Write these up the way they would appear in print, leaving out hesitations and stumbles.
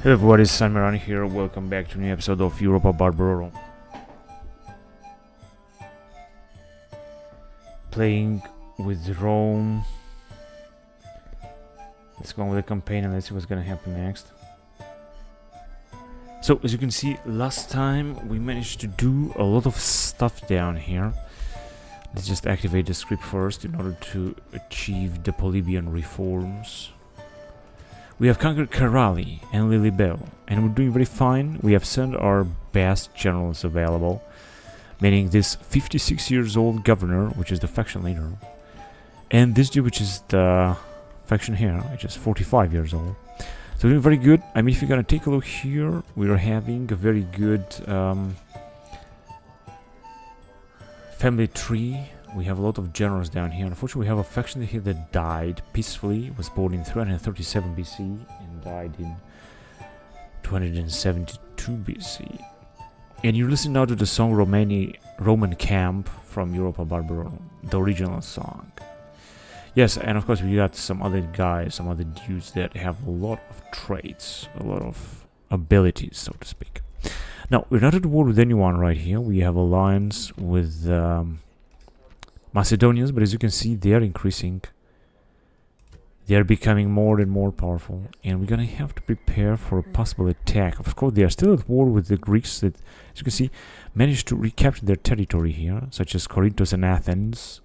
Hello everybody, it's Simon here. Welcome back to a new episode of Europa Barbarorum. Playing with Rome. Let's go on with the campaign and let's see what's gonna happen next. So, as you can see, last time we managed to do a lot of stuff down here. Let's just activate the script first in order to achieve the Polybian Reforms. We have conquered Carthage and Lilibeo, and we're doing very fine. We have sent our best generals available, meaning this 56 years old governor, which is the faction leader, and this dude, which is the faction here, which is 45 years old. So we're doing very good. I mean, if you're gonna take a look here, we are having a very good family tree. We have a lot of generals down here. Unfortunately, we have a faction here that died peacefully, was born in 337 BC and died in 272 BC. And you're listening now to the song Roman Camp from Europa Barbarorum, the original song. Yes, and of course we got some other guys, some other dudes that have a lot of traits, a lot of abilities, so to speak. Now, we're not at war with anyone right here. We have alliance with Macedonians, but as you can see, they are increasing. They are becoming more and more powerful, and we're gonna have to prepare for a possible attack. Of course, they are still at war with the Greeks that, as you can see, managed to recapture their territory here, such as Corinthos and Athens.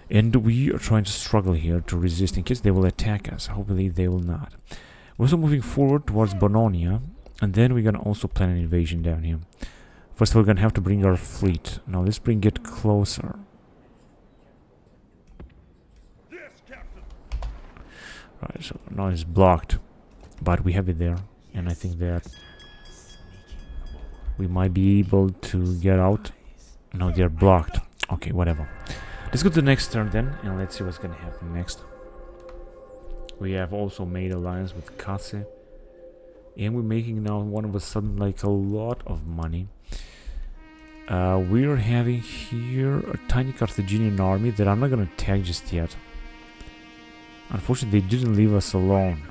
And we are trying to struggle here to resist in case they will attack us. Hopefully, they will not. We're also moving forward towards Bononia, and then we're gonna also plan an invasion down here. First of all, we're gonna have to bring our fleet. Now, let's bring it closer. Right, so now it's blocked, but we have it there, and I think that we might be able to get out. No, they're blocked. Okay, whatever. Let's go to the next turn then, and let's see what's gonna happen next. We have also made alliance with Carthage, and we're making now one of a sudden like a lot of money. We're having here a tiny Carthaginian army that I'm not gonna attack just yet. Unfortunately, they didn't leave us alone.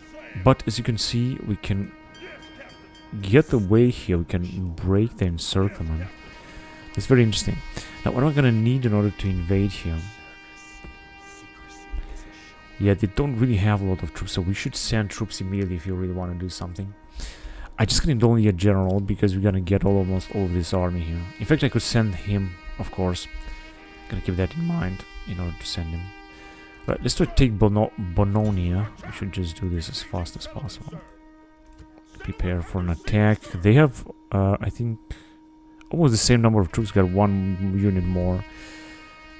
But as you can see, we can get away here. We can break the encirclement. It's very interesting. Now, what am I gonna need in order to invade here? Yeah, they don't really have a lot of troops, so we should send troops immediately if you really want to do something. I just need only a general because we're gonna get almost all of this army here. In fact, I could send him, of course. Gonna keep that in mind in order to send him. Right, let's try to take Bononia. We should just do this as fast as possible. Prepare for an attack. They have, I think, almost the same number of troops. Got one unit more.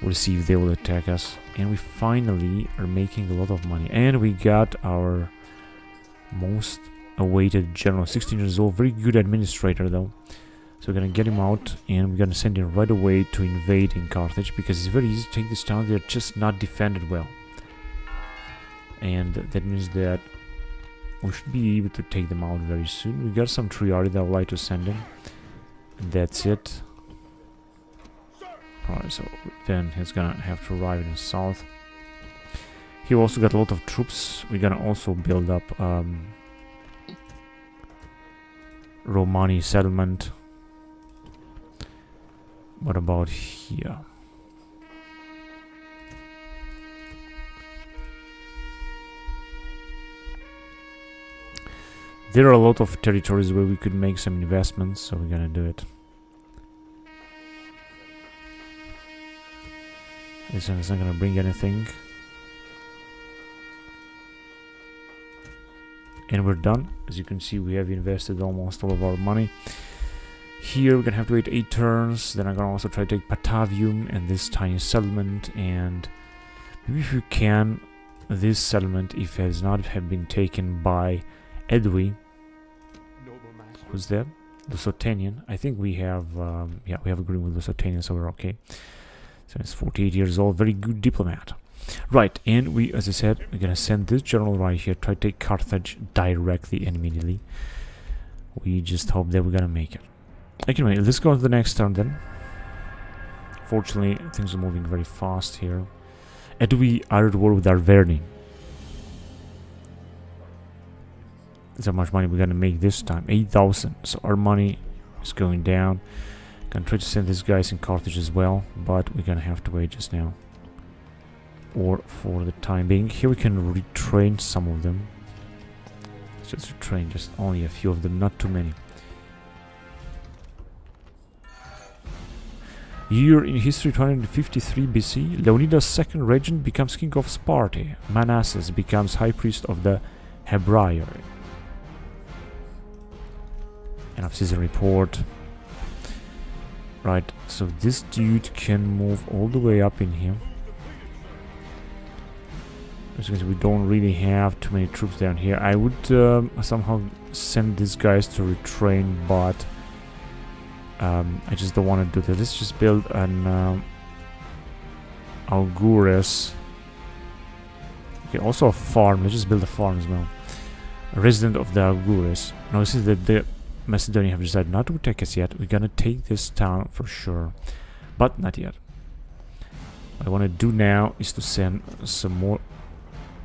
We'll see if they will attack us. And we finally are making a lot of money. And we got our most awaited general, 16 years old. Very good administrator, though. So we're gonna get him out, and we're gonna send him right away to invade in Carthage, because it's very easy to take this town. They're just not defended well. And that means that we should be able to take them out very soon. We got some Triari that I would like to send him. And that's it. Alright, so then he's gonna have to arrive in the south. He also got a lot of troops. We're gonna also build up Romani settlement. What about here? There are a lot of territories where we could make some investments, so we're gonna do it. This one is not gonna bring anything. And we're done. As you can see, we have invested almost all of our money. Here we're gonna have to wait 8 turns. Then I'm gonna also try to take Patavium and this tiny settlement, and maybe if you can, this settlement, if it has not have been taken by Edwy. Who's that? Lusitanian. I think we have, yeah, we have agreement with Lusitanian, so we're okay. So it's 48 years old, very good diplomat. Right, and we, as I said, we're gonna send this general right here, try to take Carthage directly and immediately. We just hope that we're gonna make it. Anyway, let's go on to the next turn then. Fortunately, things are moving very fast here. And we are at war with Arverni. That's how much money we're gonna make this time. 8,000. So our money is going down. Gonna try to send these guys in Carthage as well, but we're gonna have to wait just now. Or for the time being. Here we can retrain some of them. Let's just retrain just only a few of them, not too many. Year in history 253 BC, Leonidas' second regent becomes king of Sparta. Manassas becomes high priest of the Hebraii. End of season report. Right, so this dude can move all the way up in here. Because we don't really have too many troops down here. I would somehow send these guys to retrain, but I just don't want to do that. Let's just build an Augurus. Okay, also a farm. Let's just build a farm as well. A resident of the Augurus. Now, this is that the Macedonians have decided not to attack us yet. We're gonna take this town for sure, but not yet. What I want to do now is to send some more.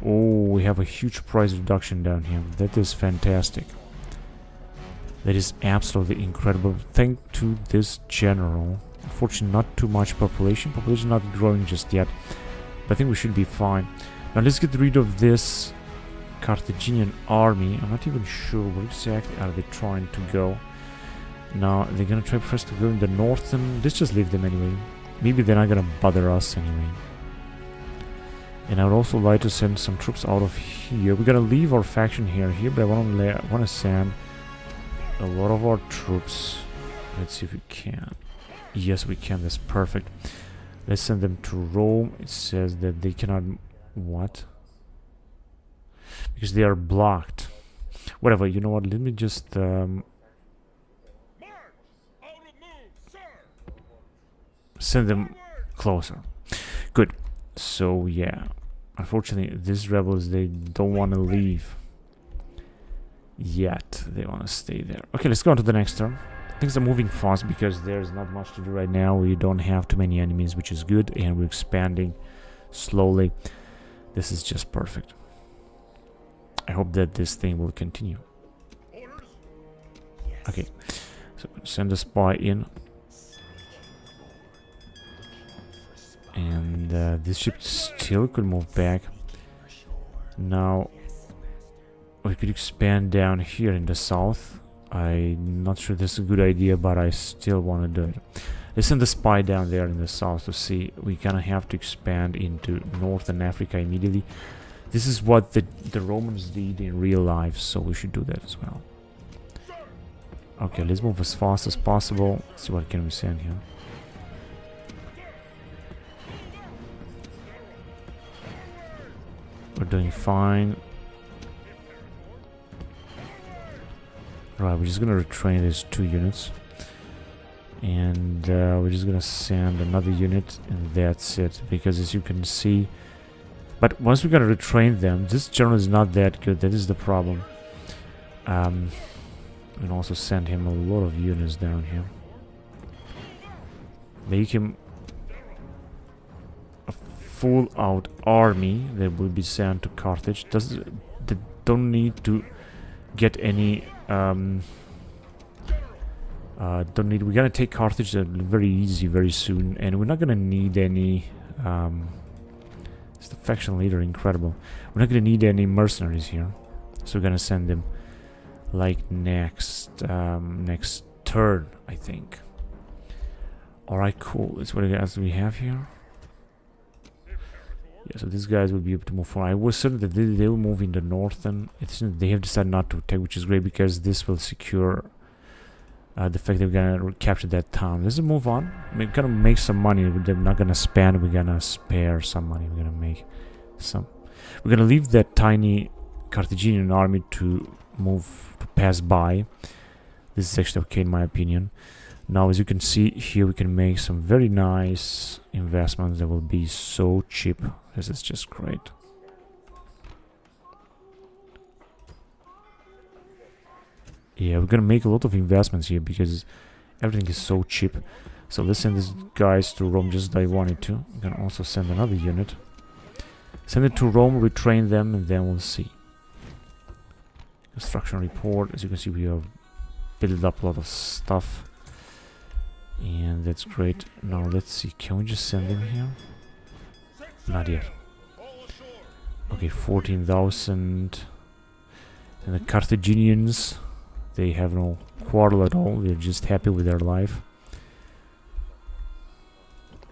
Oh, we have a huge price reduction down here. That is fantastic. That is absolutely incredible. Thanks to this general. Unfortunately, not too much population. Population not growing just yet. But I think we should be fine. Now let's get rid of this Carthaginian army. I'm not even sure where exactly are they trying to go. Now they're gonna try first to go in the north, and let's just leave them anyway. Maybe they're not gonna bother us anyway. And I would also like to send some troops out of here. We're gonna leave our faction here, but I want to send a lot of our troops. Let's see if we can. Yes, we can. That's perfect. Let's send them to Rome. It says that they cannot. What? Because they are blocked. Whatever. You know what? Let me just send them closer. Good. So yeah, unfortunately these rebels, they don't want to leave yet. They want to stay there. Okay, let's go on to the next turn. Things are moving fast because there's not much to do right now. We don't have too many enemies, which is good, and we're expanding slowly. This is just perfect. I hope that this thing will continue. Okay, so send a spy in. And this ship still could move back. Now we could expand down here in the south. I'm not sure this is a good idea, but I still want to do it. Let's send the spy down there in the south to see. We kind of have to expand into northern Africa immediately. This is what the Romans did in real life, so we should do that as well. Okay, let's move as fast as possible. Let's see what can we send here. We're doing fine. Right, we're just gonna retrain these 2 units. And we're just gonna send another unit, and that's it. Because as you can see... But once we're gonna retrain them, this general is not that good. That is the problem. We can also send him a lot of units down here. Make him full-out army that will be sent to Carthage. They don't need to get any. We're gonna take Carthage very easy very soon, and we're not gonna need any. It's the faction leader, incredible. We're not gonna need any mercenaries here, so we're gonna send them like next turn, I think. All right, cool. That's what else we have here. Yeah, so these guys will be able to move forward. I was certain that they will move in the north, and they have decided not to attack, which is great because this will secure the fact that we're gonna capture that town. Let's move on. We're gonna make some money. We're not gonna spend. We're gonna spare some money. We're gonna make some. We're gonna leave that tiny Carthaginian army to pass by. This is actually okay in my opinion. Now, as you can see here, we can make some very nice investments that will be so cheap. This is just great. Yeah, we're gonna make a lot of investments here because everything is so cheap. So let's send these guys to Rome just as I wanted to. We can also send another unit. Send it to Rome, retrain them, and then we'll see. Construction report. As you can see, we have built up a lot of stuff. And that's great. Now let's see, can we just send him here? Not yet. Okay, 14,000. And the Carthaginians, they have no quarrel at all. They're just happy with their life.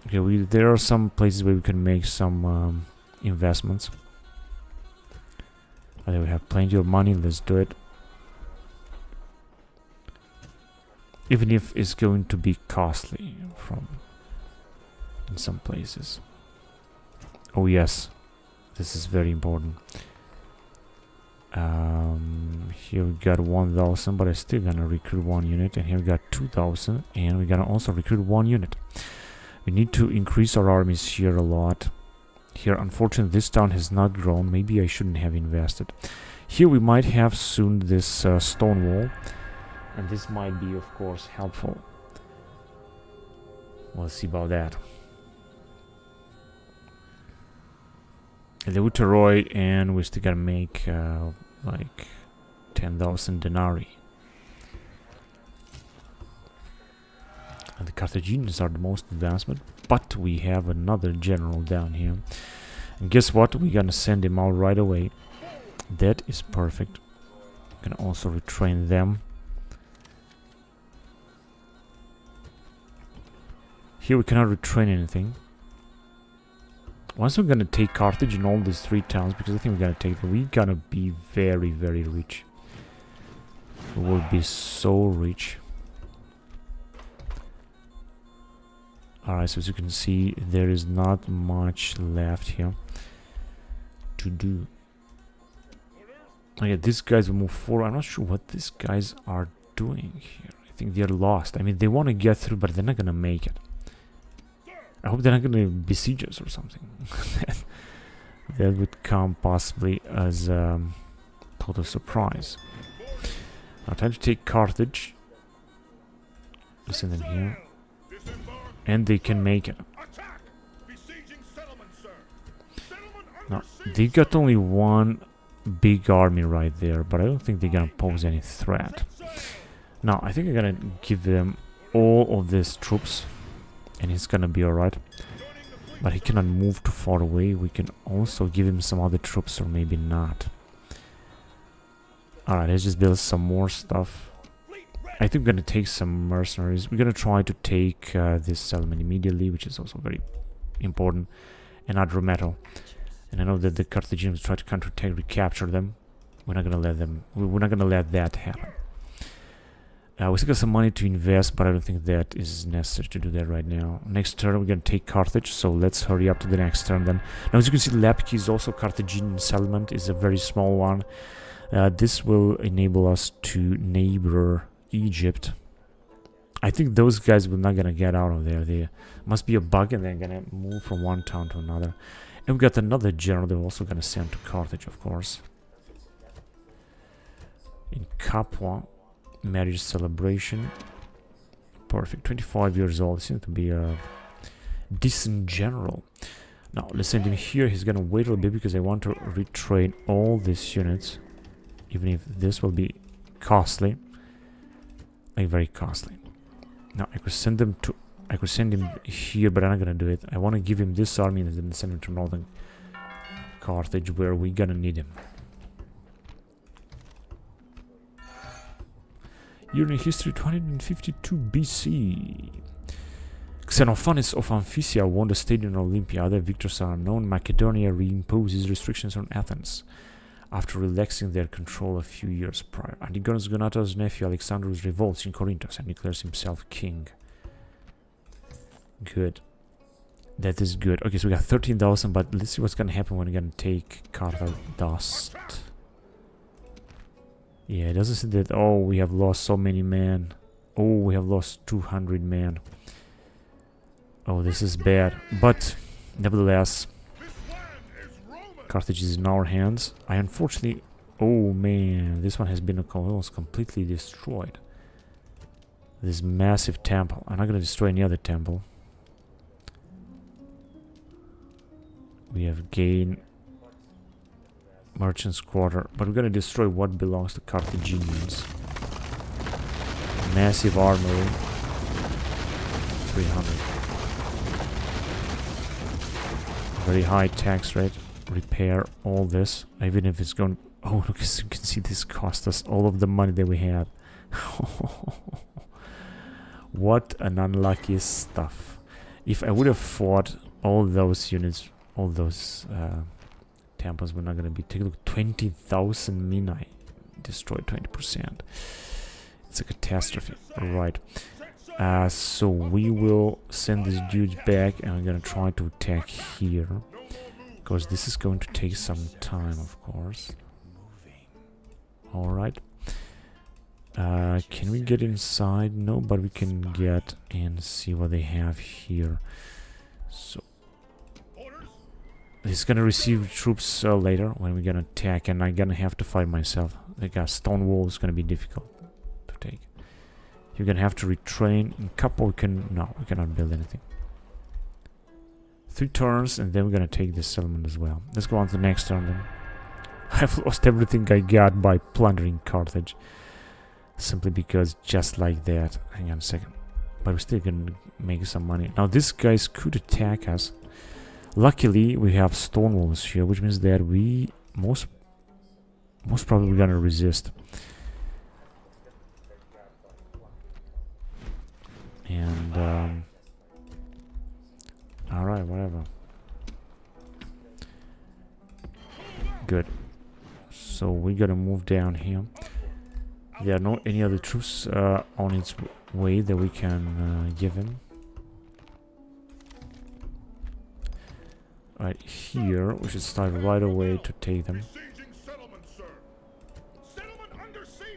Okay, there are some places where we can make some investments. Okay, we have plenty of money. Let's do it. Even if it's going to be costly in some places. Oh yes, this is very important. Here we got 1,000, but I'm still gonna recruit 1 unit, and here we got 2,000, and we're gonna also recruit 1 unit. We need to increase our armies here a lot. Here, unfortunately, this town has not grown. Maybe I shouldn't have invested. Here we might have soon this stone wall, and this might be, of course, helpful. We'll see about that. Eleuteroi, and we still gotta make like 10,000 denarii. And the Carthaginians are the most advanced, but we have another general down here. And guess what? We're gonna send him out right away. That is perfect. We can also retrain them. Here we cannot retrain anything. Once we're gonna take Carthage in all these 3 towns, because I think we're gonna take them, we're gonna be very, very rich. We will be so rich. Alright, so as you can see, there is not much left here to do. Oh yeah, these guys will move forward. I'm not sure what these guys are doing here. I think they're lost. I mean, they want to get through, but they're not gonna make it. I hope they're not gonna besiege us or something. That would come possibly as a total surprise. Now, time to take Carthage. Listen them here. And they can make it. Now, they got only 1 big army right there, but I don't think they're gonna pose any threat. Now, I think I'm gonna give them all of these troops, and he's gonna be alright. But he cannot move too far away. We can also give him some other troops, or maybe not. Alright, let's just build some more stuff. I think we're gonna take some mercenaries. We're gonna try to take this settlement immediately, which is also very important, and Adrometal. And I know that the Carthaginians try to counterattack, recapture them. We're not gonna let them. We're not gonna let that happen. We still got some money to invest, but I don't think that is necessary to do that right now. Next turn we're gonna take Carthage, so let's hurry up to the next turn then. Now, as you can see, Lepki is also Carthaginian settlement. Is a very small one. This will enable us to neighbor Egypt. I think those guys will not gonna get out of there. There must be a bug, and they're gonna move from one town to another. And we got another general they're also gonna send to Carthage, of course. In Capua, marriage celebration. Perfect. 25 years old. Seems to be a decent general. Now let's send him here. He's gonna wait a little bit because I want to retrain all these units, even if this will be costly. Like very costly. Now I could send them to. I could send him here, but I'm not gonna do it. I want to give him this army and then send him to northern Carthage, where we're gonna need him. Year in history 252 BC. Xenophanes of Amphisia won the stadium in Olympia. Other victors are unknown. Macedonia reimposes restrictions on Athens after relaxing their control a few years prior. Antigonus Gonatas' nephew Alexandrus revolts in Corinthos and declares himself king. Good. That is good. Okay, so we got 13,000, but let's see what's gonna happen when we're gonna take Carthage. Yeah, it doesn't say that. Oh, we have lost so many men. Oh, we have lost 200 men. Oh, this is bad. But, nevertheless, Carthage is in our hands. I unfortunately... Oh, man. This one has been almost completely destroyed. This massive temple. I'm not going to destroy any other temple. We have gained Merchants quarter. But we're gonna destroy what belongs to Carthaginians. Massive armory. 300. Very high tax rate. Repair all this. Even if it's going... Oh, look, as you can see, this cost us all of the money that we had. What an unlucky stuff. If I would have fought all those units, all those temples were not going to be... Take a look, 20,000 minae. Destroyed 20%. It's a catastrophe. Right. So we will send these dudes back and we're going to try to attack here. Because this is going to take some time, of course. Alright. Can we get inside? No, but we can get and see what they have here. So he's gonna receive troops later when we're gonna attack, and I'm gonna have to fight myself. Like a stone wall is gonna be difficult to take. You're gonna have to retrain. In couple, we cannot build anything. 3 turns, and then we're gonna take this settlement as well. Let's go on to the next turn then. I've lost everything I got by plundering Carthage. Simply because just like that. Hang on a second. But we're still gonna make some money. Now these guys could attack us. Luckily we have stone walls here, which means that we most probably gonna resist. And alright, whatever. Good. So we gotta move down here. There are not any other troops on its way that we can give him. Right here, we should start right away to take them.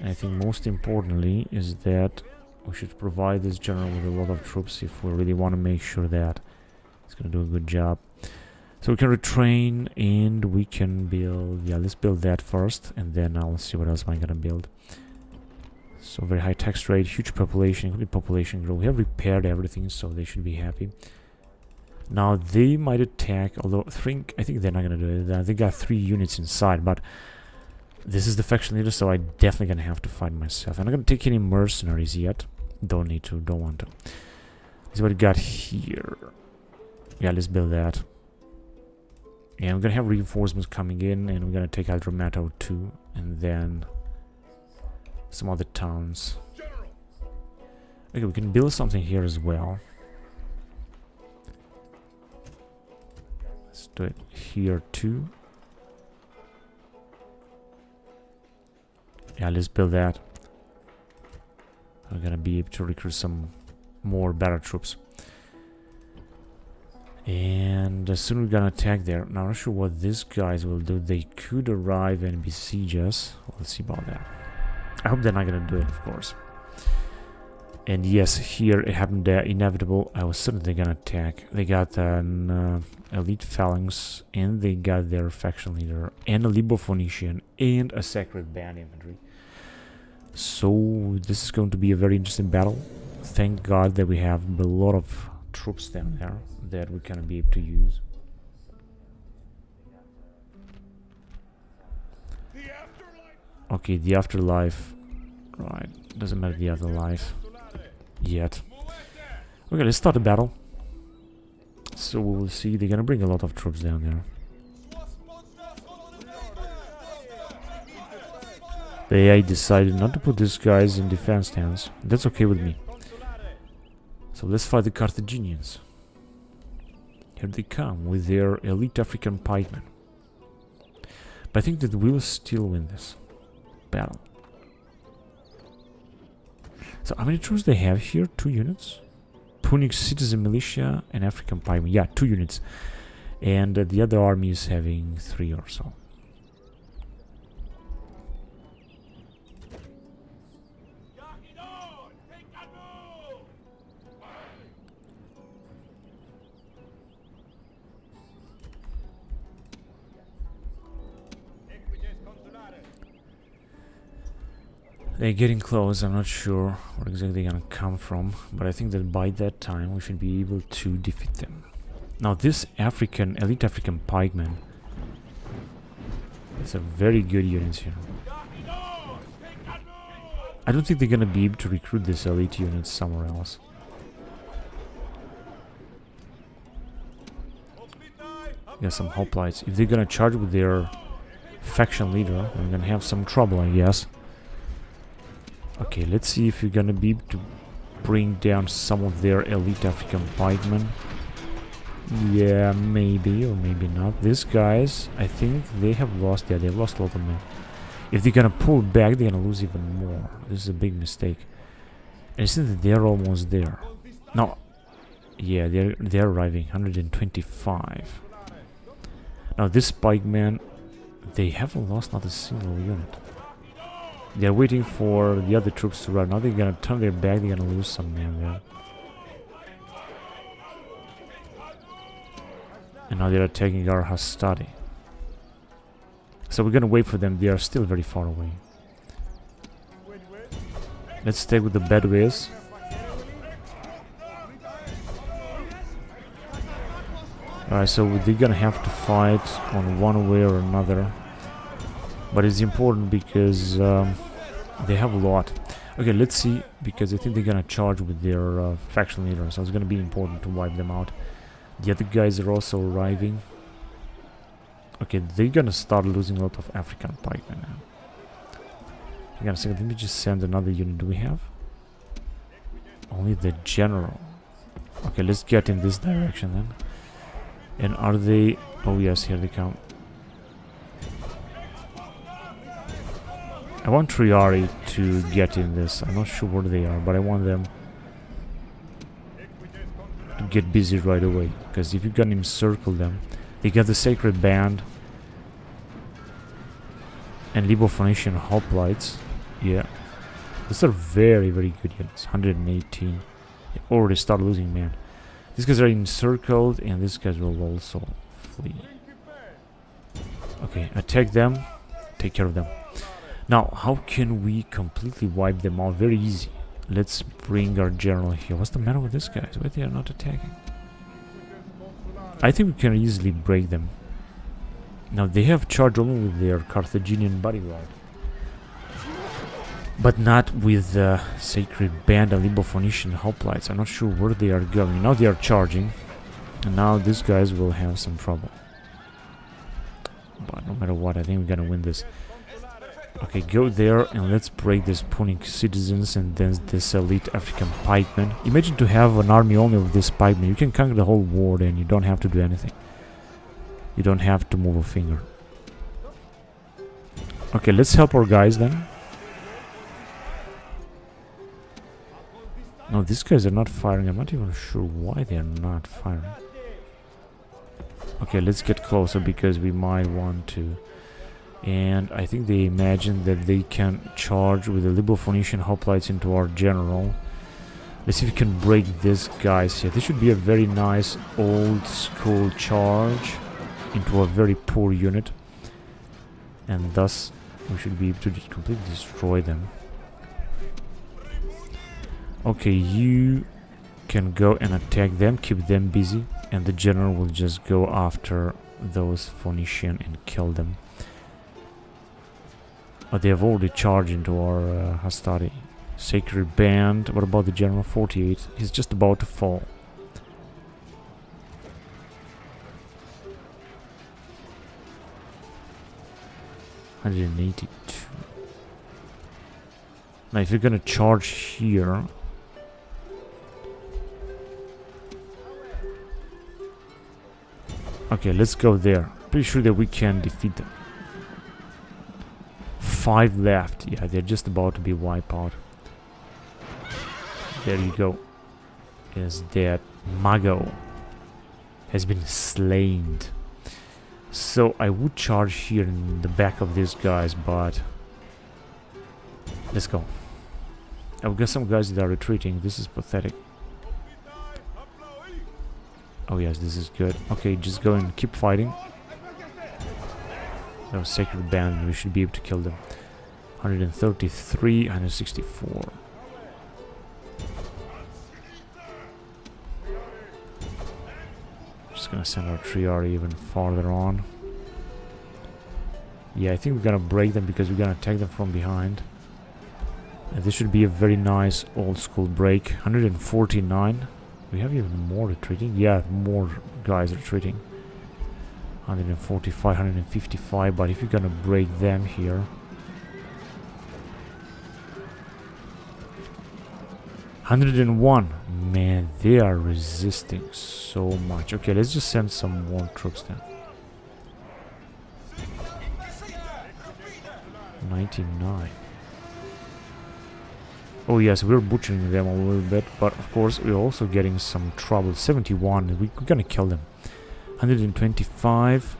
And I think most importantly is that we should provide this general with a lot of troops if we really want to make sure that he's gonna do a good job. So we can retrain and we can build... Yeah, let's build that first and then I'll see what else I'm gonna build. So very high tax rate, huge population, including population growth. We have repaired everything, so they should be happy. Now they might attack, although I think they're not gonna do it. They got 3 units inside, but this is the faction leader, so I'm definitely gonna have to fight myself. I'm not gonna take any mercenaries yet. Don't need to, don't want to. This is what we got here. Yeah, let's build that. And we're gonna have reinforcements coming in, and we're gonna take out Romato too, and then some other towns. Okay, we can build something here as well. Let's do it here too. Yeah, let's build that. We're gonna be able to recruit some more better troops. And soon we're gonna attack there. Now I'm not sure what these guys will do. They could arrive and besiege us. Let's see about that. I hope they're not gonna do it, of course. And yes, here it happened inevitable. I was certainly gonna attack. They got an elite phalanx, and they got their faction leader, and a Libophoenician, and a sacred band infantry. So this is going to be a very interesting battle. Thank God that we have a lot of troops down there that we're gonna be able to use. Okay, the afterlife. Right, doesn't matter the afterlife yet. Okay, let's start the battle. So we will see. They're gonna bring a lot of troops down there. The AI decided not to put these guys in defense stance. That's okay with me. So let's fight the Carthaginians. Here they come with their elite African pikemen. But I think that we'll still win this battle. So how many troops they have here? 2 units? Punic citizen militia and African pikemen. Yeah, 2 units. And the other army is having 3 or so. They're getting close. I'm not sure where exactly they're gonna come from, but I think that by that time we should be able to defeat them. Now this elite African pikeman These are very good units here. I don't think they're gonna be able to recruit this elite units somewhere else. Yeah, some hoplites. If they're gonna charge with their faction leader, I'm gonna have some trouble, I guess. Okay, let's see if we're gonna be able to bring down some of their elite African pikemen. Yeah, maybe or maybe not. These guys, I think they have lost. Yeah, they've lost a lot of men. If they're gonna pull back, they're gonna lose even more. This is a big mistake. And it seems that they're almost there. No, yeah, they're arriving. 125. Now this pikeman, they haven't lost not a single unit. They're waiting for the other troops to run. Now they're gonna turn their back. They're gonna lose some men there. And now they're attacking our hastati. So we're gonna wait for them. They are still very far away. Let's stay with the Bedouins. Alright, so they're gonna have to fight on one way or another. But it's important because they have a lot. Okay, let's see, because I think they're gonna charge with their faction leader, so it's gonna be important to wipe them out. The other guys are also arriving. Okay, they're gonna start losing a lot of African pikemen now. Hang on a second, let me just send another unit. Do we have? Only the general. Okay, let's get in this direction then. And are they... Oh yes, here they come. I want Triari to get in this. I'm not sure where they are, but I want them to get busy right away. Because if you can encircle them, they get the Sacred Band and Libo-Phoenician hoplites. Yeah. These are very, very good units. 118. They already start losing men. These guys are encircled, and these guys will also flee. Okay, attack them. Take care of them. Now, how can we completely wipe them out? Very easy. Let's bring our general here. What's the matter with these guys? Why they are not attacking? I think we can easily break them. Now, they have charged only with their Carthaginian bodyguard, but not with the Sacred Band and Libo-Phoenician hoplites. I'm not sure where they are going. Now they are charging, and now these guys will have some trouble. But no matter what, I think we're gonna win this. Okay, go there and let's break these Punic citizens and then this elite African pikemen. Imagine to have an army only of this pikemen. You can conquer the whole world and you don't have to do anything. You don't have to move a finger. Okay, let's help our guys then. No, these guys are not firing. I'm not even sure why they are not firing. Okay, let's get closer because we might want to. And I think they imagine that they can charge with the Libo-Phoenician hoplites into our general. Let's see if we can break these guys here. This should be a very nice old school charge into a very poor unit. And thus we should be able to just completely destroy them. Okay, you can go and attack them, keep them busy, and the general will just go after those Phoenician and kill them. Oh, they have already charged into our hastati. Sacred Band. What about the general? 48. He's just about to fall. $182. Now, if you're gonna charge here, okay, let's go there. Pretty sure that we can defeat them. 5 left. Yeah, they're just about to be wiped out. There you go. Is that Mago has been slain. So I would charge here in the back of these guys, but let's go. I've got some guys that are retreating. This is pathetic. Oh yes, this is good. Okay, just go and keep fighting. No, Sacred Band, we should be able to kill them. 133, 164. Just gonna send our Triari even farther on. Yeah, I think we're gonna break them because we're gonna attack them from behind. And this should be a very nice old school break. 149. We have even more retreating. Yeah, more guys retreating. 145, 155. But if you're gonna break them here, 101. Man, they are resisting so much. Okay, let's just send some more troops then. 99. Oh yes, we're butchering them a little bit, but of course we're also getting some trouble. 71. We're gonna kill them. 125.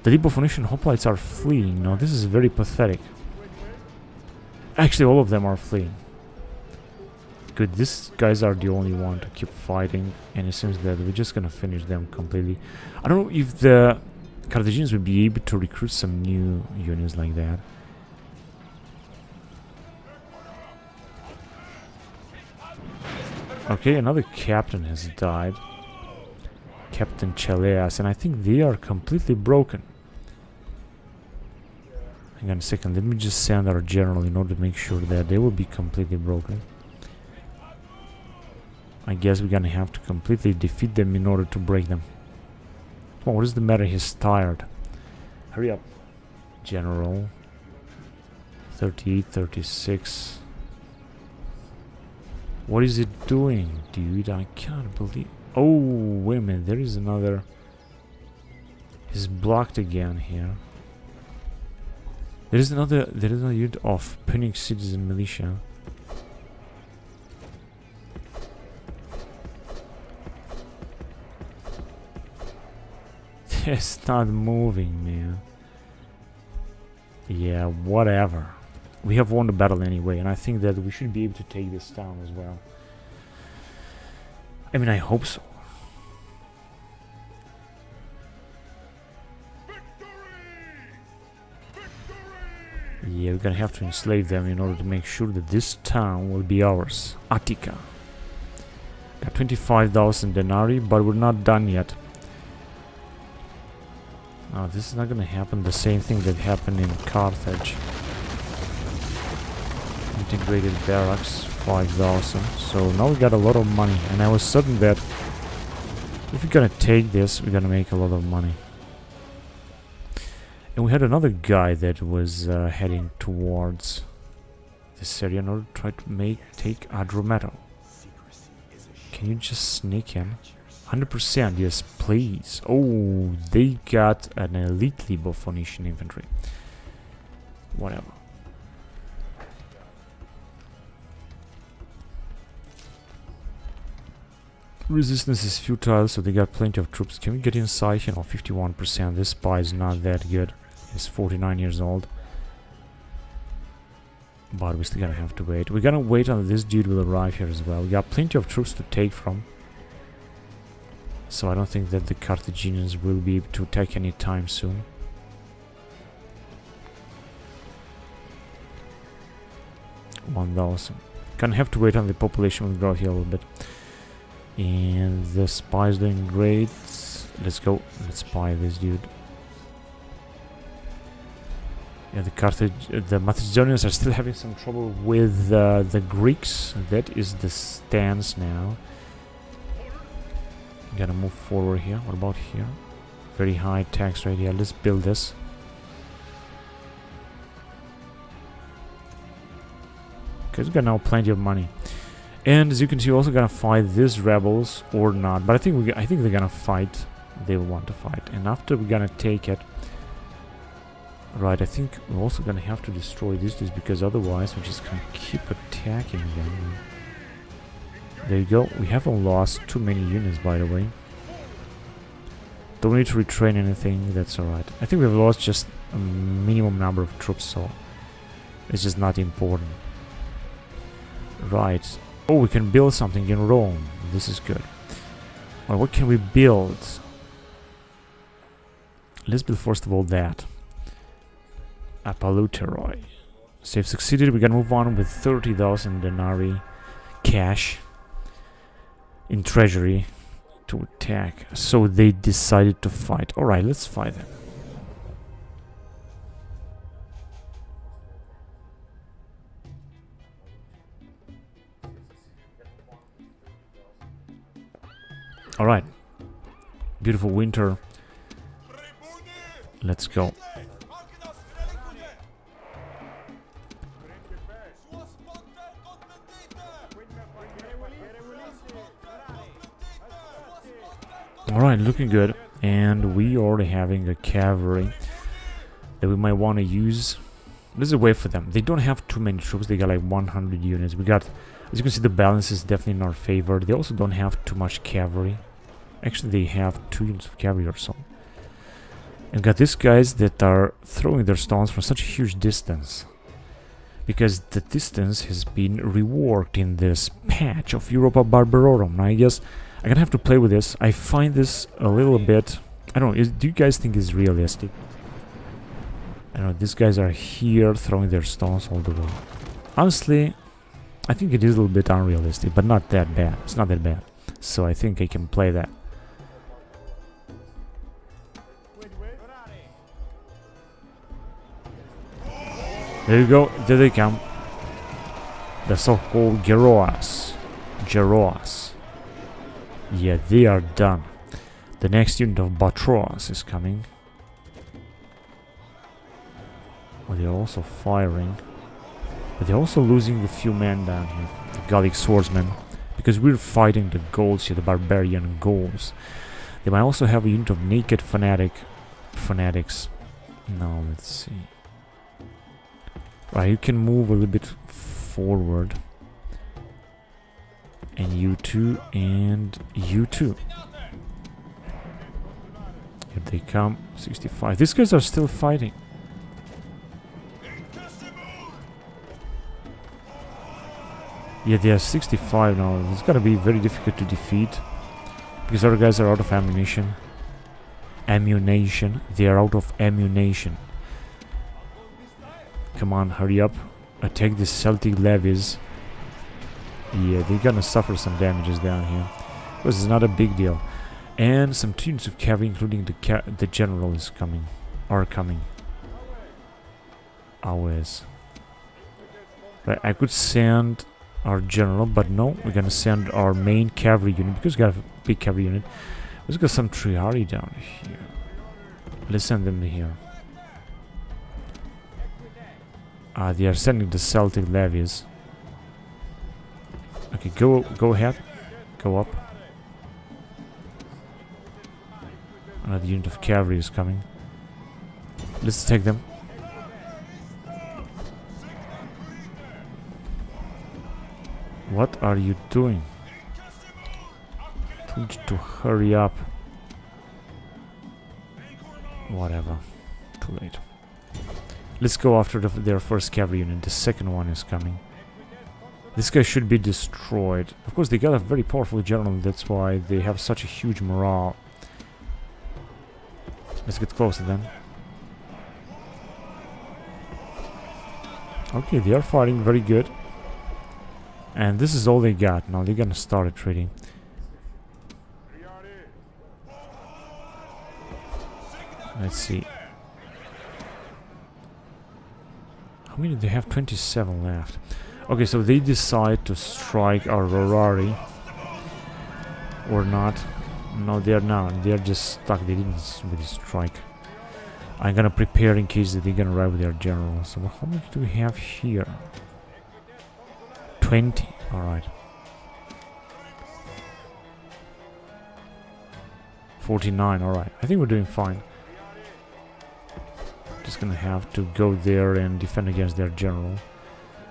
The Phoenician hoplites are fleeing. Now this is very pathetic. Actually, all of them are fleeing. Good, these guys are the only one to keep fighting, and it seems that we're just gonna finish them completely. I don't know if the Carthaginians will be able to recruit some new units like that. Okay, another captain has died. Captain Chaleas, and I think they are completely broken. Hang on a second, let me just send our general in order to make sure that they will be completely broken. I guess we're gonna have to completely defeat them in order to break them. Come on, what is the matter? He's tired. Hurry up. General. 38, 36. What is it doing, dude? I can't believe... Oh, wait a minute. There is another... He's blocked again here. There is another unit of Punic citizen militia. It's not moving, man. Yeah, whatever. We have won the battle anyway, and I think that we should be able to take this town as well. I mean, I hope so. Yeah, we're gonna have to enslave them in order to make sure that this town will be ours. Attica. Got 25,000 denarii, but we're not done yet. Oh, this is not gonna happen. The same thing that happened in Carthage. Integrated barracks, 5,000. So now we got a lot of money, and I was certain that if we're gonna take this, we're gonna make a lot of money. And we had another guy that was heading towards this area in order to try to take Adrometo. Can you just sneak in? 100%, yes, please. Oh, they got an elite Lilibeo Phoenician infantry. Whatever. Resistance is futile, so they got plenty of troops. Can we get inside here? Oh, 51%. This spy is not that good. He's 49 years old. But we're still gonna have to wait. We're gonna wait until this dude will arrive here as well. We got plenty of troops to take from. So I don't think that the Carthaginians will be able to attack any time soon. $1,000. Gonna have to wait until the population will grow here a little bit. And the spy is doing great. Let's go. Let's spy this dude. Yeah, the Macedonians are still having some trouble with the Greeks. That is the stance now. Gotta move forward here. What about here? Very high tax rate here. Let's build this. Okay, we've got now plenty of money. And as you can see, we're also gonna fight these rebels or not. But I think they're gonna fight. They will want to fight. And after we're gonna take it. Right, I think we're also gonna have to destroy these dudes because otherwise we're just gonna keep attacking them. There you go. We haven't lost too many units, by the way. Don't need to retrain anything. That's alright. I think we've lost just a minimum number of troops, so it's just not important. Right. Oh, we can build something in Rome. This is good. Well, what can we build? Let's build first of all that. Apolluteroi. So if succeeded, we can move on with 30,000 denarii cash in treasury to attack. So they decided to fight. Alright, let's fight them. Alright. Beautiful winter. Let's go. Alright, looking good. And we are already having a cavalry that we might want to use. There's a way for them. They don't have too many troops. They got like 100 units. We got, as you can see, the balance is definitely in our favor. They also don't have too much cavalry. Actually, they have 2 units of cavalry or so. And got these guys that are throwing their stones from such a huge distance. Because the distance has been reworked in this patch of Europa Barbarorum. Now, I guess I'm gonna have to play with this. I find this a little bit... I don't know, do you guys think it's realistic? I don't know, these guys are here throwing their stones all the way. Honestly, I think it is a little bit unrealistic, but not that bad. It's not that bad. So I think I can play that. There you go, there they come. The so-called Geroas. Geroas. Yeah, they are done. The next unit of Batroas is coming. Oh, they're also firing. But they're also losing a few men down here. The Gallic swordsmen. Because we're fighting the Gauls here, the barbarian Gauls. They might also have a unit of naked fanatics. Now, let's see. Right, you can move a little bit forward. And you two, and you two. Here they come, 65. These guys are still fighting. Yeah, they are 65 now. It's gonna be very difficult to defeat. Because our guys are out of ammunition. Ammunition. They are out of ammunition. Come on, hurry up. Attack the Celtic levies. Yeah, they're gonna suffer some damages down here. But it's not a big deal. And some units of cavalry, including the general, is coming. Are coming. Always. Right, I could send our general, but no, we're gonna send our main cavalry unit because we got a big cavalry unit. Let's got some Triari down here. Let's send them here. They are sending the Celtic levies. Okay, go ahead. Go up. Another unit of cavalry is coming. Let's take them. What are you doing? I told you to hurry up. Whatever. Too late. Let's go after their first cavalry unit. The second one is coming. This guy should be destroyed. Of course, they got a very powerful general. That's why they have such a huge morale. Let's get closer then. Okay, they are fighting very good. And this is all they got. Now they're gonna start a trading. Let's see. How many do they have? 27 left. Okay, so they decide to strike our Rorari. Or not. No, they are not. They are just stuck. They didn't really strike. I'm gonna prepare in case that they're gonna arrive with their general. So how much do we have here? 20. Alright. 49. Alright. I think we're doing fine. Just gonna have to go there and defend against their general.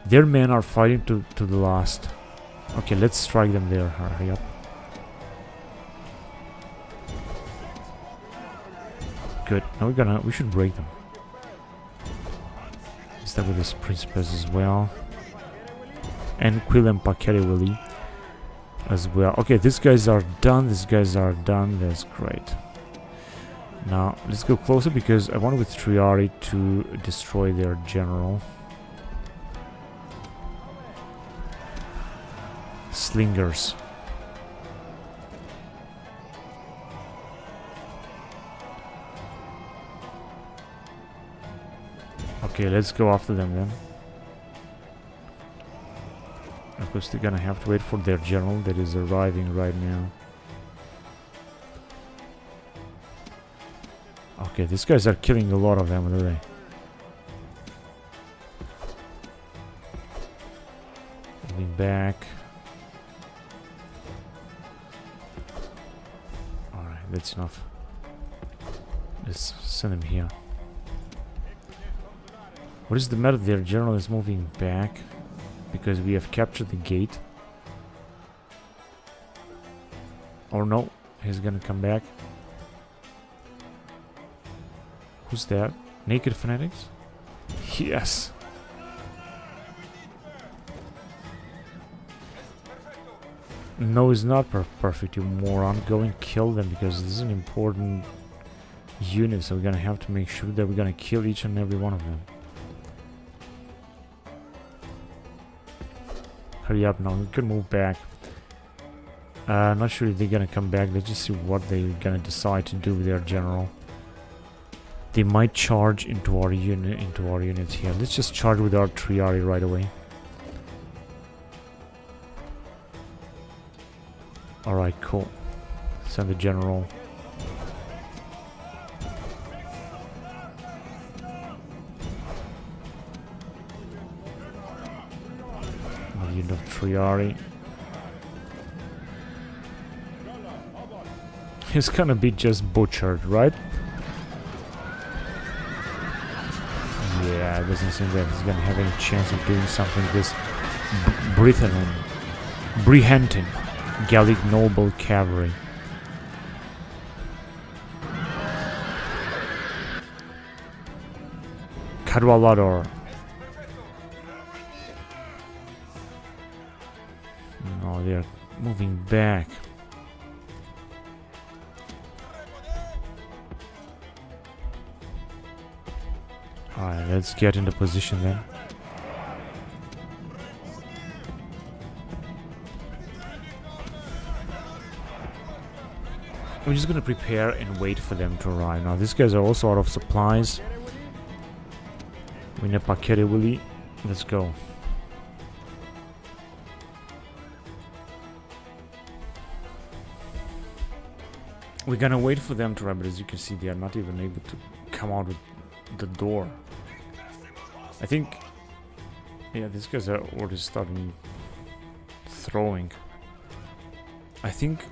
Their men are fighting to the last. Okay, let's strike them there. Hurry up. Good. Now we should break them. Start with this Principes as well. And Quilem Pakerewili as well. Okay, these guys are done. These guys are done. That's great. Now, let's go closer because I want with Triari to destroy their general. Slingers. Okay, let's go after them then. Of course, they're gonna have to wait for their general that is arriving right now. Okay, these guys are killing a lot of them, aren't they? Moving back. Alright, that's enough. Let's send him here. What is the matter? Their general is moving back because we have captured the gate. Or no, he's gonna come back. Who's that? Naked Fanatics? Yes! No, it's not perfect, you moron. Go and kill them because this is an important unit, so we're gonna have to make sure that we're gonna kill each and every one of them. Hurry up now, we can move back. Not sure if they're gonna come back. Let's just see what they're gonna decide to do with their general. They might charge into our units here. Let's just charge with our Triari right away. Alright, cool. Send the general. Another unit of Triari. He's gonna be just butchered, right? Yeah, it doesn't seem that he's gonna have any chance of doing something this Brihentin Gallic noble cavalry. Cadwalador. No, they're moving back. Alright, let's get into position then. We're just gonna prepare and wait for them to arrive. Now these guys are also out of supplies. We need Pakere Willy. Let's go. We're gonna wait for them to arrive, but as you can see, they are not even able to come out with the door. I think, yeah, these guys are already starting throwing. I think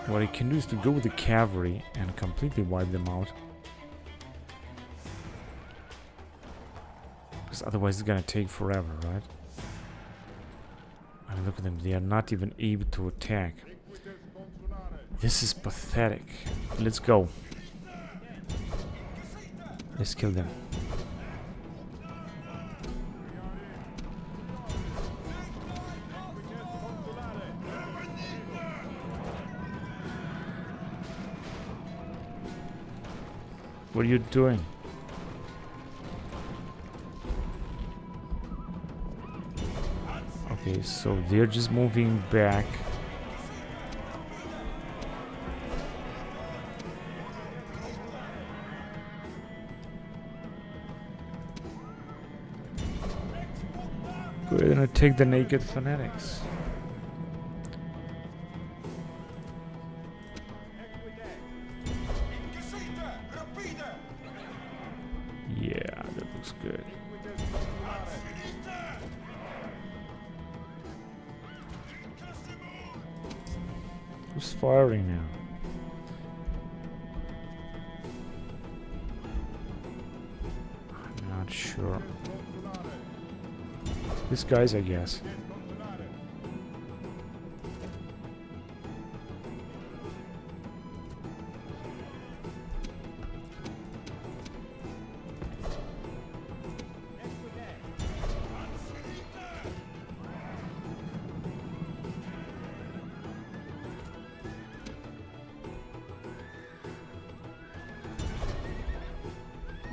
what I can do is to go with the cavalry and completely wipe them out. Because otherwise it's gonna take forever, right? And look at them, they are not even able to attack. This is pathetic. Let's go. Let's kill them. What are you doing? Okay, so they're just moving back. We're gonna take the naked fanatics. Yeah, that looks good. Who's firing now? I'm not sure. These guys, I guess.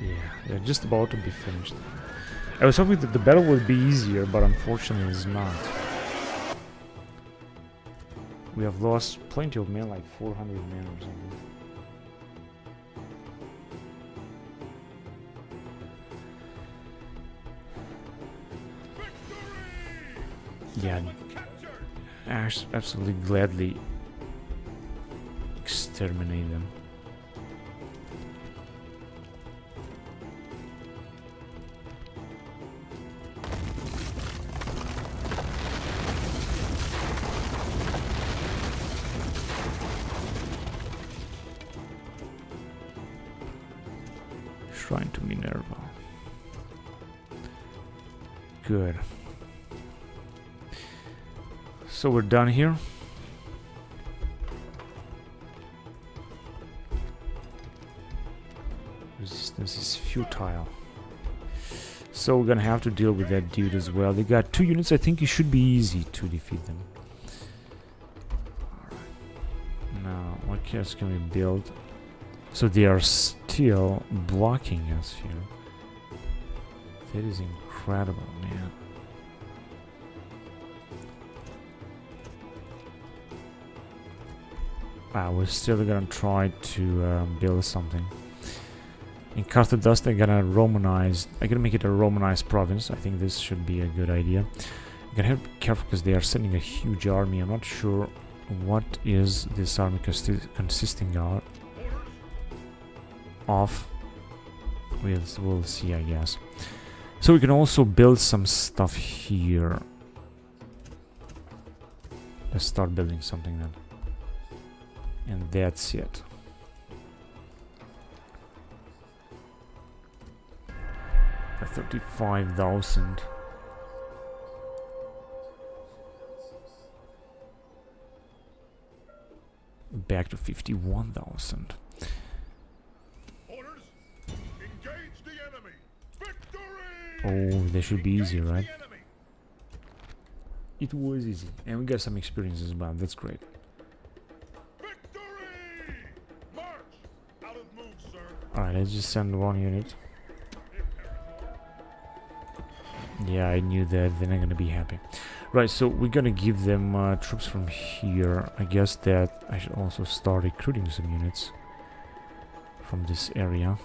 Yeah, they're just about to be finished. I was hoping that the battle would be easier, but unfortunately it's not. We have lost plenty of men, like 400 men or something. Yeah, absolutely gladly exterminate them. Shrine to Minerva. Good. So we're done here. Resistance is futile. So we're gonna have to deal with that dude as well. They got 2 units. I think it should be easy to defeat them. Alright. Now, what else can we build? So they are still blocking us here. That is incredible, man. We're still gonna try to build something. In Carthage, they're gonna Romanize. I'm gonna make it a Romanized province. I think this should be a good idea. I'm gonna have to be careful because they are sending a huge army. I'm not sure what is this army consisting of. We'll see, I guess. So we can also build some stuff here. Let's start building something then. And that's it. A 35,000. Back to 51,000. Oh, they should be easy, right? It was easy. And we got some experience as well. That's great. Alright, let's just send 1 unit. Yeah, I knew that. They're not gonna be happy. Right, so we're gonna give them troops from here. I guess that I should also start recruiting some units from this area.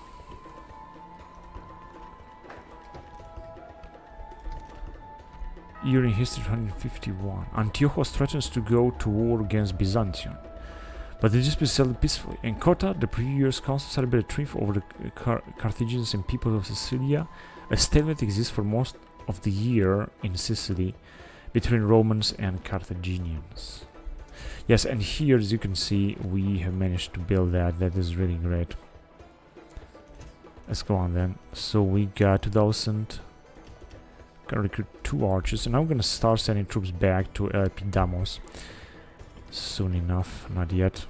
Year in history 151. Antiochus threatens to go to war against Byzantium, but the dispute settled peacefully. In Carthage, the previous council celebrated a triumph over the Carthaginians and people of Sicilia. A stalemate exists for most of the year in Sicily between Romans and Carthaginians. Yes, and here, as you can see, we have managed to build that. That is really great. Let's go on then. So we got 2,000. Gonna recruit 2 archers, and I'm gonna start sending troops back to Epidamos soon enough. Not yet.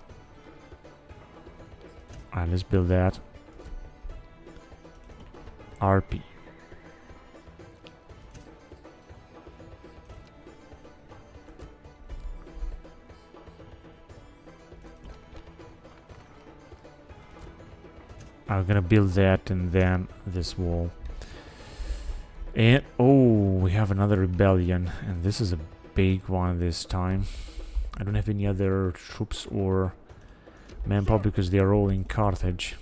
Alright, let's build that. RP. I'm gonna build that and then this wall. And oh, we have another rebellion, and this is a big one this time. I don't have any other troops or manpower because they are all in Carthage.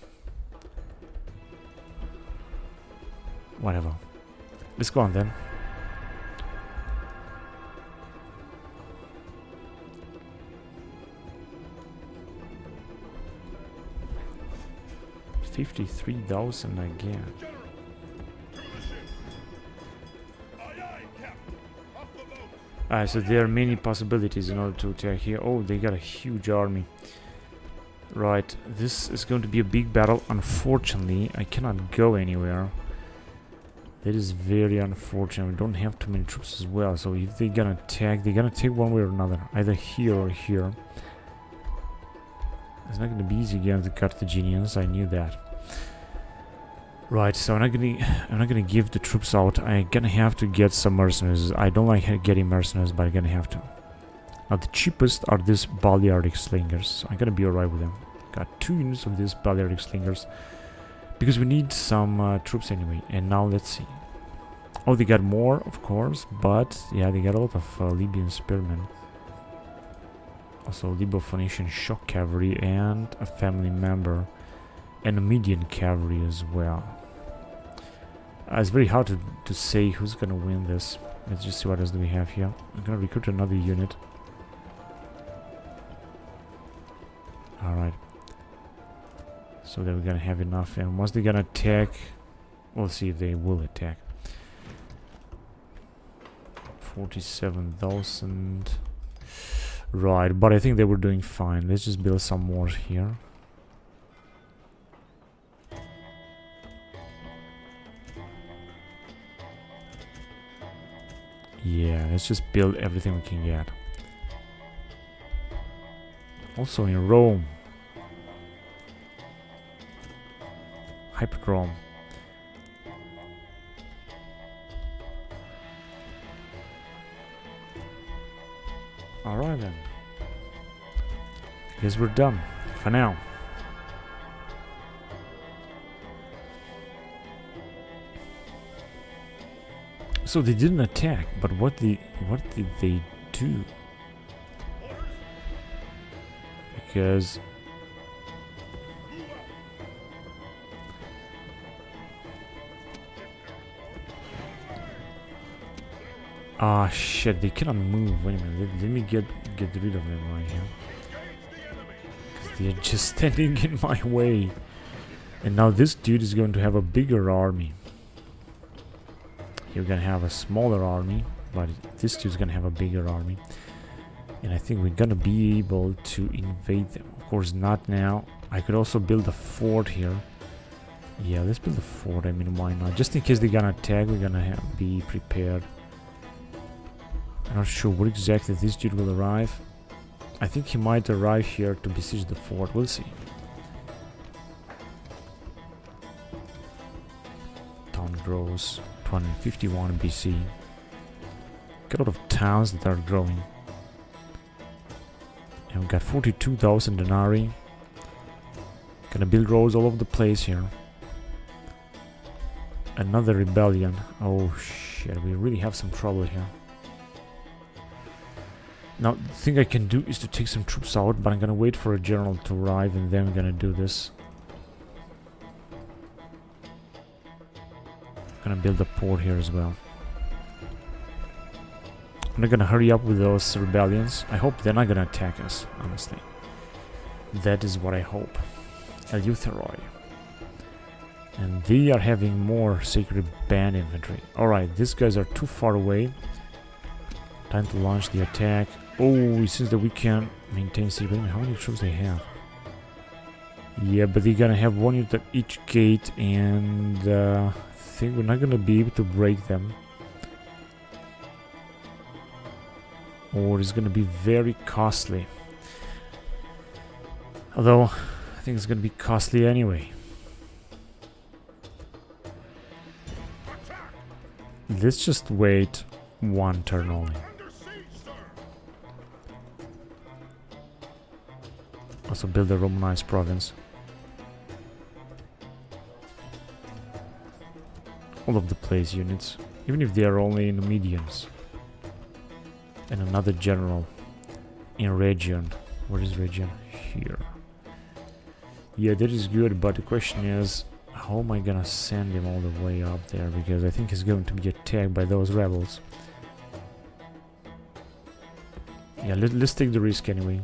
Whatever. Let's go on then. $53,000 again. So there are many possibilities in order to attack here. Oh, they got a huge army. Right, this is going to be a big battle. Unfortunately, I cannot go anywhere. That is very unfortunate. We don't have too many troops as well. So if they're gonna attack, they're gonna take one way or another. Either here or here. It's not gonna be easy against the Carthaginians. I knew that. Right, so I'm not gonna give the troops out. I'm gonna have to get some mercenaries. I don't like getting mercenaries, but I'm gonna have to. Now the cheapest are these Balearic slingers. So I'm gonna be alright with them. Got 2 units of these Balearic slingers because we need some troops anyway. And now let's see. Oh, they got more, of course, but yeah, they got a lot of Libyan spearmen. Also Libo-Phoenician shock cavalry and a family member. And a Median cavalry as well. It's very hard to say who's gonna win this. Let's just see what else do we have here. I'm gonna recruit another unit. Alright. So that we're gonna have enough. And once they're gonna attack, we'll see if they will attack. 47,000. Right, but I think they were doing fine. Let's just build some more here. Yeah, let's just build everything we can get. Also in Rome. Hyperdrome. Alright then. Guess we're done for now. So they didn't attack, but what did they do? Because ah shit, they cannot move. Wait a minute, let me get rid of them right here. Because they're just standing in my way. And now this dude is going to have a bigger army. You're gonna have a smaller army, but this dude's gonna have a bigger army. And I think we're gonna be able to invade them. Of course not now. I could also build a fort here. Yeah, let's build a fort. I mean, why not? Just in case they're gonna attack, we're gonna be prepared. I'm not sure where exactly this dude will arrive. I think he might arrive here to besiege the fort. We'll see. Town grows 251 BC. Got a lot of towns that are growing. And we got 42,000 denarii. Gonna build roads all over the place here. Another rebellion. Oh shit, we really have some trouble here. Now, the thing I can do is to take some troops out, but I'm gonna wait for a general to arrive and then I'm gonna do this. Gonna build a port here as well. I'm not gonna hurry up with those rebellions. I hope they're not gonna attack us, honestly. That is what I hope. Eleuthero. And they are having more sacred band infantry. Alright, these guys are too far away. Time to launch the attack. Oh, it seems that we can maintain city. How many troops they have? Yeah, but they're gonna have one unit at each gate, and I think we're not gonna be able to break them. Or it's gonna be very costly. Although, I think it's gonna be costly anyway. Let's just wait one turn only. Also build a Romanized province. All of the place units, even if they are only in the medians. And another general in region. Where is region? Here. Yeah, that is good, but the question is, how am I gonna send him all the way up there? Because I think he's going to be attacked by those rebels. Yeah, let's take the risk anyway.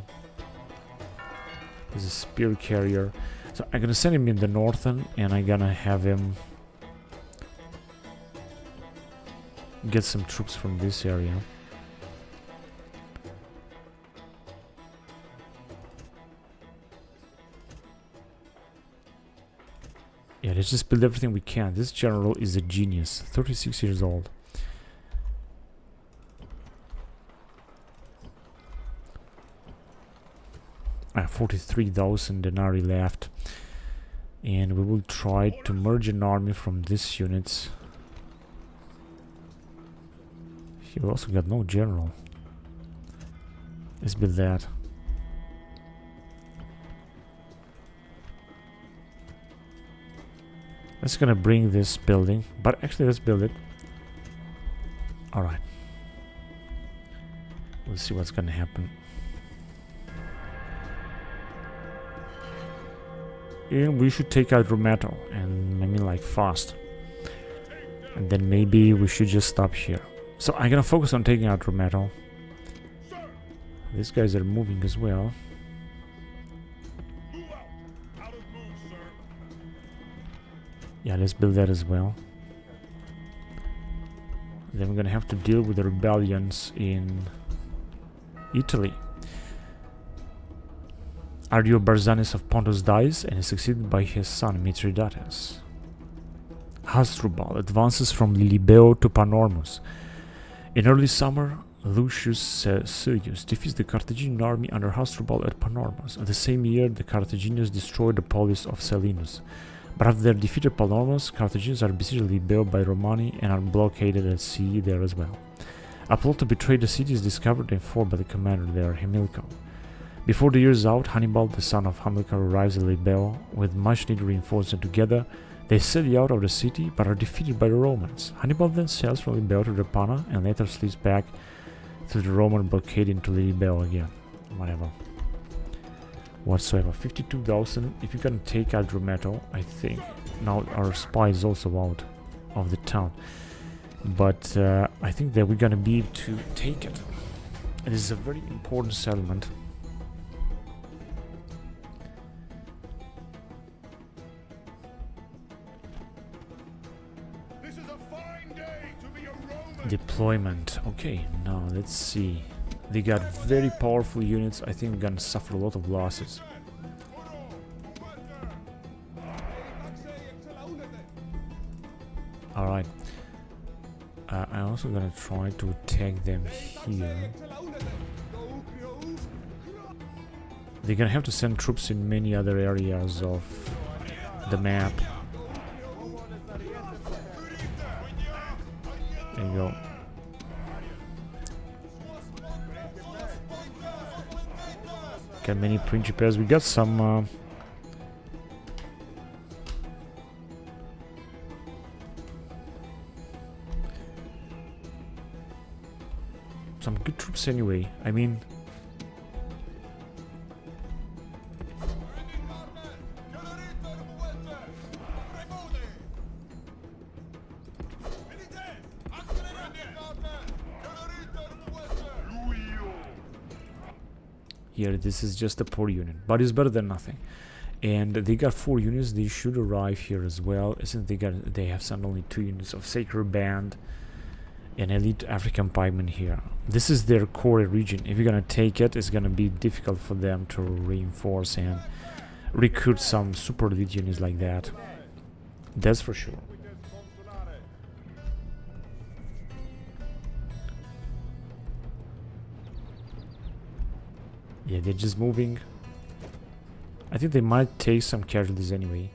There's a spear carrier. So I'm gonna send him in the northern, and I'm gonna have him get some troops from this area. Yeah, let's just build everything we can. This general is a genius. 36 years old. 43,000 denarii left. And we will try to merge an army from these units. He also got no general. Let's build that. That's gonna bring this building, but actually let's build it. Alright. We'll see what's gonna happen. And we should take out Rometto, and I mean like fast. And then maybe we should just stop here. So I'm gonna focus on taking out Rometto. These guys are moving as well. Yeah, let's build that as well. Then we're gonna have to deal with the rebellions in Italy. Ariobarzanes of Pontus dies and is succeeded by his son Mithridates. Hasdrubal advances from Lilibeo to Panormus In early summer, Lucius Syracuse defeats the Carthaginian army under Hasdrubal at Panormus. The same year, the Carthaginians destroyed the polis of Selinus. But after their defeat at Panormus, Carthaginians are besieged at Lilibeo by Romani and are blockaded at sea there as well. A plot to betray the city is discovered and formed by the commander there, Hamilcar. Before the year is out, Hannibal, the son of Hamilcar, arrives at Lilibeo with much needed reinforcements. Together, they set out of the city but are defeated by the Romans. Hannibal then sails from Lilibeo to Drepana and later slips back through the Roman blockade into Lilibeo again. Whatever. Whatsoever. 52,000. If you can take Aldrometo, I think. Now our spy is also out of the town. But I think that we're gonna be able to take it. It is a very important settlement. This is a fine day to be a Roman. Deployment. Okay, now let's see. They got very powerful units. I think we're gonna suffer a lot of losses. Alright. I'm also gonna try to attack them here. They're gonna have to send troops in many other areas of the map. There you go. Got many principes. We got some good troops anyway. I mean, here this is just a poor unit, but it's better than nothing. And they got 4 units. They should arrive here as well. Since they have sent only 2 units of Sacred Band and elite African pikemen here. This is their core region. If you're gonna take it, it's gonna be difficult for them to reinforce and recruit some super elite units like that. That's for sure. Yeah, they're just moving. I think they might take some casualties anyway.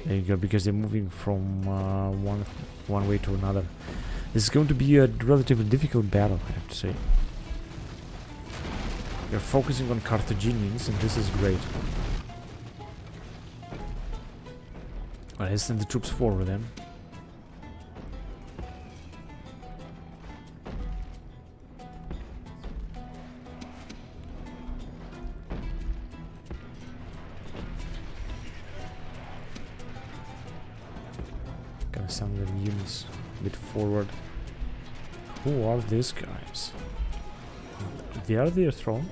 There you go, because they're moving from one way to another. This is going to be a relatively difficult battle, I have to say. They're focusing on Carthaginians, and this is great. Let's send the troops forward then. Some of the units a bit forward. Who are these guys? They are their throne.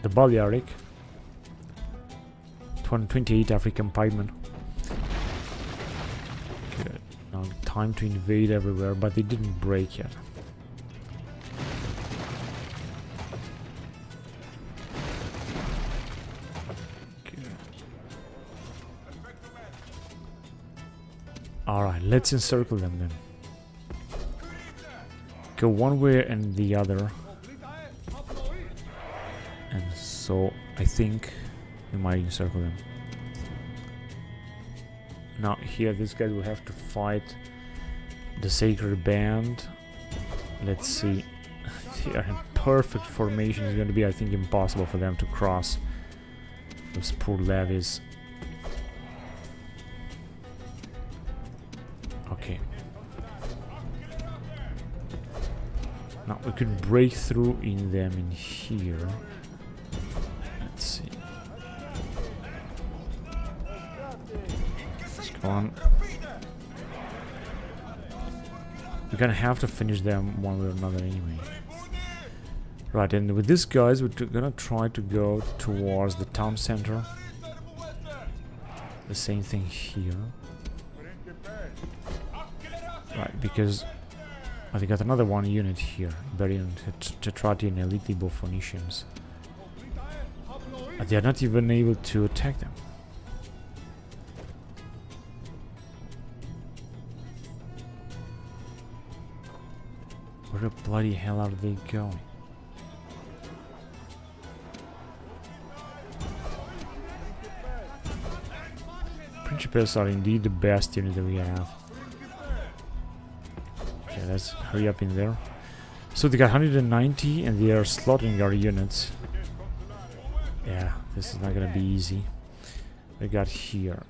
The Balearic. 228 African pikemen. Good. Now time to invade everywhere, but they didn't break yet. Alright, let's encircle them then. Go one way and the other. And so I think we might encircle them. Now here these guys will have to fight the Sacred Band. Let's see. They are in perfect formation. It's going to be, I think, impossible for them to cross those poor levies. Okay. Now we could break through in them in here. Let's see. Let's go on. We're gonna have to finish them one way or another anyway. Right, and with these guys we're gonna try to go towards the town center. The same thing here. Right, because they got another one unit here, Barian Tetrati and Lilibeo Phoenicians. They are not even able to attack them. Where the bloody hell are they going? Principes are indeed the best unit that we have. Okay, let's hurry up in there. So they got 190 and they are slaughtering our units. Yeah, this is not gonna be easy. We got here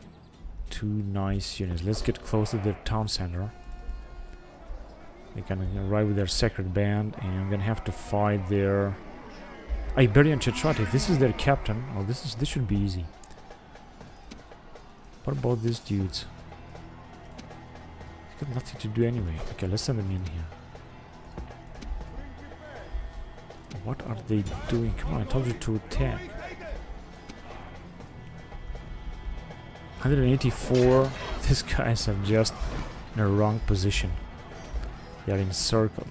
2 nice units. Let's get close to the town center. They're gonna arrive with their sacred band, and I'm gonna have to fight their Iberian Tetrati. This is their captain. Oh, this should be easy. What about these dudes? They got nothing to do anyway. Okay, let's send them in here. What are they doing? Come on, I told you to attack. 184. These guys are just in a wrong position. They are encircled.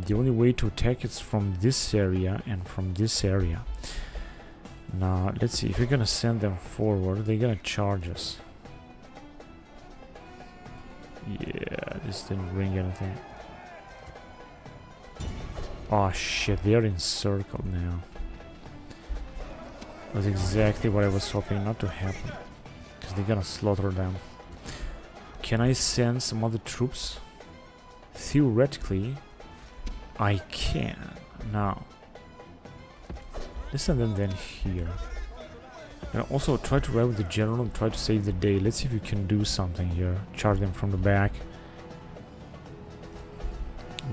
The only way to attack is from this area and from this area. Now, let's see. If we're gonna send them forward, they're gonna charge us. Yeah, this didn't bring anything. Oh shit, they are encircled now. That's exactly what I was hoping not to happen. Because they're gonna slaughter them. Can I send some other troops? Theoretically, I can. Now, let's send them then here. And also try to ride with the general and try to save the day. Let's see if we can do something here. Charge them from the back.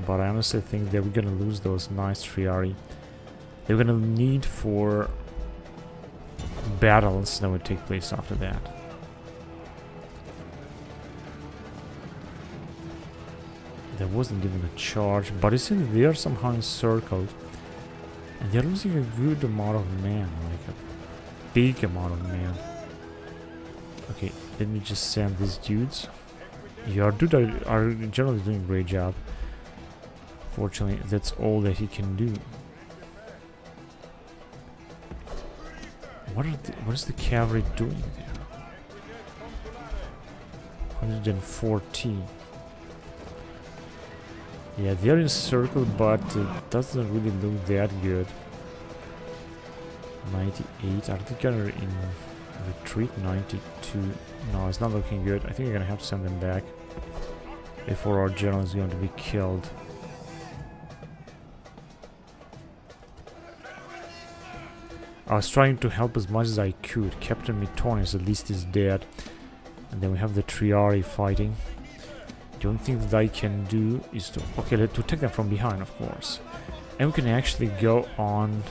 But I honestly think that we're gonna lose those nice triari. They're gonna need for battles that would take place after that. There wasn't even a charge, but it seems they are somehow encircled. And they're losing a good amount of men, like a big amount of men. Okay, let me just send these dudes. Your dude are generally doing a great job. Fortunately, that's all that he can do. What is the cavalry doing there? 114. Yeah, they're encircled, but it doesn't really look that good. 98. Are they gonna in retreat? 92. No, it's not looking good. I think we're gonna have to send them back before our general is going to be killed. I was trying to help as much as I could. Captain Mitonius at least is dead. And then we have the Triari fighting. The only thing that I can do is to... Okay, to take them from behind, of course. And we can actually go on...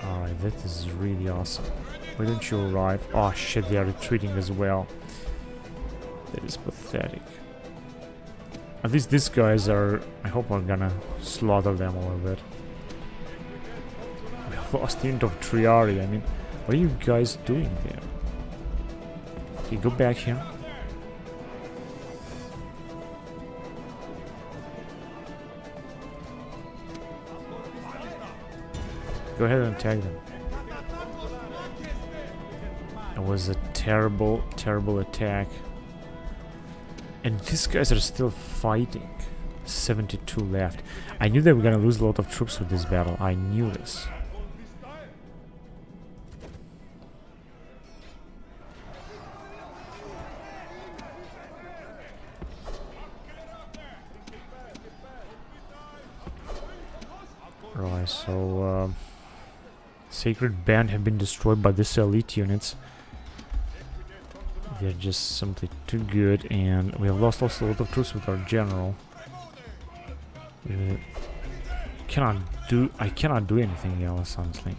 Alright, that is really awesome. Why don't you arrive? Oh shit, they are retreating as well. That is pathetic. At least these guys are... I hope I'm gonna slaughter them a little bit. We lost the unit of Triari. I mean, what are you guys doing there? Okay, go back here. Go ahead and attack them. It was a terrible, terrible attack. And these guys are still fighting. 72 left. I knew they were gonna lose a lot of troops with this battle. I knew this. Right, so Sacred Band have been destroyed by these elite units. They're just simply too good, and we have lost also a lot of troops with our general. I cannot do anything else, honestly.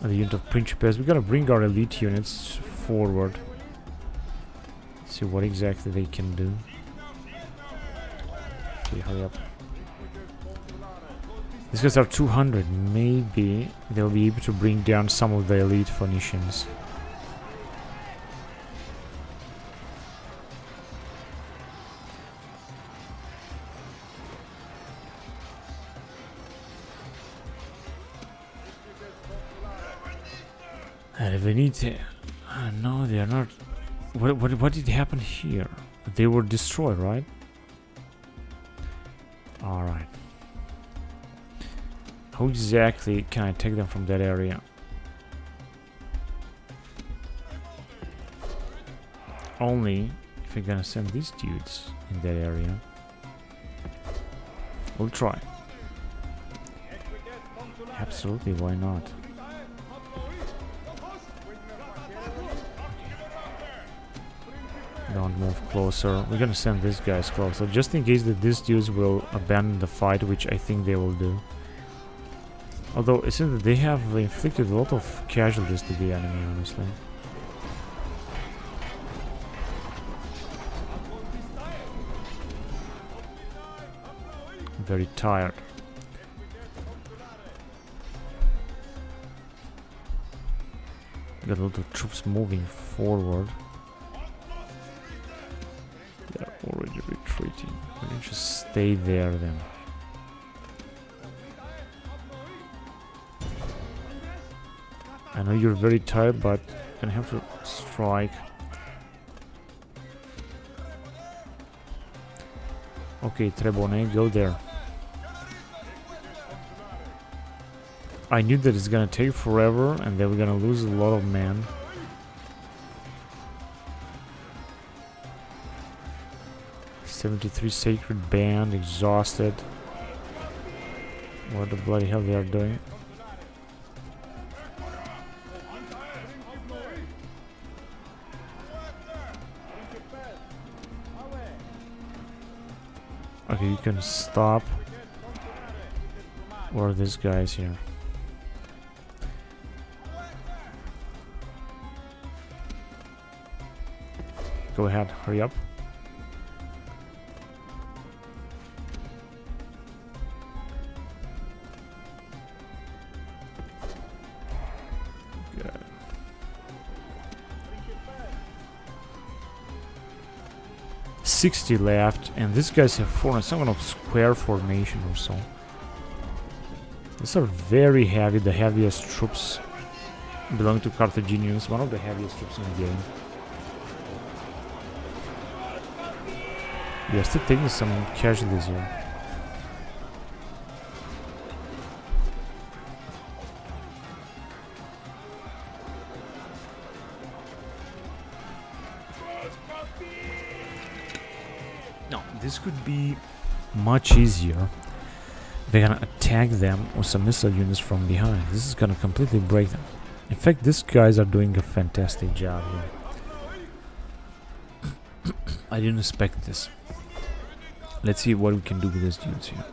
And the unit of Principes, we gotta bring our elite units forward. See what exactly they can do. Okay, hurry up. These guys are 200. Maybe they'll be able to bring down some of the elite Phoenicians. And we need to... no, they are not... What did happen here? They were destroyed, right? Alright. How exactly can I take them from that area? Only if we're gonna send these dudes in that area. We'll try. Absolutely, why not? Don't move closer. We're gonna send these guys closer, just in case that these dudes will abandon the fight, which I think they will do. Although it seems that they have inflicted a lot of casualties to the enemy, honestly. Very tired. Got a lot of troops moving forward. They're already retreating. Why don't you just stay there then? I know you're very tired, but you're gonna have to strike. Okay, Trebone, go there. I knew that it's gonna take forever and that we're gonna lose a lot of men. "73 Sacred Band, exhausted." What the bloody hell they are doing? Okay, you can stop. Where are these guys here? Go ahead, hurry up. Good. 60 left, and these guys have formed some kind of square formation or so. These are very heavy, the heaviest troops belong to Carthaginians, one of the heaviest troops in the game. We are still taking some casualties here. No, this could be much easier. They're gonna attack them with some missile units from behind. This is gonna completely break them. In fact, these guys are doing a fantastic job here. I didn't expect this. Let's see what we can do with these dudes here.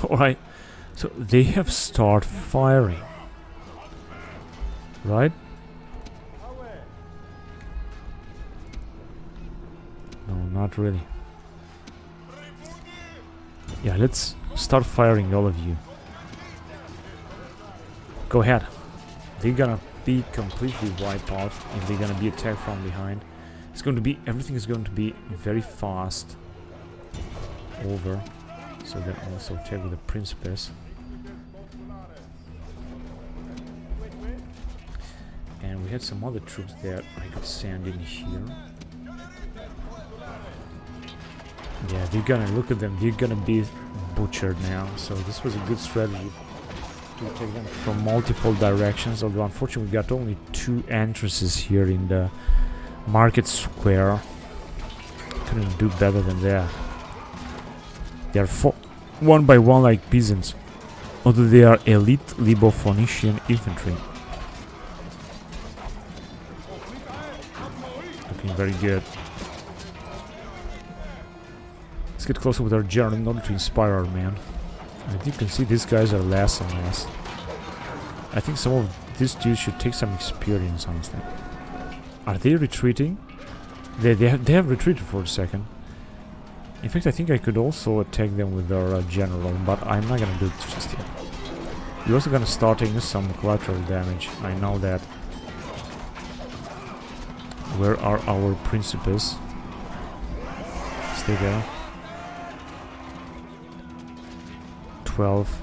Alright, so they have started firing. Right? No, not really. Yeah, let's start firing, all of you. Go ahead. They're gonna be completely wiped out if they're gonna be attacked from behind. It's going to be, everything is going to be very fast. Over. So then also check with the Principes. And we had some other troops that I could send in here. Yeah, they're gonna look at them, they're gonna be butchered now. So this was a good strategy to take them from multiple directions. Although unfortunately we got only 2 entrances here in the market square. Couldn't do better than that. They are one by one like peasants. Although they are elite Libo-Phoenician infantry. Looking very good. Let's get closer with our general in order to inspire our men. And you can see these guys are less and less. I think some of these dudes should take some experience, honestly. Are they retreating? They have retreated for a second. In fact, I think I could also attack them with our general, but I'm not gonna do it just yet. We're also gonna start taking some collateral damage. I know that. Where are our principes? Stay there. 12.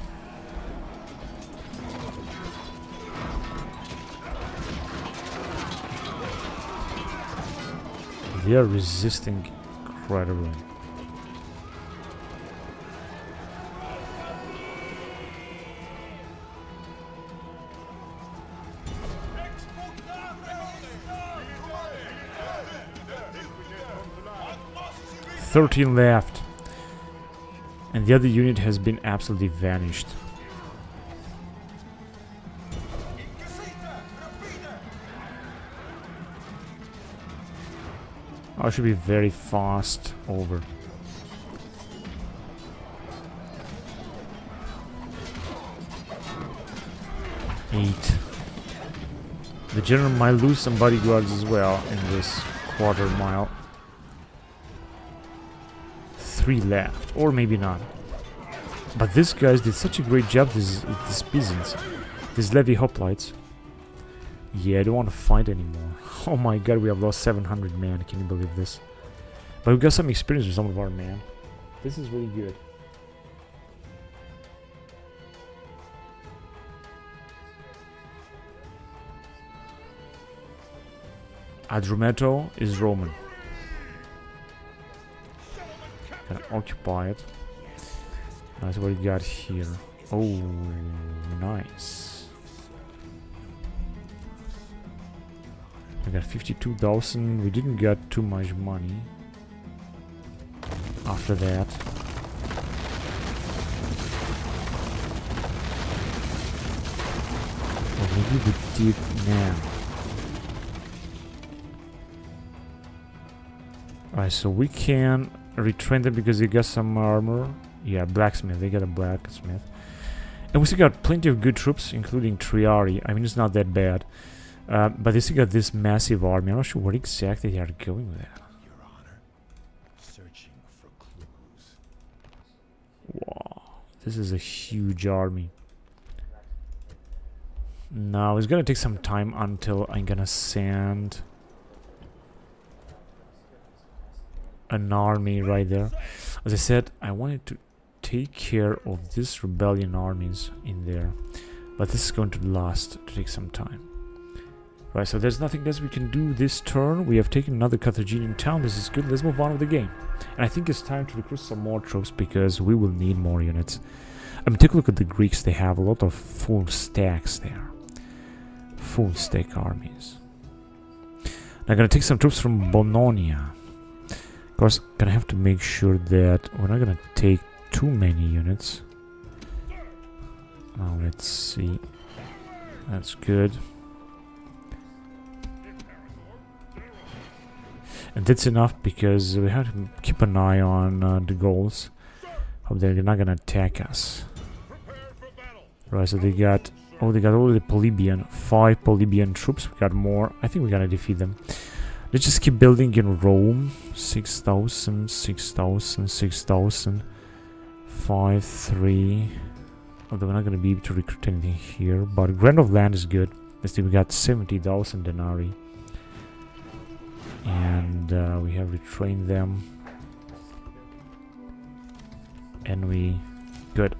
They are resisting incredibly. "13 left, and the other unit has been absolutely vanished." I should be very fast over. Eight. The general might lose some bodyguards as well in this quarter mile. 3 left, or maybe not. But these guys did such a great job, these peasants, these levy hoplites. Yeah, I don't want to fight anymore. Oh my god, we have lost 700 men, can you believe this? But we got some experience with some of our men. This is really good. Adrumeto is Roman. Can occupy it. That's what we got here. Oh, nice. We got 52,000. We didn't get too much money after that. Or maybe we did now. Alright, so we can retrain them because they got some armor. Yeah, blacksmith. They got a blacksmith. And we still got plenty of good troops, including Triari. I mean, it's not that bad. But they still got this massive army. I'm not sure what exactly they are going with that. Your Honor, searching for clues. Wow, this is a huge army. Now it's gonna take some time until I'm gonna send an army right there. As I said, I wanted to take care of these rebellion armies in there, but this is going to take some time. Right, so there's nothing else we can do this turn. We have taken another Carthaginian town. This is good. Let's move on with the game. And I think it's time to recruit some more troops because we will need more units. I mean, take a look at the Greeks. They have a lot of full stacks there. Full stack armies. Now I'm going to take some troops from Bononia. Of course, gonna have to make sure that we're not going to take too many units. Now, let's see. That's good. And that's enough because we have to keep an eye on the goals. Hope they're not gonna attack us. Right, so they got all the Polybian, 5 Polybian troops. We got more. I think we're gonna defeat them. Let's just keep building in Rome. 6,000, 6,000, 6,000, 5, 3. Although we're not gonna be able to recruit anything here, but Grand of Land is good. Let's see, we got 70,000 denarii. And we have retrained them. And we... Good.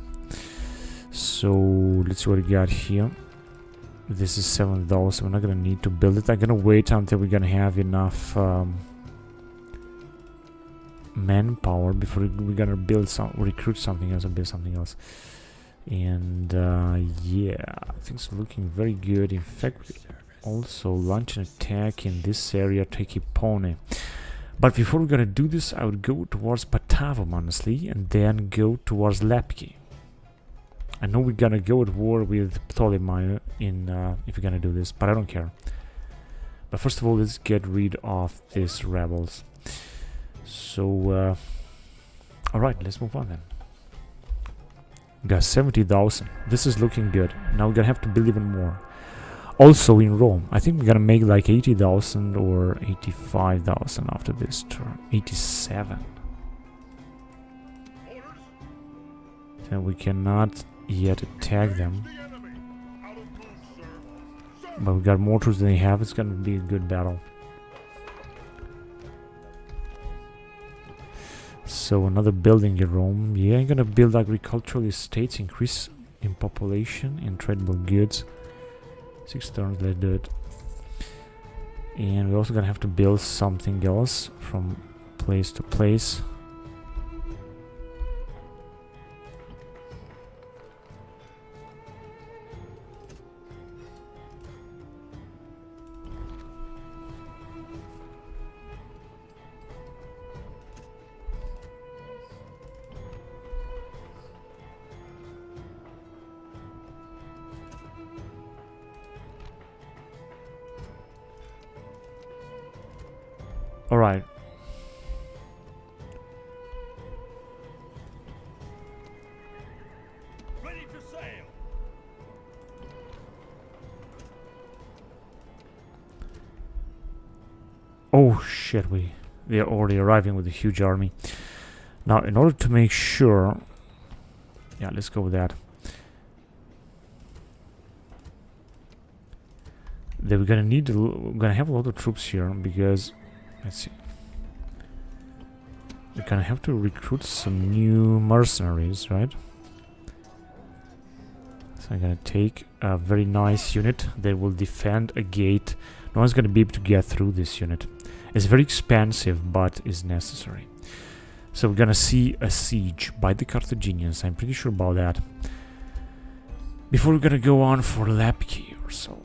So, let's see what we got here. This is 7,000. We're not gonna need to build it. I'm gonna wait until we're gonna have enough manpower before we're gonna recruit something else or build something else. And yeah, things are looking very good. In fact, also launch an attack in this area, take Hippone. But before we're gonna do this, I would go towards Patavium, honestly, and then go towards Lepki. I know we're gonna go at war with Ptolemy if we're gonna do this, but I don't care. But first of all, let's get rid of these rebels. So, alright, let's move on then. We got 70,000. This is looking good. Now we're gonna have to build even more. Also in Rome, I think we're gonna make like 80,000 or 85,000 after this turn. 87. Then we cannot yet attack them. But we got more troops than they have. It's gonna be a good battle. So another building in Rome. Yeah, I'm gonna build agricultural estates, increase in population and tradable goods. 6 turns, let's do it. And we're also gonna have to build something else from place to place. Alright. Ready to sail. Oh shit, they're already arriving with a huge army. Now, in order to make sure... Yeah, let's go with that. That we're gonna have a lot of troops here, because... Let's see. We're gonna have to recruit some new mercenaries, right? So I'm gonna take a very nice unit that will defend a gate. No one's gonna be able to get through this unit. It's very expensive, but is necessary. So we're gonna see a siege by the Carthaginians. I'm pretty sure about that. Before we're gonna go on for Lepki or so.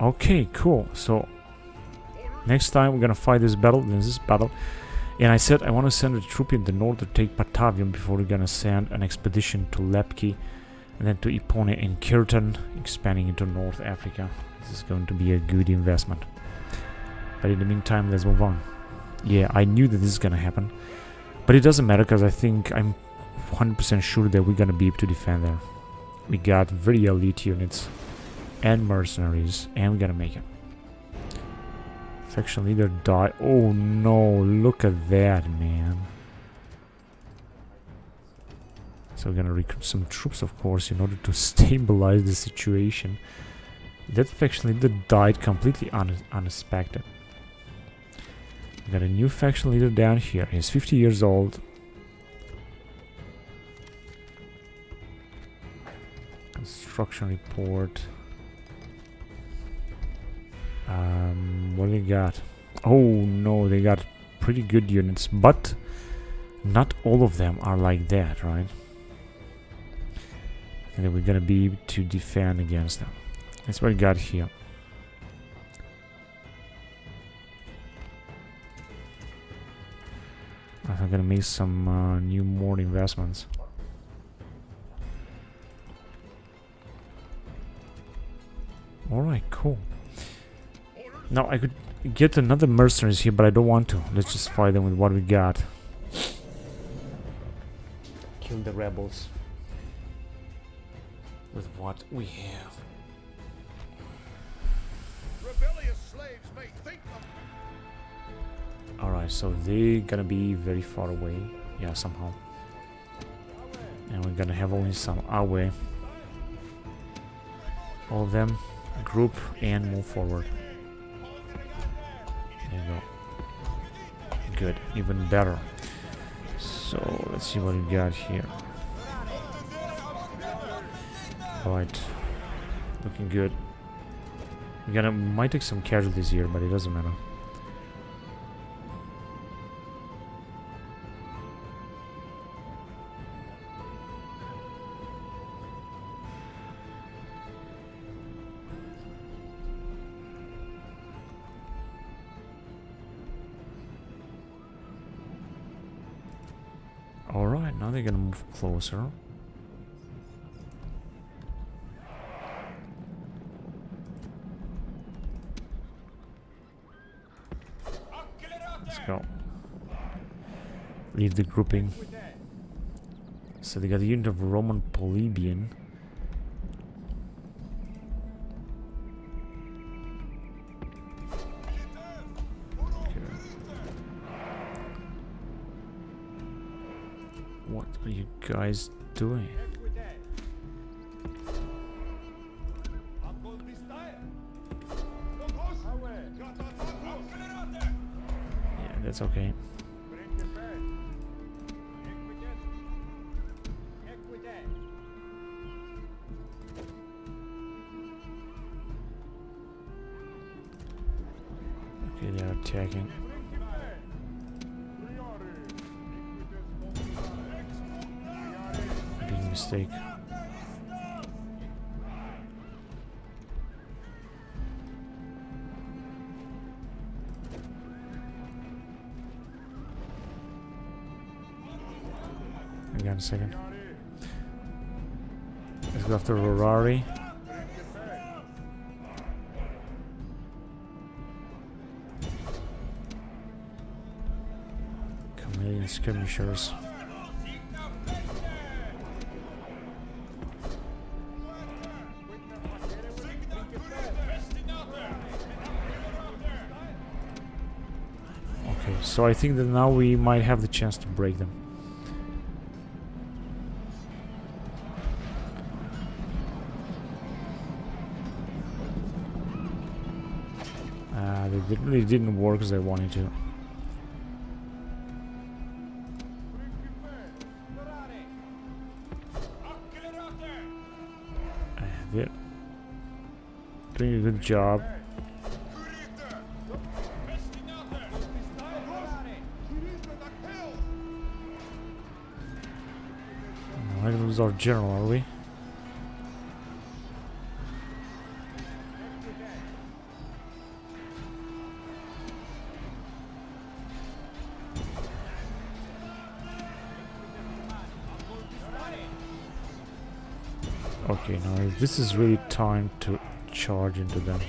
Okay, cool. So next time we're gonna fight this battle. And I said I want to send a troop in the north to take Patavium before we're gonna send an expedition to Lepki and then to Epone and Kirtan, expanding into North Africa. This is going to be a good investment. But in the meantime, let's move on. Yeah, I knew that this is gonna happen, but it doesn't matter because I think I'm 100% sure that we're gonna be able to defend there. We got very elite units and mercenaries, and we're gonna make it. Faction leader die. Oh no, look at that, man. So we're gonna recruit some troops, of course, in order to stabilize the situation. That faction leader died completely unexpected. We got a new faction leader down here. He's 50 years old. Construction report. What do they got? Oh no, they got pretty good units, but not all of them are like that, right? And then we're gonna be able to defend against them. That's what we got here. I'm gonna make some new more investments. Alright, cool. Now I could get another mercenaries here, but I don't want to. Let's just fight them with what we got. Kill the rebels with what we have. Rebellious slaves may think of. Alright, so they're gonna be very far away. Yeah, somehow. And we're gonna have only some our way. All of them group and move forward. There you go. Good, even better. So let's see what we got here. Alright, looking good. We might take some casualties here, but it doesn't matter. Alright, now they're gonna move closer. Let's go. Leave the grouping. So they got a unit of Roman Polybian. you guys doing? Yeah, that's okay. Okay, they are attacking. Big mistake. Hang on a second. Let's go after Rorari. Chameleon skirmishers. Okay, so I think that now we might have the chance to break them. They really didn't work as I wanted to. They're doing a good job. We're not gonna lose our general, are we? Okay, now this is really time to charge into them.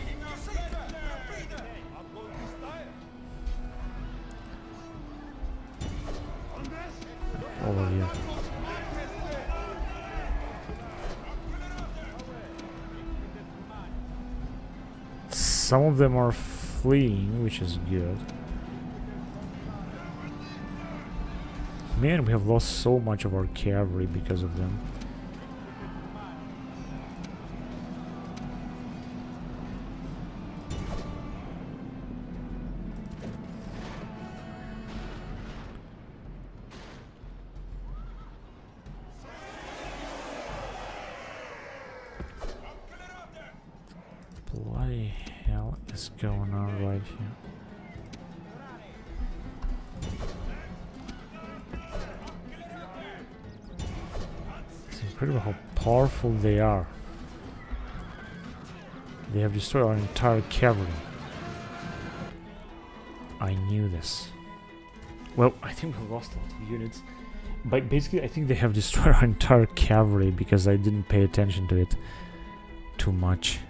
Over here. Some of them are fleeing, which is good. Man, we have lost so much of our cavalry because of them. Bloody hell is going on right here? It's incredible how powerful they are. They have destroyed our entire cavalry. I knew this. Well, I think we lost a lot of units. But basically, I think they have destroyed our entire cavalry because I didn't pay attention to it too much.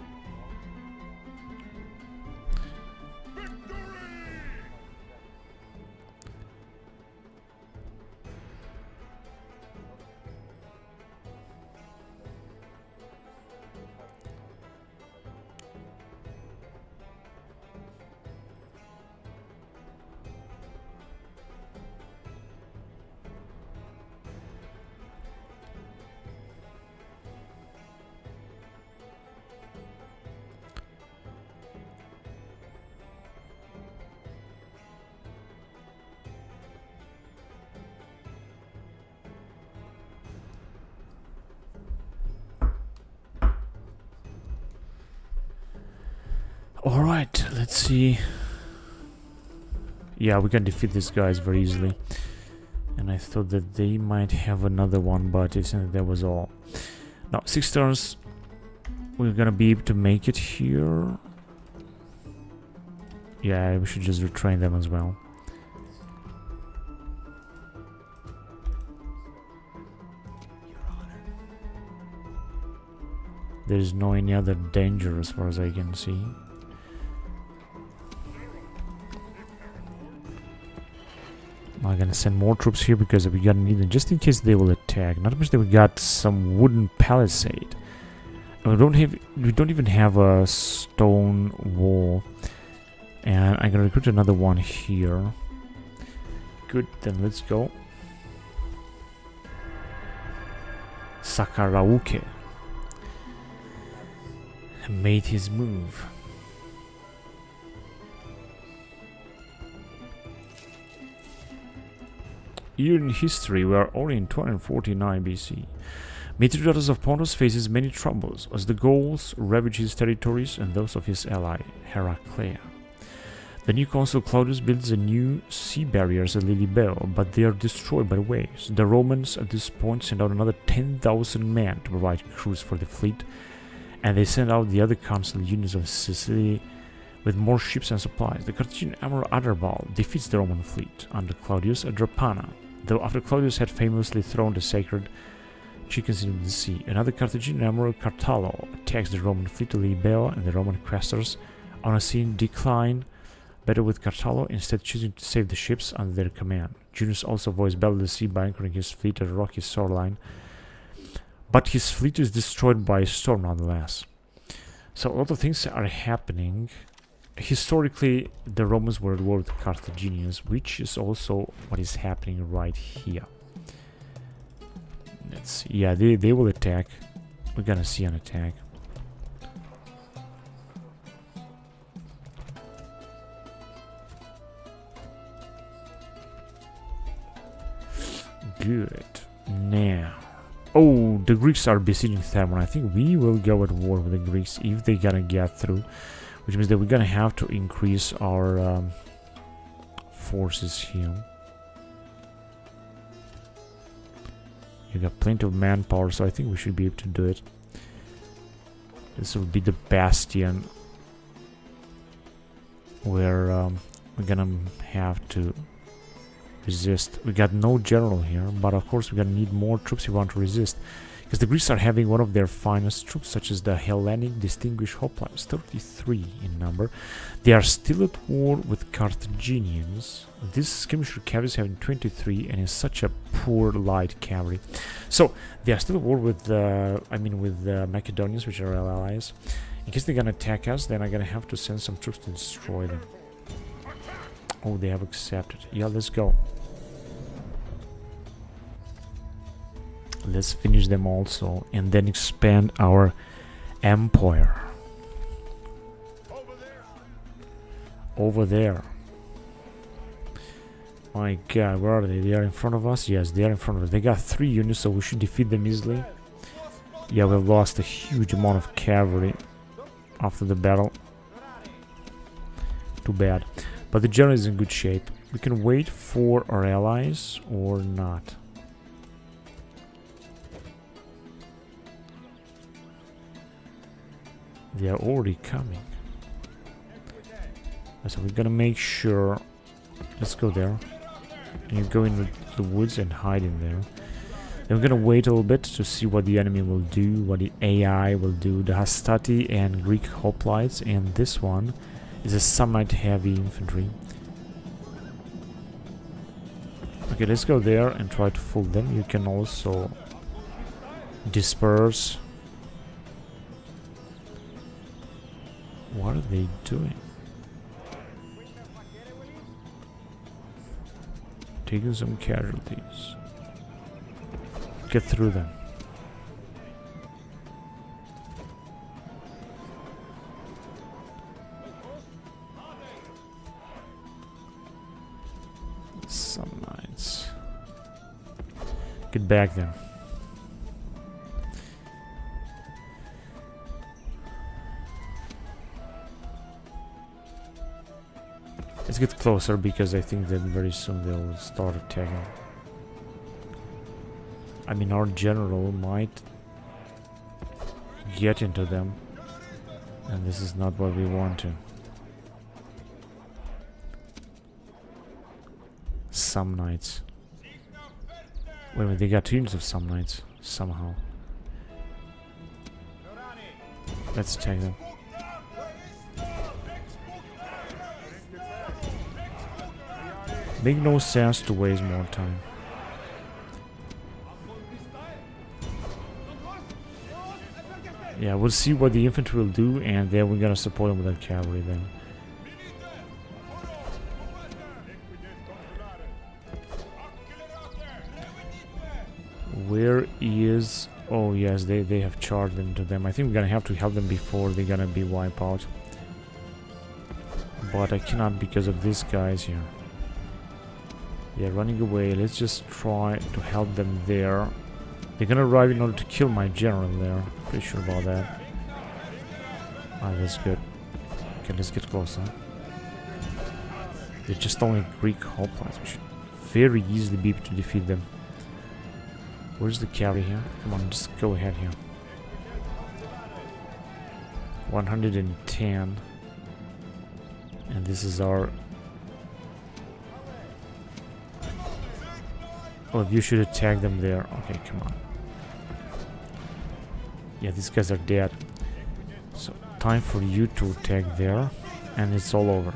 Alright, let's see. Yeah, we can defeat these guys very easily. And I thought that they might have another one, but it seems that was all. Now, 6 turns. We're gonna be able to make it here. Yeah, we should just retrain them as well. There's no any other danger as far as I can see. I'm gonna send more troops here because we gotta need them just in case they will attack. Not much that we got some wooden palisade. We don't even have a stone wall. And I'm gonna recruit another one here. Good, then let's go. Sakarauke made his move. Year in history, we are only in 249 BC. Mithridates of Pontus faces many troubles as the Gauls ravage his territories and those of his ally, Heraclea. The new consul Claudius builds a new sea barriers at Lilibeo, but they are destroyed by the waves. The Romans at this point send out another 10,000 men to provide crews for the fleet, and they send out the other consul units of Sicily with more ships and supplies. The Carthaginian Emperor Adherbal defeats the Roman fleet under Claudius at Drepana, though after Claudius had famously thrown the sacred chickens into the sea. Another Carthaginian Emperor, Cartallo, attacks the Roman fleet at Lilibeo, and the Roman quaestors on a scene decline, better with Cartallo instead choosing to save the ships under their command. Junius also avoids battle at the sea by anchoring his fleet at a rocky shoreline, but his fleet is destroyed by a storm nonetheless. So a lot of things are happening. Historically, the Romans were at war with the Carthaginians, which is also what is happening right here. Let's see. Yeah, they will attack. We're gonna see an attack. Good. Now. Oh, the Greeks are besieging Thermon. I think we will go at war with the Greeks if they're gonna get through. Which means that we're gonna have to increase our forces here. You got plenty of manpower, so I think we should be able to do it. This will be the bastion where we're gonna have to resist. We got no general here, but of course we're gonna need more troops if we want to resist. Because the Greeks are having one of their finest troops, such as the Hellenic Distinguished Hoplites, 33 in number. They are still at war with Carthaginians. This skirmisher cavalry is having 23 and is such a poor light cavalry. So they are still at war with the Macedonians, which are our allies. In case they're gonna attack us, then I'm gonna have to send some troops to destroy them. Oh, they have accepted. Yeah, let's go. Let's finish them also and then expand our empire. Over there. My god, where are they? They are in front of us? Yes, they are in front of us. They got 3 units, so we should defeat them easily. Yeah, we've lost a huge amount of cavalry after the battle. Too bad. But the general is in good shape. We can wait for our allies or not. They are already coming. So we're gonna make sure. Let's go there. And you go in the woods and hide in there. Then we're gonna wait a little bit to see what the enemy will do, what the AI will do. The Hastati and Greek hoplites, and this one is a Samnite heavy infantry. Okay, let's go there and try to fool them. You can also disperse. What are they doing? Taking some casualties. Get through them. Some knights. Get back there. Let's get closer because I think that very soon they'll start attacking. I mean, our general might get into them, and this is not what we want to. Some knights. Wait a minute, they got 2 units of some knights somehow. Let's attack them. Make no sense to waste more time. Yeah, we'll see what the infantry will do, and then we're gonna support them with our cavalry then. Where is Oh yes, they have charged into them. I think we're gonna have to help them before they're gonna be wiped out. But I cannot because of these guys here. They're running away. Let's just try to help them there. They're gonna arrive in order to kill my general there. Pretty sure about that. Ah, that's good. Okay, let's get closer. They're just only Greek hoplites. We should very easily be able to defeat them. Where's the carry here? Come on, just go ahead here. 110. And this is our... Oh, you should attack them there. Okay, come on. Yeah, these guys are dead. So, time for you to attack there. And it's all over.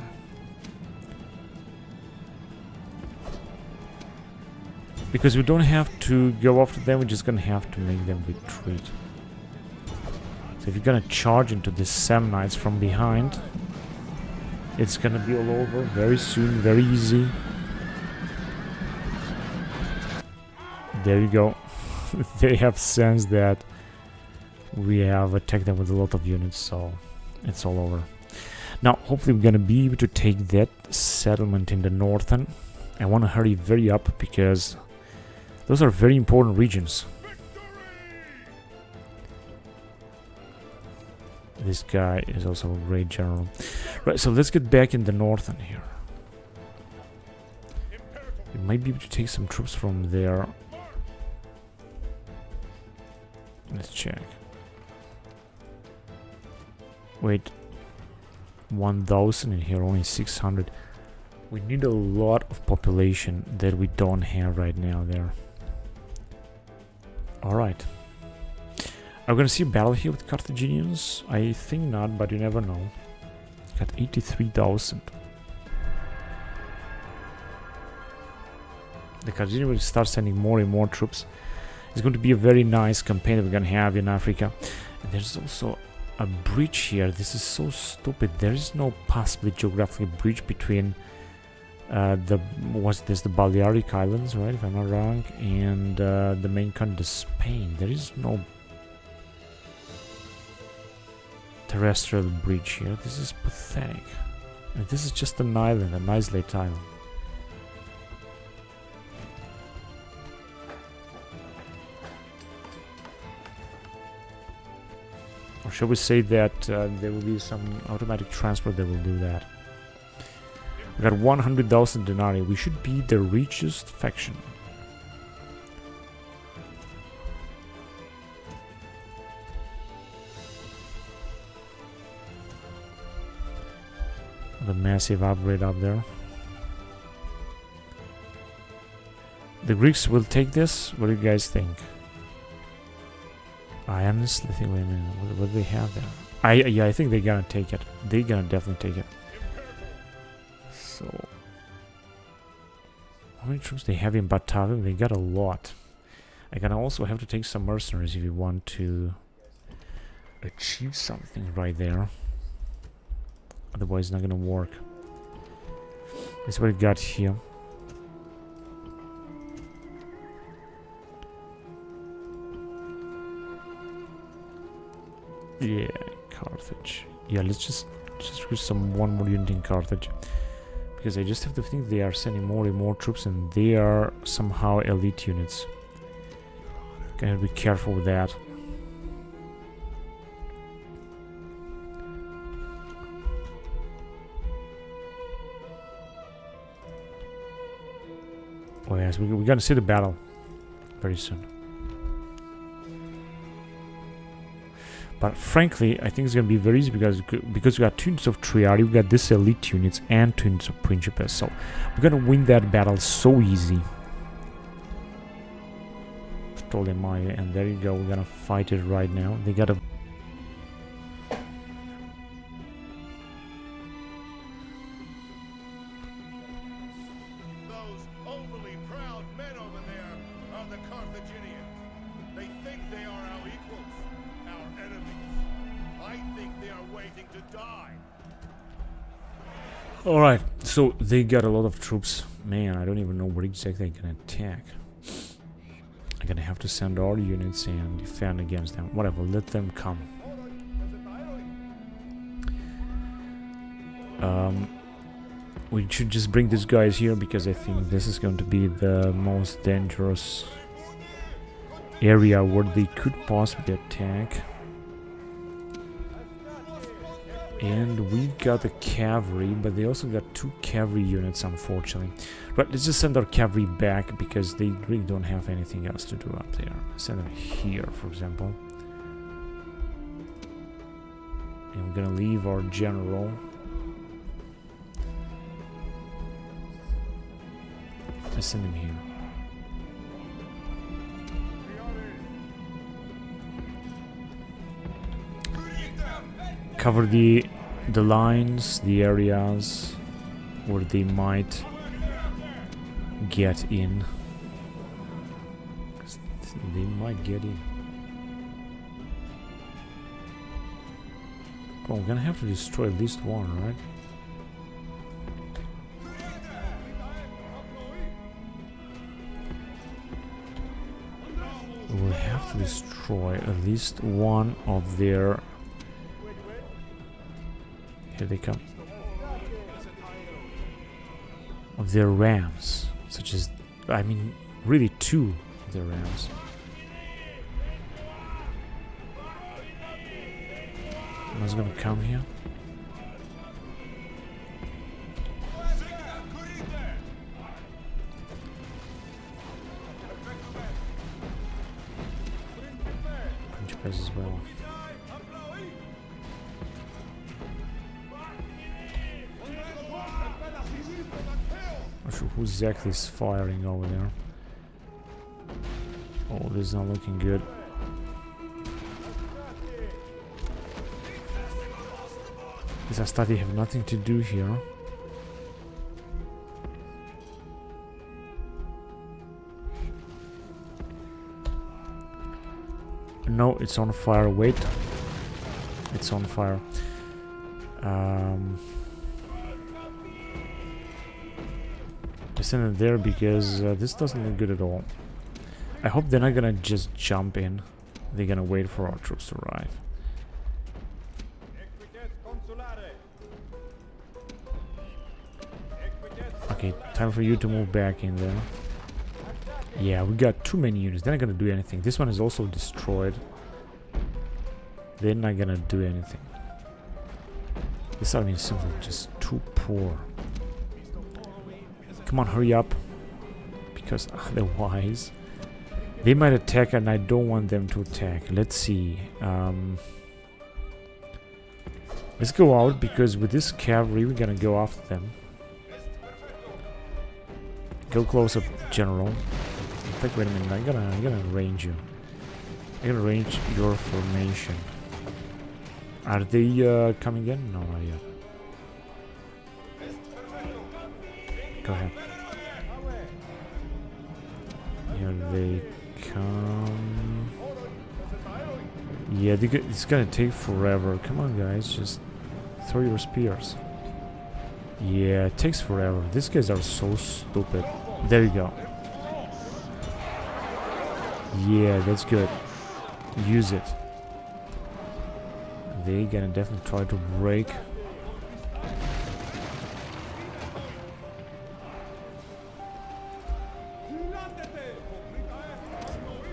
Because we don't have to go after them, we're just gonna have to make them retreat. So if you're gonna charge into the Samnites from behind, it's gonna be all over very soon, very easy. There you go. They have sensed that we have attacked them with a lot of units, so it's all over. Now, hopefully we're gonna be able to take that settlement in the northern. I wanna hurry very up because those are very important regions. This guy is also a great general. Right, so let's get back in the northern here. We might be able to take some troops from there. Let's check. Wait. 1,000 in here, only 600. We need a lot of population that we don't have right now there. Alright. Are we gonna see a battle here with Carthaginians? I think not, but you never know. Got 83,000. The Carthaginians will start sending more and more troops. It's going to be a very nice campaign that we're gonna have in Africa. And there's also a bridge here. This is so stupid. There is no possibly geographical bridge between the Balearic Islands, right, if I'm not wrong, and the main country, Spain. There is no terrestrial bridge here. This is pathetic. And this is just an island, an isolated island. Or shall we say that there will be some automatic transport that will do that? We got 100,000 denarii. We should be the richest faction. The massive upgrade up there. The Greeks will take this. What do you guys think? I honestly think. Wait a minute. What do they have there? Yeah, I think they're gonna take it. They're gonna definitely take it. So, how many troops they have in Patavium? They got a lot. I gonna also have to take some mercenaries if you want to achieve something right there. Otherwise, it's not gonna work. This is what we got here. Yeah, Carthage. Yeah, let's just recruit one more unit in Carthage. Because I just have to think they are sending more and more troops and they are somehow elite units. Gotta be careful with that. Oh yes, we're gonna see the battle very soon. But frankly, I think it's gonna be very easy because we got 2 units of Triari, we got this elite units and 2 units of Principes. So we're gonna win that battle so easy. Ptolemaios, and there you go. We're gonna fight it right now. They got a Alright, so they got a lot of troops. Man, I don't even know where exactly they're gonna attack. I'm gonna have to send our units and defend against them. Whatever, let them come. We should just bring these guys here because I think this is going to be the most dangerous area where they could possibly attack. And we got a cavalry, but they also got 2 cavalry units, unfortunately. But let's just send our cavalry back because they really don't have anything else to do up there. Send them here, for example. And we're gonna leave our general. Let's send him here. Cover the lines, the areas where they might get in. 'Cause they might get in. Oh, we're gonna have to destroy at least one, right? We'll have to destroy at least one of their... Here they come. Of their rams. Such as... I mean, really 2 of their rams. Who's gonna come here? As well. Not sure who exactly is firing over there. Oh, this is not looking good. These Astati have nothing to do here. No, it's on fire. Wait. It's on fire. I send it there because this doesn't look good at all. I hope they're not gonna just jump in. They're gonna wait for our troops to arrive. Okay, time for you to move back in there. Yeah, we got too many units. They're not gonna do anything. This one is also destroyed. They're not gonna do anything. This army is simply just too poor. Come on, hurry up. Because otherwise... they might attack and I don't want them to attack. Let's see. Let's go out because with this cavalry we're gonna go after them. Go close up, General. In fact, wait a minute. I'm gonna arrange you. I'm gonna arrange your formation. Are they coming in? No, not yet. Go ahead. Here they come. Yeah, it's gonna take forever. Come on, guys, just throw your spears. Yeah, it takes forever. These guys are so stupid. There you go. Yeah, that's good. Use it. They're gonna definitely try to break.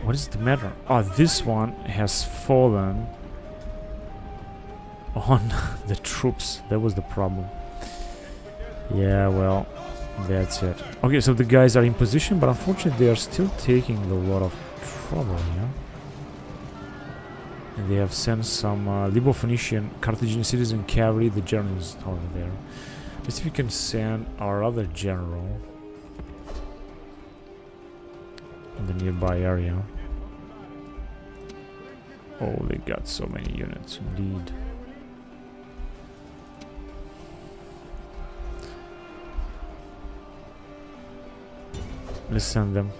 What is the matter? Oh, this one has fallen on the troops. That was the problem. Yeah, well, that's it. Okay, so the guys are in position, but unfortunately they are still taking a lot of trouble here. And they have sent some Libo-Phoenician Carthaginian citizen cavalry. The general is over there. Let's see if we can send our other general in the nearby area. Oh, they got so many units, indeed. Let's send them.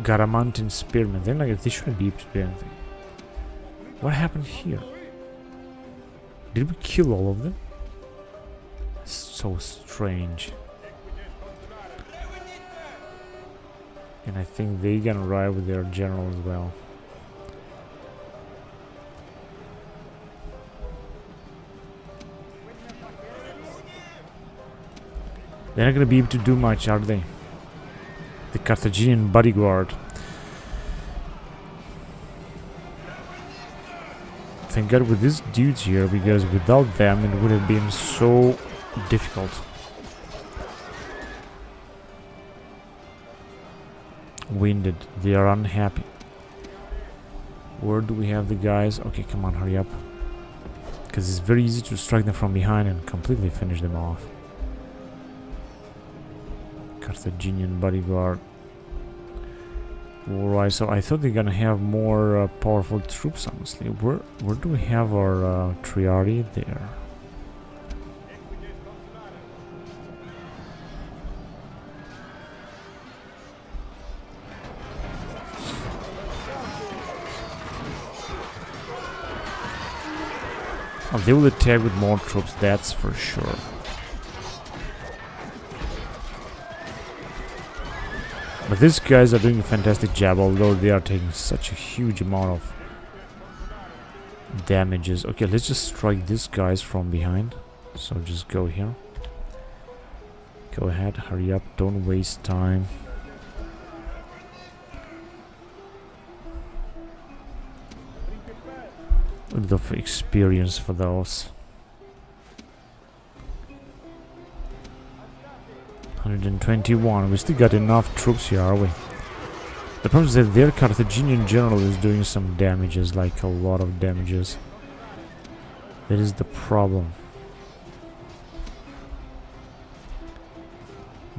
Got a mountain spearman. Then like they shouldn't be able to do anything. What happened here? Did we kill all of them? So strange. And I think they gonna ride with their general as well. They're not gonna be able to do much, are they? The Carthaginian bodyguard. Thank God with these dudes here, because without them it would have been so difficult. Winded, they are unhappy. Where do we have the guys? Okay, come on, hurry up. Because it's very easy to strike them from behind and completely finish them off. Carthaginian bodyguard. Alright, so I thought they're gonna have more powerful troops, honestly. Where do we have our Triari? There. Oh, they will attack with more troops, that's for sure. But these guys are doing a fantastic job, although they are taking such a huge amount of damages. Okay, let's just strike these guys from behind. So just go here. Go ahead, hurry up, don't waste time. A lot of experience for those. 121. We still got enough troops here, are we? The problem is that their Carthaginian general is doing some damages, like a lot of damages. That is the problem.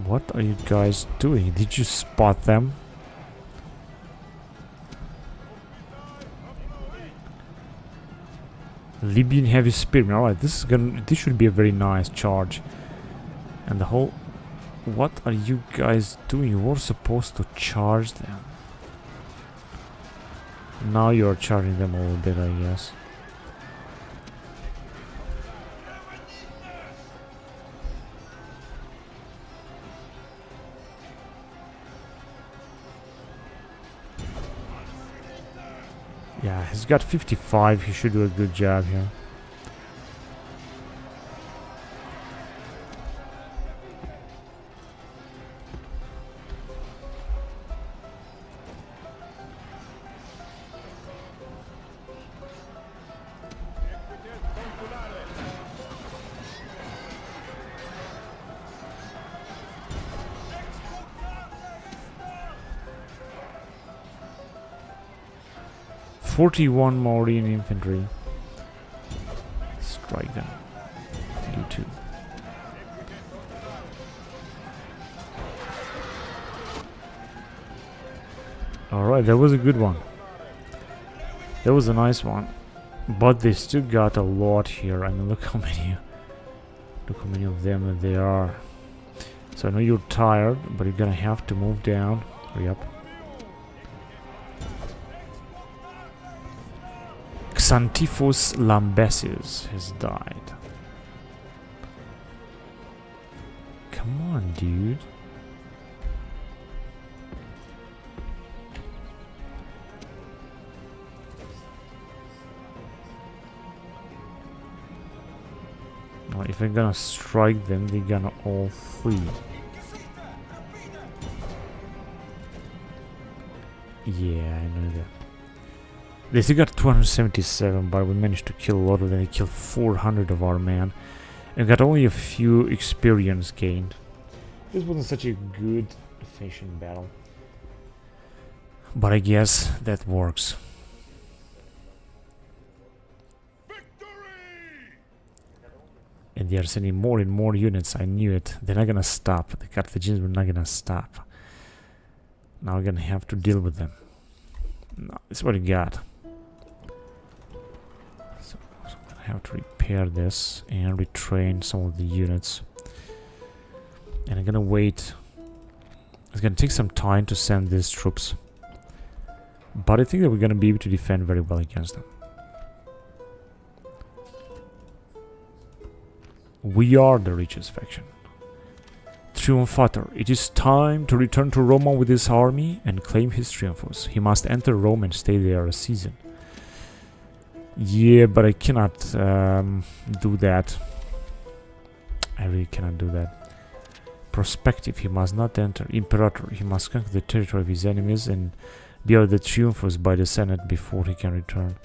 What are you guys doing? Did you spot them? Libyan heavy spearmen. Alright, this should be a very nice charge. And the whole... What are you guys doing? You were supposed to charge them. Now you're charging them a little bit, I guess. Yeah, he's got 55. He should do a good job here. "41 Mauryan infantry. Strike them. You too." Alright, that was a good one. That was a nice one. But they still got a lot here. I mean, look how many of them there are. So I know you're tired, but you're gonna have to move down. Hurry up. Xantiphus Lambesis has died. Come on, dude. Well, if I'm gonna strike them, they're gonna all flee. Yeah, I know that. They still got 277, but we managed to kill a lot of them. They killed 400 of our men. And got only a few experience gained. This wasn't such a good, efficient battle. But I guess that works. And they are sending more and more units. I knew it. They're not gonna stop. The Carthaginians were not gonna stop. Now we're gonna have to deal with them. No, this is what you got. So I have to repair this and retrain some of the units. And I'm gonna wait. It's gonna take some time to send these troops. But I think that we're gonna be able to defend very well against them. We are the richest faction. Triumphator. It is time to return to Roma with his army and claim his triumphs. He must enter Rome and stay there a season. Yeah, but I cannot do that. I really cannot do that. Prospective, he must not enter. Imperator, he must conquer the territory of his enemies and bear the triumphs by the Senate before he can return.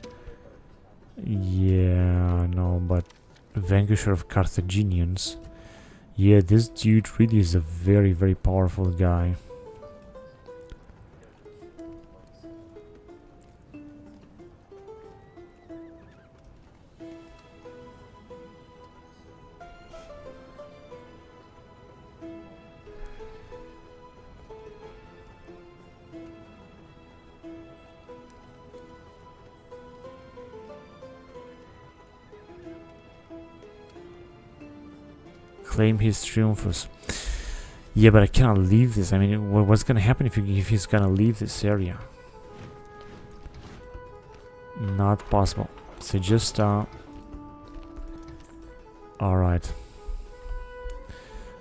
Yeah, no, but vanquisher of Carthaginians. Yeah, this dude really is a very, very powerful guy. Claim his triumphs. Yeah, but I cannot leave this. I mean, what's gonna happen if he's gonna leave this area? Not possible. Segesta. Alright.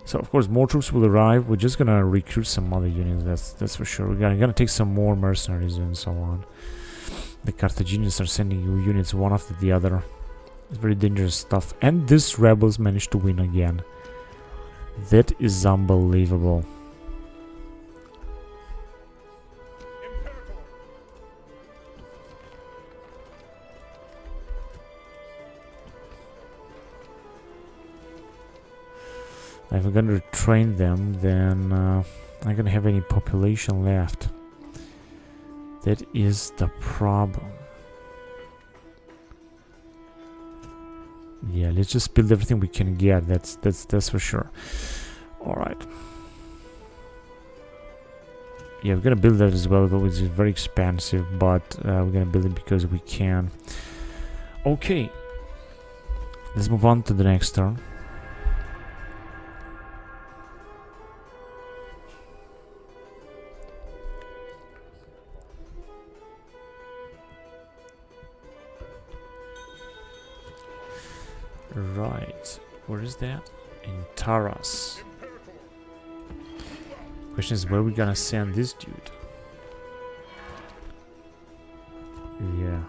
So of course more troops will arrive. We're just gonna recruit some other units, that's for sure. We're gonna take some more mercenaries and so on. The Carthaginians are sending you units one after the other. It's very dangerous stuff. And these rebels managed to win again. That is unbelievable. If I'm gonna train them, then I'm not gonna have any population left. That is the problem. Yeah, let's just build everything we can get. That's for sure. All right. Yeah, we're gonna build that as well, though it's very expensive. But we're gonna build it because we can. Okay. Let's move on to the next turn. Right, where is that? In Taras. Question is, where are we gonna send this dude? Yeah.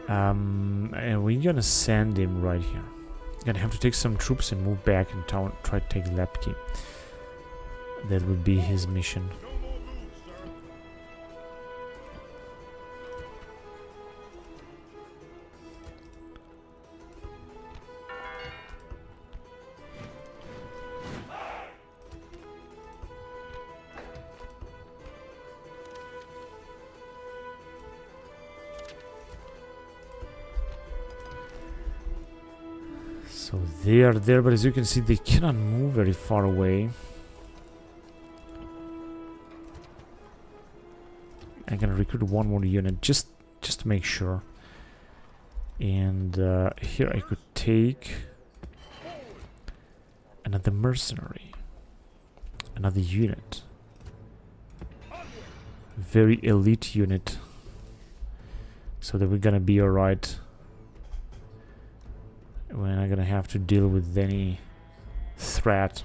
And we're gonna send him right here. Gonna have to take some troops and move back in town. Try to take Lepki. That would be his mission. So they are there, but as you can see, they cannot move very far away. I'm gonna recruit one more unit just to make sure. And here I could take another mercenary, another unit, very elite unit, so that we're gonna be alright. We're not gonna have to deal with any threat.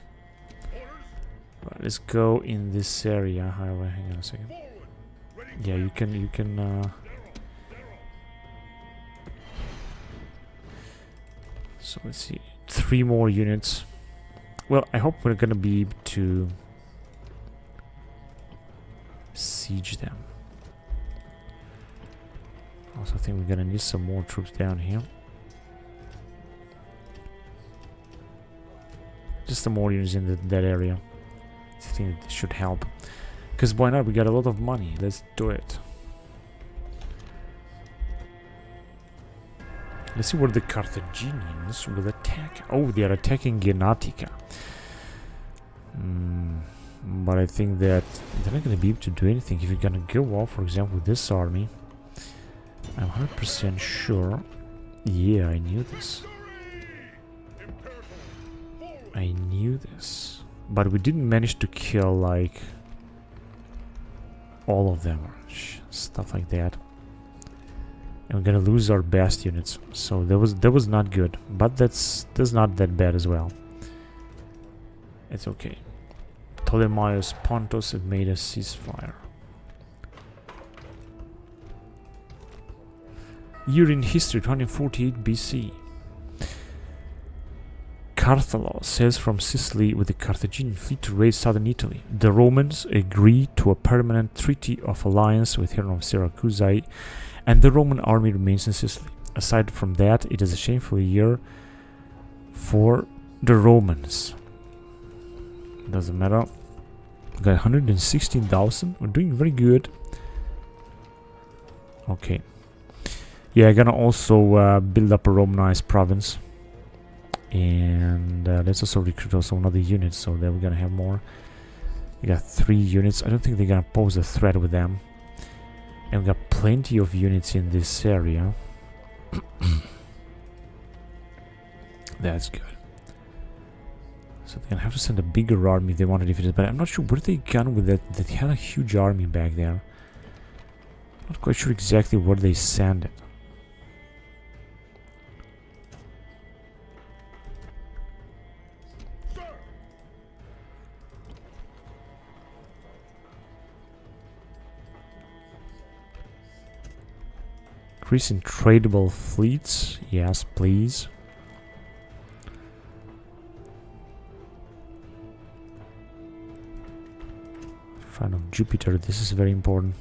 Right, let's go in this area. However, hang on a second. Yeah, you can. So let's see, 3 more units. Well, I hope we're gonna be able to siege them. Also, I think we're gonna need some more troops down here. Just some more units in that area. I think it should help. Because why not? We got a lot of money. Let's do it. Let's see where the Carthaginians will attack. Oh, they are attacking Genatica. But I think that they're not going to be able to do anything. If you're going to go off, for example, with this army, I'm 100% sure. Yeah, I knew this. I knew this. But we didn't manage to kill, like, all of them. Stuff like that. And we're gonna lose our best units. So that was not good. But that's not that bad as well. It's okay. Ptolemaios Pontus have made a ceasefire. Year in history, 248 BC. Carthage sails from Sicily with the Carthaginian fleet to raid southern Italy. The Romans agree to a permanent treaty of alliance with Hiram of Syracuse, and the Roman army remains in Sicily. Aside from that, it is a shameful year for the Romans. Doesn't matter. We got 116,000. We're doing very good. Okay. Yeah, I'm gonna also build up a Romanized province. And let's also recruit also another unit, so that we're gonna have more. We got 3 units. I don't think they're gonna pose a threat with them. And we got plenty of units in this area. That's good. So they're gonna have to send a bigger army if they want to defeat it. But I'm not sure where they gone with that. They had a huge army back there. Not quite sure exactly where they sent it. Increase in tradable fleets. Yes, please. Shrine of Jupiter. This is very important.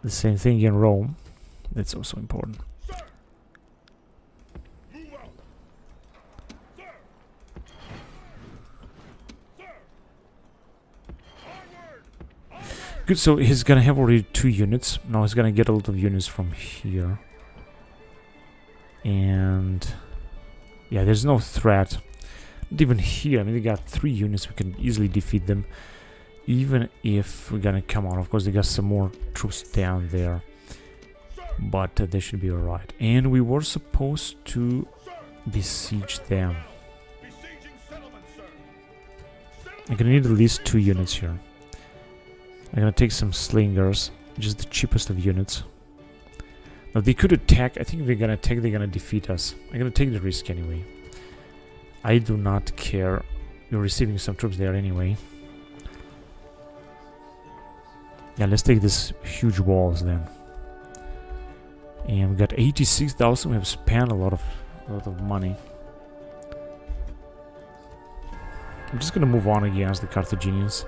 The same thing in Rome. That's also important. Good, so he's gonna have already 2 units. Now he's gonna get a lot of units from here. And yeah, there's no threat. Not even here. I mean, they got 3 units. We can easily defeat them. Even if we're gonna come out, of course, they got some more troops down there, but they should be alright. And we were supposed to besiege them. I'm gonna need at least 2 units here. I'm gonna take some slingers, just the cheapest of units. Now they could attack. I think if they're gonna attack, they're gonna defeat us. I'm gonna take the risk anyway. I do not care. We're receiving some troops there anyway. Yeah, let's take these huge walls then. And we got 86,000. We have spent a lot of money. I'm just gonna move on against the Carthaginians.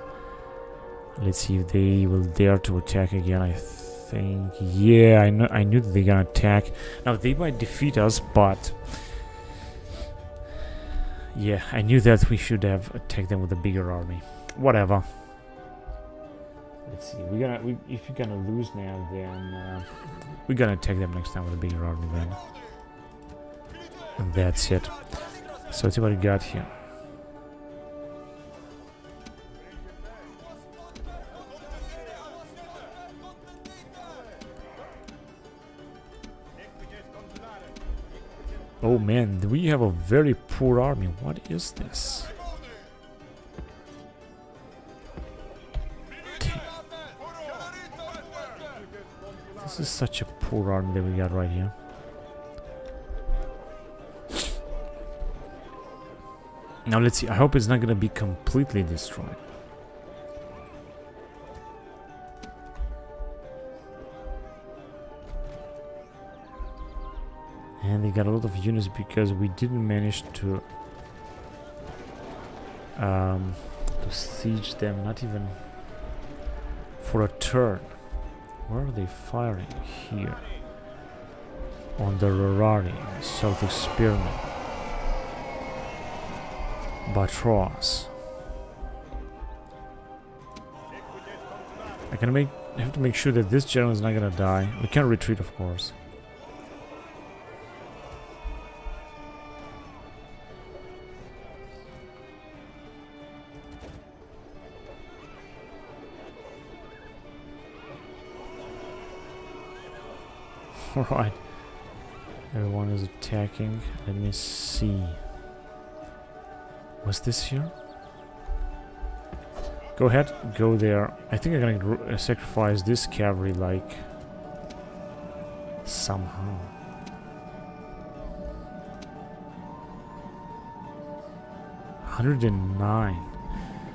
Let's see if they will dare to attack again. I think, yeah, I knew that they're gonna attack. Now they might defeat us, but yeah, I knew that we should have attacked them with a bigger army. Whatever. Let's see. If you're gonna lose now, then we're gonna attack them next time with a bigger army then. And that's it. So let's see what we got here. Oh man, we have a very poor army. What is this? This is such a poor army that we got right here. Now let's see. I hope it's not gonna be completely destroyed. And they got a lot of units because we didn't manage to siege them, not even for a turn. Where are they firing? Here. On the Romani, Celtic Spearmen. Batros. I have to make sure that this general is not gonna die. We can't retreat, of course. Alright. Everyone is attacking. Let me see. Was this here? Go ahead, go there. I think I'm gonna sacrifice this cavalry, like, somehow. $109.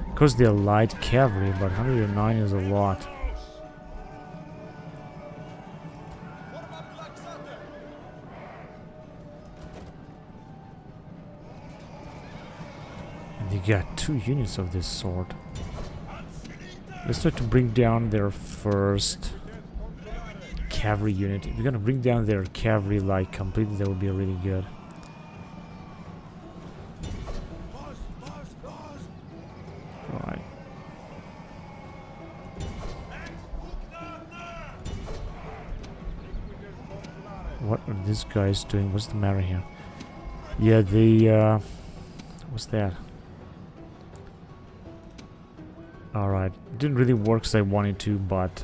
Of course, they're light cavalry, but 109 is a lot. And they got 2 units of this sort. Let's try to bring down their first cavalry unit. If we're gonna bring down their cavalry like completely, that would be really good. Alright. What are these guys doing? What's the matter here? Yeah, the what's that? Alright, it didn't really work as I wanted to, but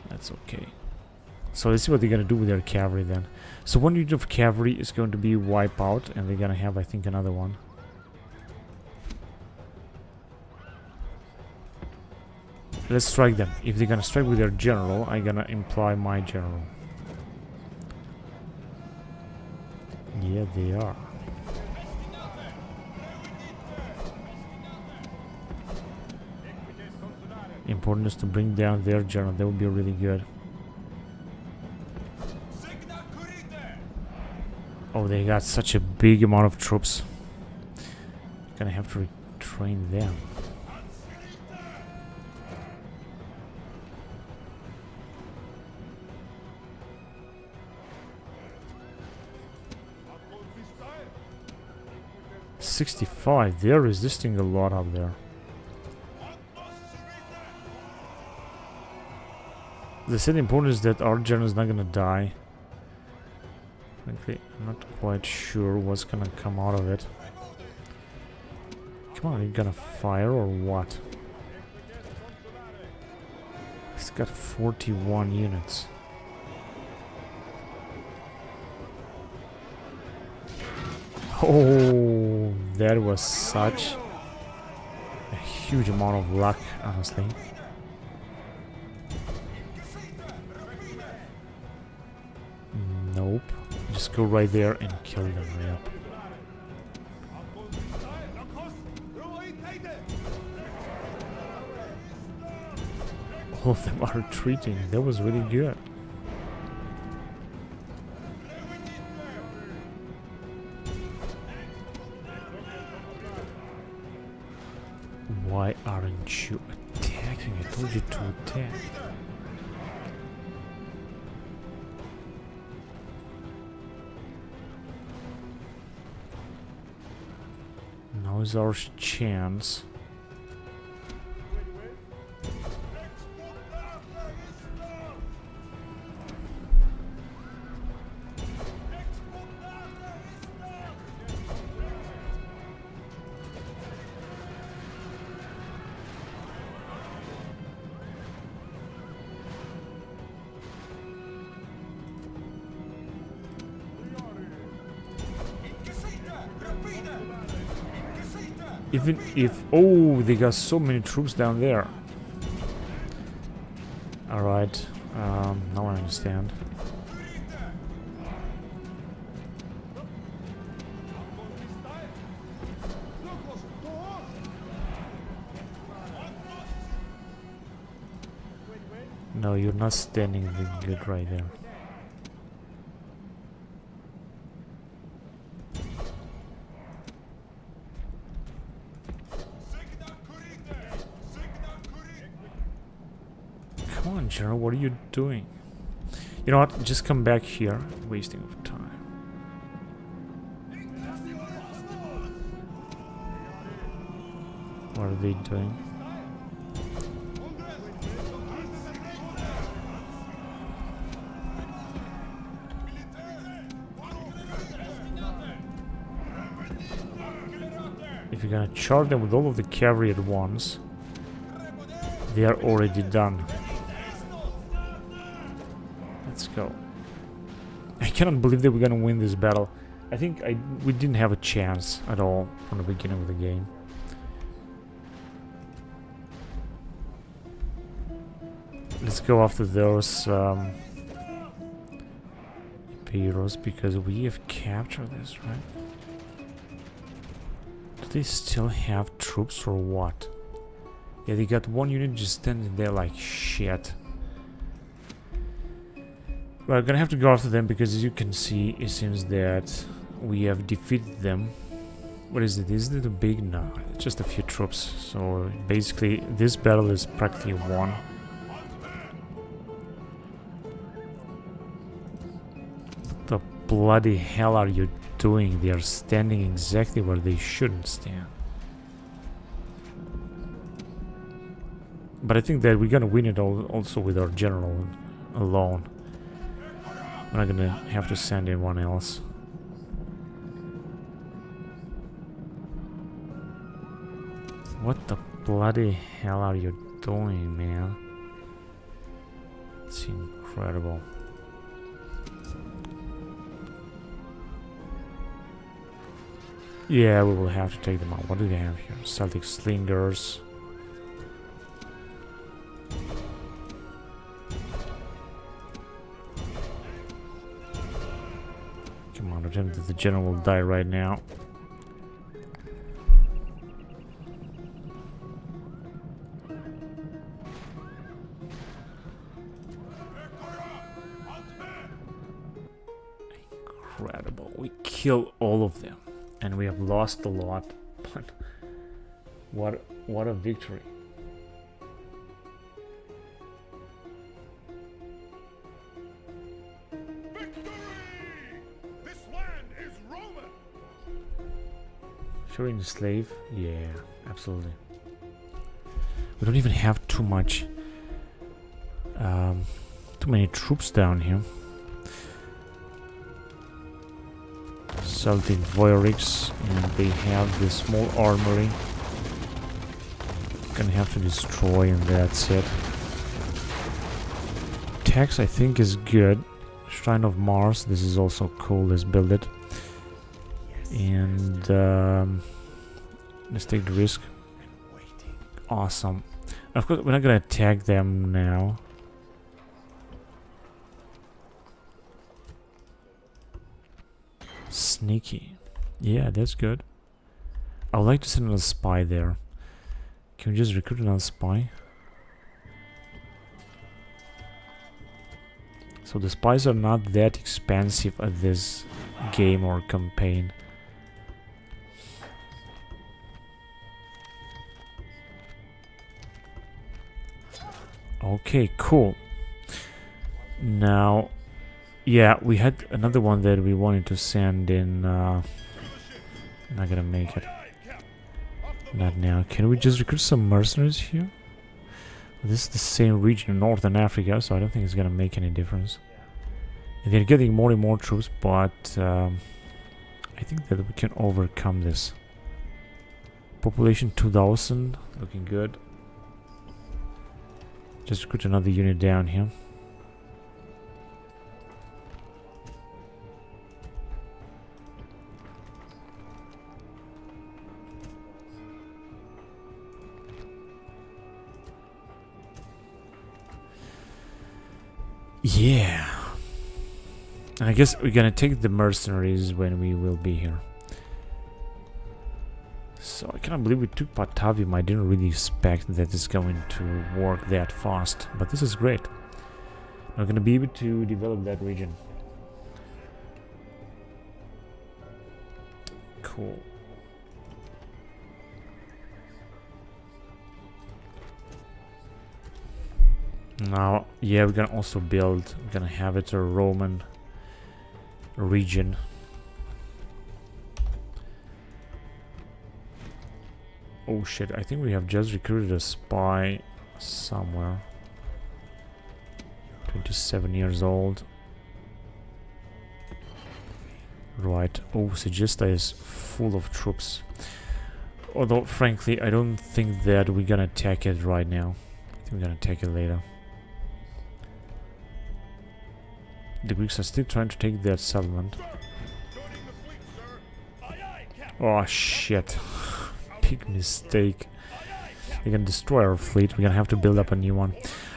that's okay. So let's see what they're gonna do with their cavalry then. So one unit of cavalry is going to be wiped out, and they're gonna have, I think, another one. Let's strike them. If they're gonna strike with their general, I'm gonna imply my general. Yeah, they are. Important is to bring down their general. That would be really good. Oh, they got such a big amount of troops. Gonna have to retrain them. $65. They're resisting a lot up there. The said important is that our general is not gonna die. Frankly, I'm not quite sure what's gonna come out of it. Come on, are you gonna fire or what? He's got 41 units. Oh, that was such a huge amount of luck, honestly. Nope. Just go right there and kill them, yep. All of them are retreating. That was really good. Why aren't you attacking? I told you to attack. Now is our chance. Even if... Oh, they got so many troops down there. Alright. Now I understand. No, you're not standing good right there. Come on, General, what are you doing? You know what? Just come back here. Wasting of time. What are they doing? If you're gonna charge them with all of the cavalry at once, they are already done. Let's go. I cannot believe that we're gonna win this battle. I think we didn't have a chance at all from the beginning of the game. Let's go after those Imperatores, because we have captured this, right? Do they still have troops or what? Yeah, they got one unit just standing there like shit. We're gonna have to go after them because, as you can see, it seems that we have defeated them. What is it? Is it a big? No, it's just a few troops. So basically, this battle is practically won. What the bloody hell are you doing? They are standing exactly where they shouldn't stand. But I think that we're gonna win it all also with our general alone. We're not gonna have to send anyone else. What the bloody hell are you doing, man? It's incredible. Yeah, we will have to take them out. What do they have here? Celtic slingers. Come on, pretend that the general will die right now. Incredible. We kill all of them. And we have lost a lot. But what a victory. Sure, enslave? Yeah, absolutely. We don't even have too much, too many troops down here. Celtic voyrics, and they have this small armory. Gonna have to destroy, and that's it. Tax, I think, is good. Shrine of Mars, this is also cool. Let's build it. And let's take the risk. Awesome. Of course, we're not gonna attack them now. Sneaky. Yeah, that's good. I would like to send another spy there. Can we just recruit another spy? So the spies are not that expensive at this game or campaign. Okay, cool. Now, yeah, we had another one that we wanted to send in. Not gonna make it. Not now. Can we just recruit some mercenaries here? This is the same region in Northern Africa, so I don't think it's gonna make any difference. And they're getting more and more troops, but I think that we can overcome this. Population 2000, looking good. Just recruit another unit down here. Yeah. I guess we're gonna take the mercenaries when we will be here. So I cannot believe we took Patavium. I didn't really expect that it's going to work that fast, but this is great. We're gonna be able to develop that region. Cool. Now, yeah, we're gonna also build. We're gonna have it a Roman region. Oh shit, I think we have just recruited a spy somewhere. 27 years old. Right. Oh, Segesta is full of troops. Although, frankly, I don't think that we're gonna attack it right now. I think we're gonna attack it later. The Greeks are still trying to take their settlement. Oh shit. Big mistake. They're gonna destroy our fleet. We're gonna have to build up a new one.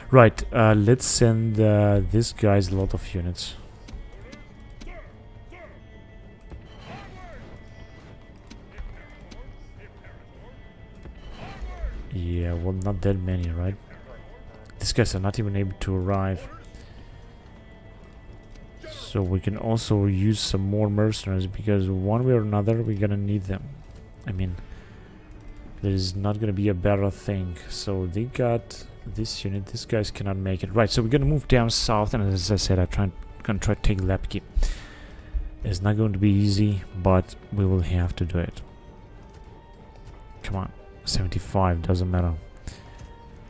Right, let's send these guys a lot of units. Yeah, well, not that many, right? These guys are not even able to arrive. So we can also use some more mercenaries, because one way or another we're gonna need them. I mean, there is not gonna be a better thing. So they got this unit. These guys cannot make it. Right, so we're gonna move down south, and as I said, gonna try to take Lepki. It's not going to be easy, but we will have to do it. Come on. 75, doesn't matter.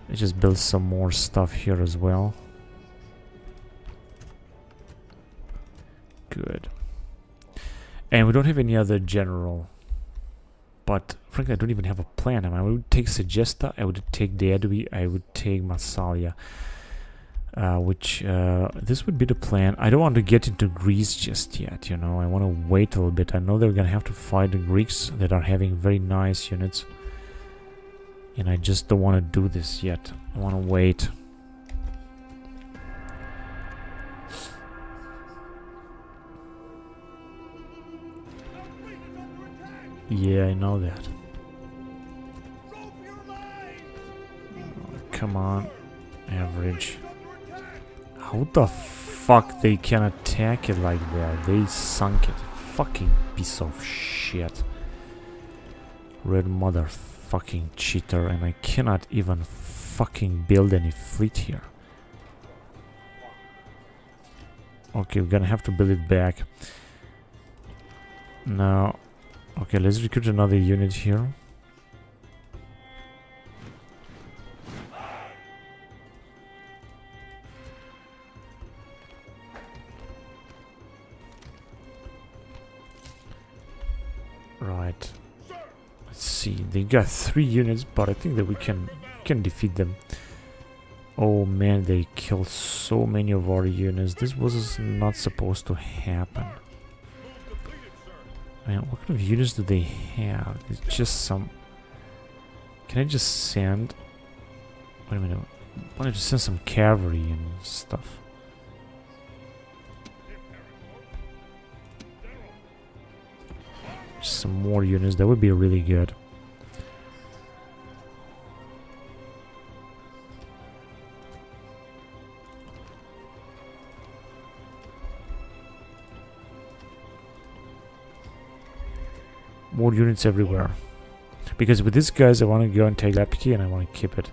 Let's just build some more stuff here as well. Good. And we don't have any other general. But frankly, I don't even have a plan. I mean, I would take Segesta, I would take Deadwi, I would take Massalia. This would be the plan. I don't want to get into Greece just yet, you know. I want to wait a little bit. I know they're gonna have to fight the Greeks that are having very nice units. And I just don't want to do this yet. I want to wait. Yeah, I know that. Come on. Average. How the fuck they can attack it like that? They sunk it. Fucking piece of shit. Red motherfucking cheater, and I cannot even fucking build any fleet here. Okay, we're gonna have to build it back. Now, okay, let's recruit another unit here. Right. Let's see. They got 3 units, but I think that we can defeat them. Oh man, they killed so many of our units. This was not supposed to happen. Man, what kind of units do they have? It's just some... Can I just send... Wait a minute. Why don't I just send some cavalry and stuff? Just some more units. That would be really good. More units everywhere. Because with these guys I want to go and take Lepki and I want to keep it.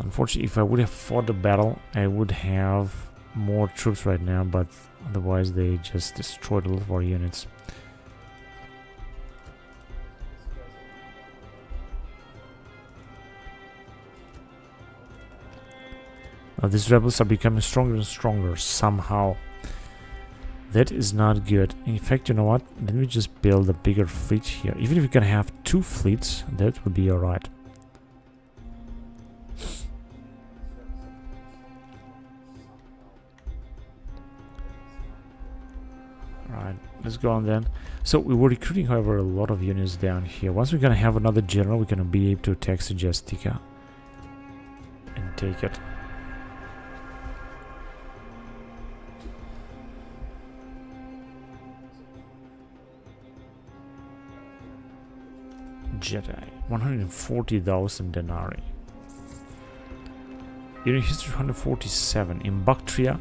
Unfortunately, if I would have fought the battle, I would have more troops right now, but otherwise they just destroyed a lot of our units. Now these rebels are becoming stronger and stronger somehow. That is not good. In fact, you know what? Let me just build a bigger fleet here. Even if we can have 2 fleets, that would be alright. Alright, let's go on then. So we were recruiting, however, a lot of units down here. Once we're gonna have another general, we're gonna be able to attack Segestica and take it. Jedi, 140,000 denarii. During history, 147. In Bactria,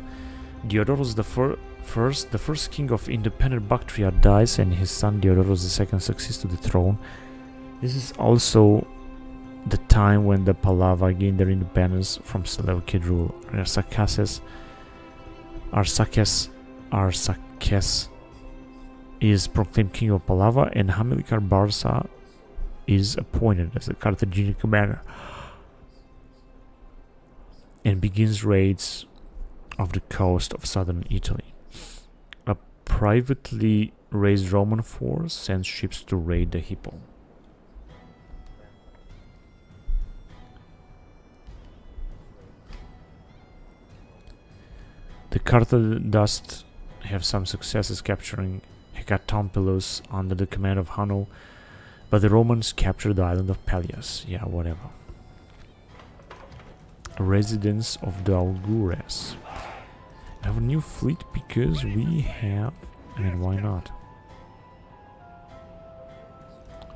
Diodorus the first king of independent Bactria dies, and his son Diodorus II succeeds to the throne. This is also the time when the Pallava gained their independence from Seleucid rule. Arsaces is proclaimed king of Pallava, and Hamilcar Barca is appointed as the Carthaginian commander and begins raids of the coast of southern Italy. A privately raised Roman force sends ships to raid the Hippo. The Carthage does have some successes capturing Hecatompylus under the command of Hanno, but the Romans captured the island of Pelias. Yeah, whatever. Residence of the Augures. I have a new fleet because we have... I mean, why not?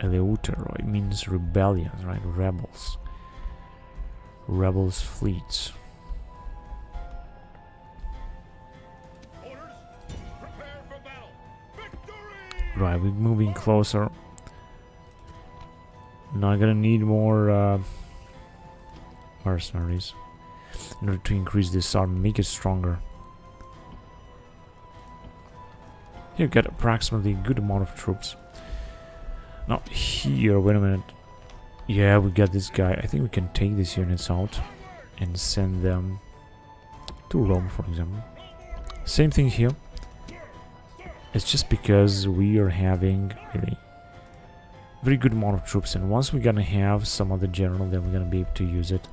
Eleuteroi means rebellions, right? Rebels. Rebels fleets. Right, we're moving closer. Now I'm gonna need more mercenaries in order to increase this army, make it stronger. Here, get approximately a good amount of troops. Now here, wait a minute. Yeah, we got this guy. I think we can take these units out and send them to Rome, for example. Same thing here. It's just because we are having really very good amount of troops, and once we're gonna have some other general, then we're gonna be able to use it.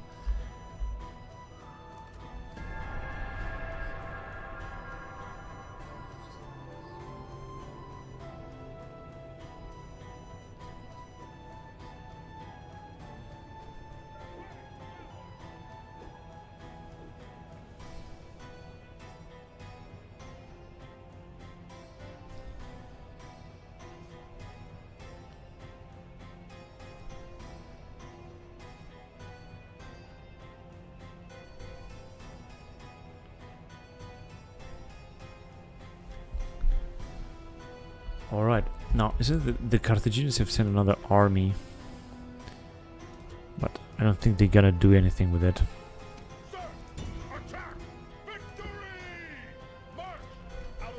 Alright, now isn't the Carthaginians have sent another army, but I don't think they're gonna do anything with it.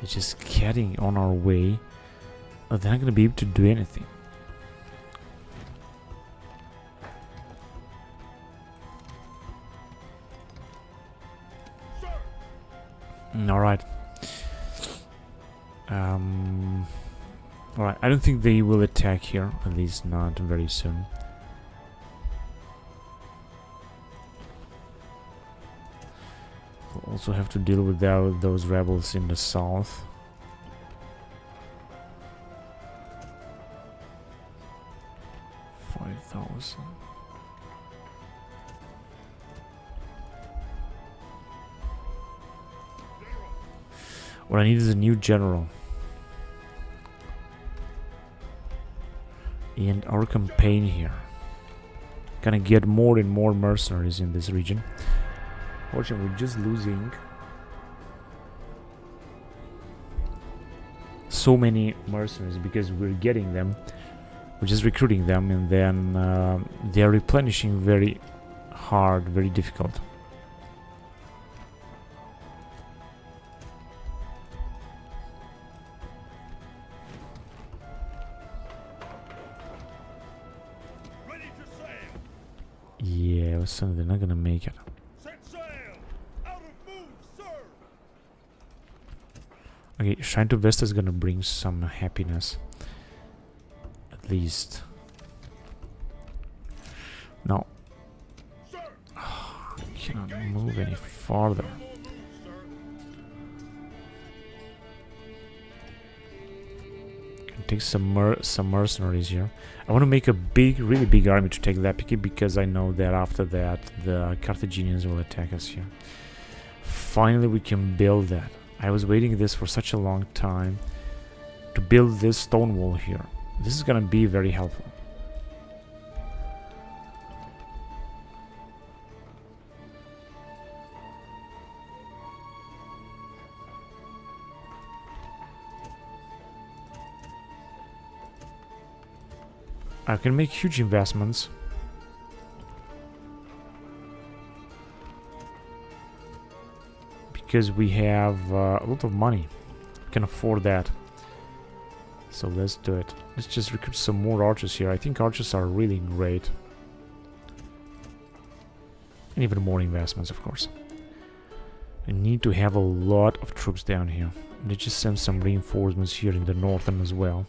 It's just getting on our way, but they're not gonna be able to do anything. Alright. Alright, I don't think they will attack here, at least not very soon. We'll also have to deal with those rebels in the south. What I need is a new general. And our campaign here. Gonna get more and more mercenaries in this region. Fortunately, we're just losing so many mercenaries because we're getting them. We're just recruiting them, and then they're replenishing very hard, very difficult. Yeah, so they're not gonna make it. Okay, Shrine to Vesta is gonna bring some happiness. At least. No. I cannot move any farther. Can take some mercenaries here. I want to make a really big army to take Lepiki because I know that after that the Carthaginians will attack us here. Finally, we can build that. I was waiting this for such a long time to build this stone wall here. This is gonna be very helpful. I can make huge investments. Because we have a lot of money. We can afford that. So let's do it. Let's just recruit some more archers here. I think archers are really great. And even more investments, of course. We need to have a lot of troops down here. Let's just send some reinforcements here in the northern as well.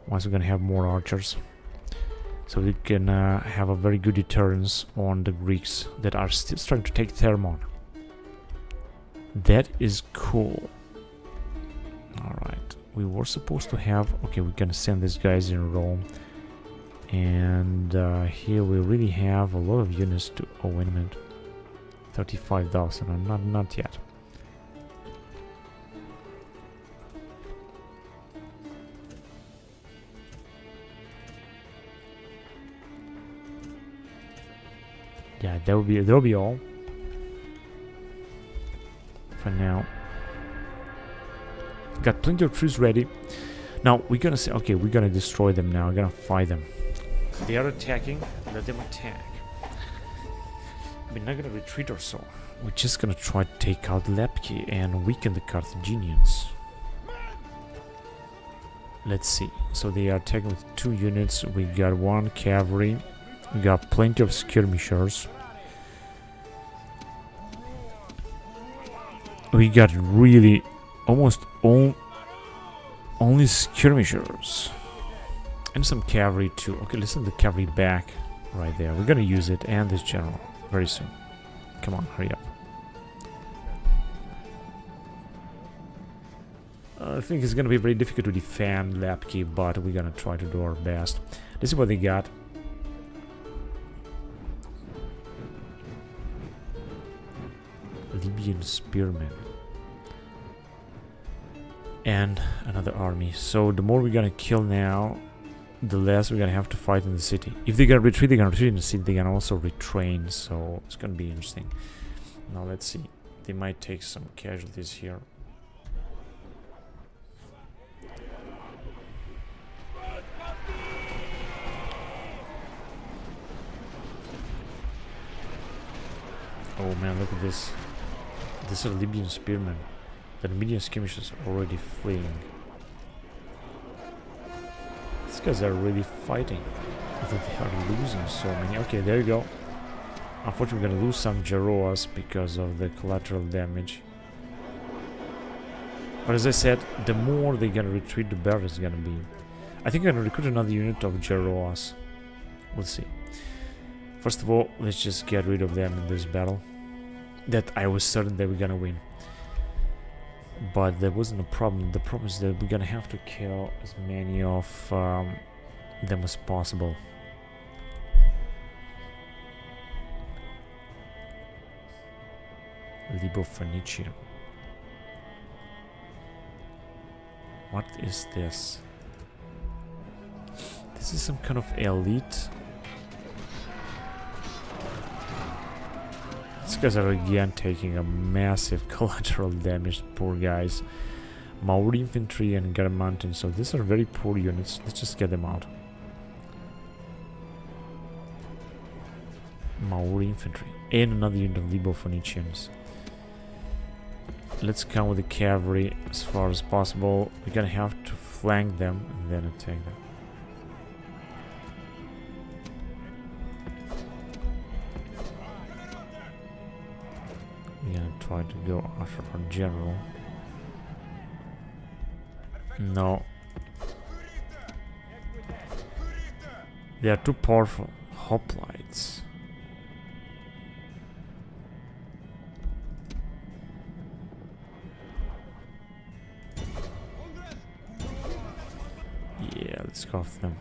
Once we're gonna have more archers. So we can have a very good deterrence on the Greeks that are still trying to take Thermon. That is cool. Alright. We were supposed to have... Okay, we're gonna send these guys in Rome. And here we really have a lot of units to... Oh, wait a minute. 35,000. Not yet. Yeah, that'll be all for now. Got plenty of troops ready. Now we're gonna say, okay, we're gonna destroy them now. We're gonna fight them. They are attacking. Let them attack. We're not gonna retreat or so. We're just gonna try to take out Lepki and weaken the Carthaginians. Let's see. So they are attacking with 2 units. We got 1 cavalry. We got plenty of skirmishers. We got really almost only skirmishers. And some cavalry too. Okay, let's send the cavalry back right there. We're gonna use it and this general very soon. Come on, hurry up. I think it's gonna be very difficult to defend Lepki, but we're gonna try to do our best. This is what they got. Libyan spearmen. And another army. So the more we're gonna kill now, the less we're gonna have to fight in the city. If they're gonna retreat, they're gonna retreat in the city. They're gonna also retrain, so it's gonna be interesting. Now let's see. They might take some casualties here. Oh man, look at this. These are Libyan spearmen. The Median skirmishers are already fleeing. These guys are really fighting. I think they are losing so many. Okay, there you go. Unfortunately, we're gonna lose some Jaroas because of the collateral damage. But as I said, the more they're gonna retreat, the better it's gonna be. I think I'm gonna recruit another unit of Jaroas. We'll see. First of all, let's just get rid of them in this battle. That I was certain they were gonna win. But there wasn't a problem. The problem is that we're gonna have to kill as many of them as possible. Libo-Phoenicia. What is this? This is some kind of elite. These guys are again taking a massive collateral damage, poor guys. Maori infantry and Garamantin, so these are very poor units. Let's just get them out. Maori infantry. And another unit of Libo-Phoenicians. Let's come with the cavalry as far as possible. We're gonna have to flank them and then attack them. We're gonna try to go after our general. No. They are too powerful. Hoplites. Yeah, let's go after them.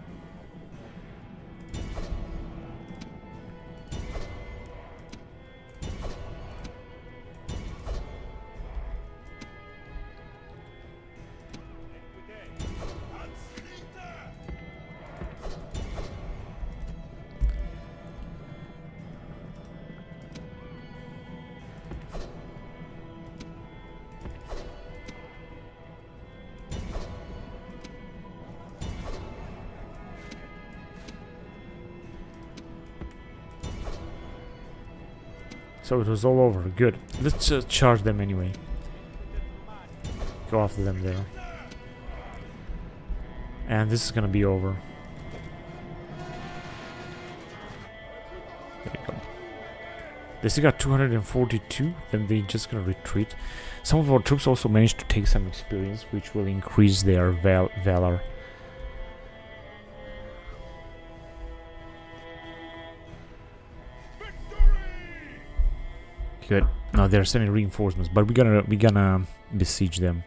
So it was all over. Good. Let's charge them anyway. Go after them there. And this is gonna be over. There you go. They still got 242. Then they just gonna retreat. Some of our troops also managed to take some experience, which will increase their valor. Good. Now they're sending reinforcements, but we're gonna besiege them,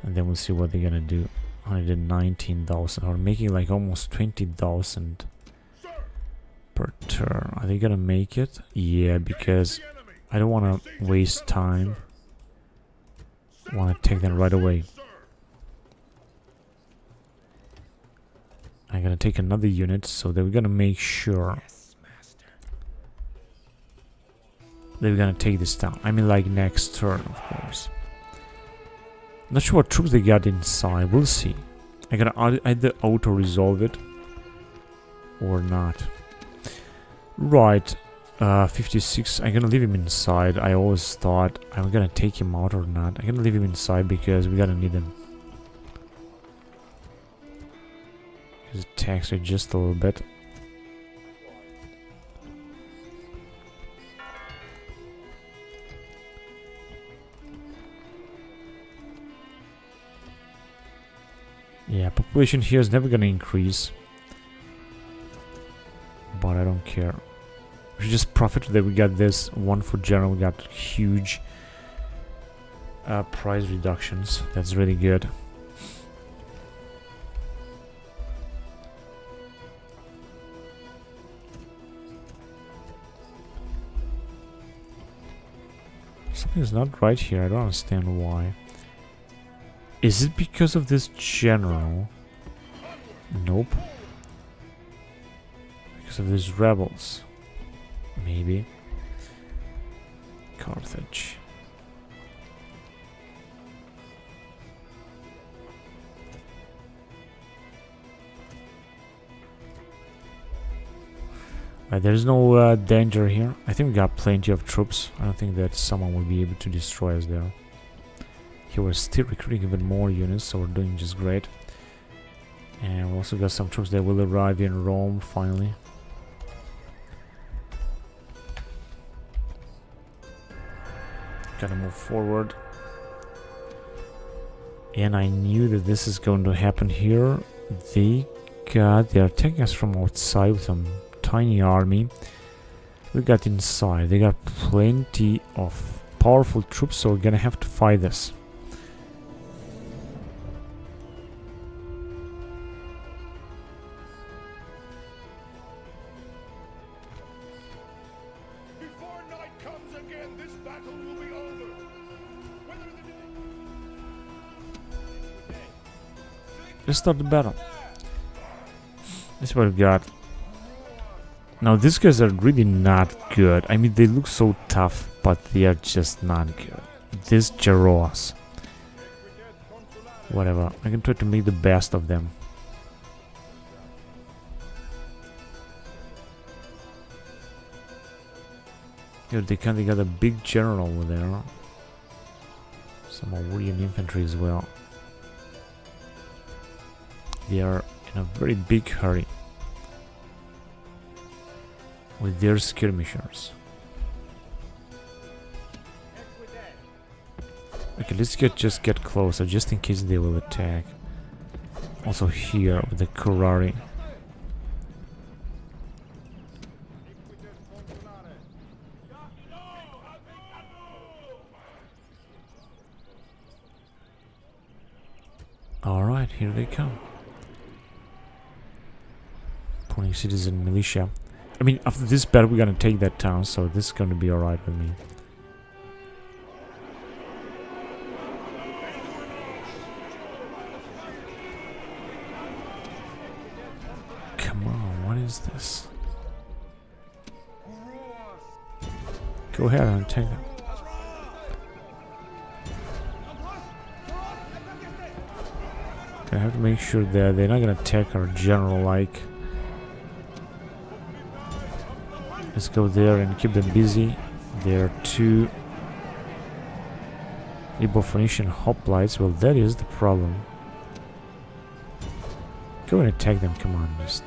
and then we'll see what they're gonna do. 119,000, or making like almost 20,000 per turn. Are they gonna make it? Yeah, because I don't want to waste time. I want to take them right away. I'm gonna take another unit, so that we're gonna make sure that we're gonna take this down. I mean, like next turn, of course. Not sure what troops they got inside. We'll see. I'm gonna either auto-resolve it or not. Right. 56. I'm gonna leave him inside. I always thought I'm gonna take him out or not. I'm gonna leave him inside because we gotta need him. His attacks are just a little bit. Yeah, population here is never gonna increase. But I don't care. We should just profit that we got this one for general. We got huge price reductions. That's really good. Something's not right here. I don't understand why. Is it because of this general? Nope. Because of these rebels. Maybe. Carthage. There's no danger here. I think we got plenty of troops. I don't think that someone will be able to destroy us there. Here we're still recruiting even more units, so we're doing just great. And we also got some troops that will arrive in Rome finally. Gotta move forward. And I knew that this is going to happen here. They're attacking us from outside with some tiny army. We got inside. They got plenty of powerful troops, so we're gonna have to fight this. Before night comes again, this battle will be over. Let's start the battle. This is what we got. Now these guys are really not good. I mean, they look so tough, but they are just not good. These Geroas. Whatever. I can try to make the best of them. Here they kinda got a big general over there. Some Aurelian infantry as well. They are in a very big hurry with their skirmishers. Okay, let's just get closer, just in case they will attack. Also here with the Curari. Alright, here they come. Putting citizen militia. I mean, after this battle, we're gonna take that town, so this is gonna be alright with me. Come on, what is this? Go ahead and take them. I have to make sure that they're not gonna attack our general like. Let's go there and keep them busy. There are two Ibo-Phoenician hoplites. Well, that is the problem. Go and attack them, come on, just.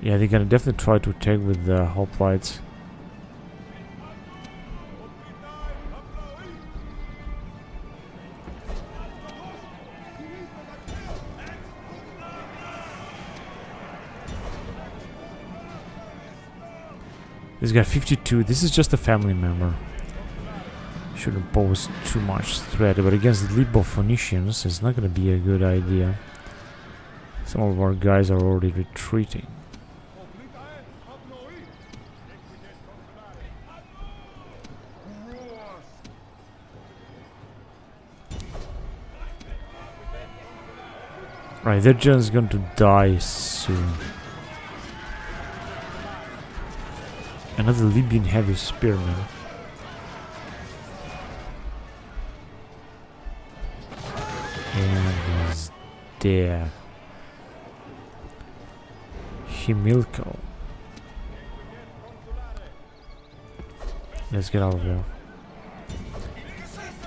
Yeah, they're gonna definitely try to attack with the hoplites. This guy 52. This is just a family member. Shouldn't pose too much threat, but against the Lilibeo Phoenicians, it's not gonna be a good idea. Some of our guys are already retreating. Right, they're just going to die soon. Another Libyan heavy spearman. And he's dead. Himilko. Let's get out of there.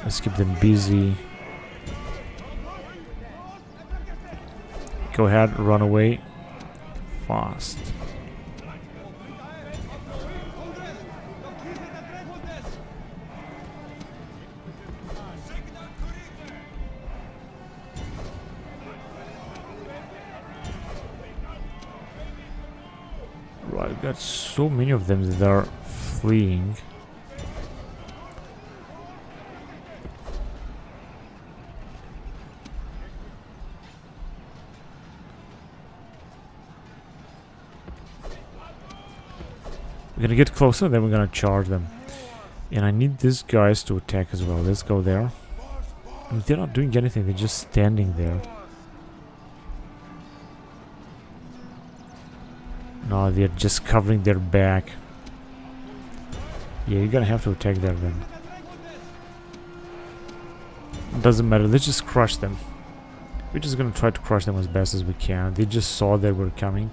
Let's keep them busy. Go ahead, run away. Fast. Right, we've got so many of them that are fleeing. We're gonna get closer, then we're gonna charge them. And I need these guys to attack as well. Let's go there. I mean, they're not doing anything, they're just standing there. No, they're just covering their back. Yeah, you're gonna have to attack there then. Doesn't matter, let's just crush them. We're just gonna try to crush them as best as we can. They just saw that we're coming.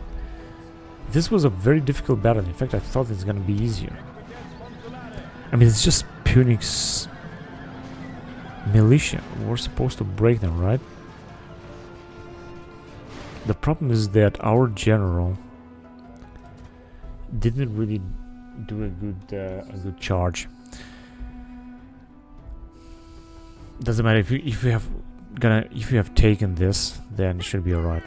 This was a very difficult battle. In fact, I thought it's gonna be easier. I mean, it's just Punic's militia. We're supposed to break them, right? The problem is that our general didn't really do a good charge. Doesn't matter if you have taken this, then it should be alright.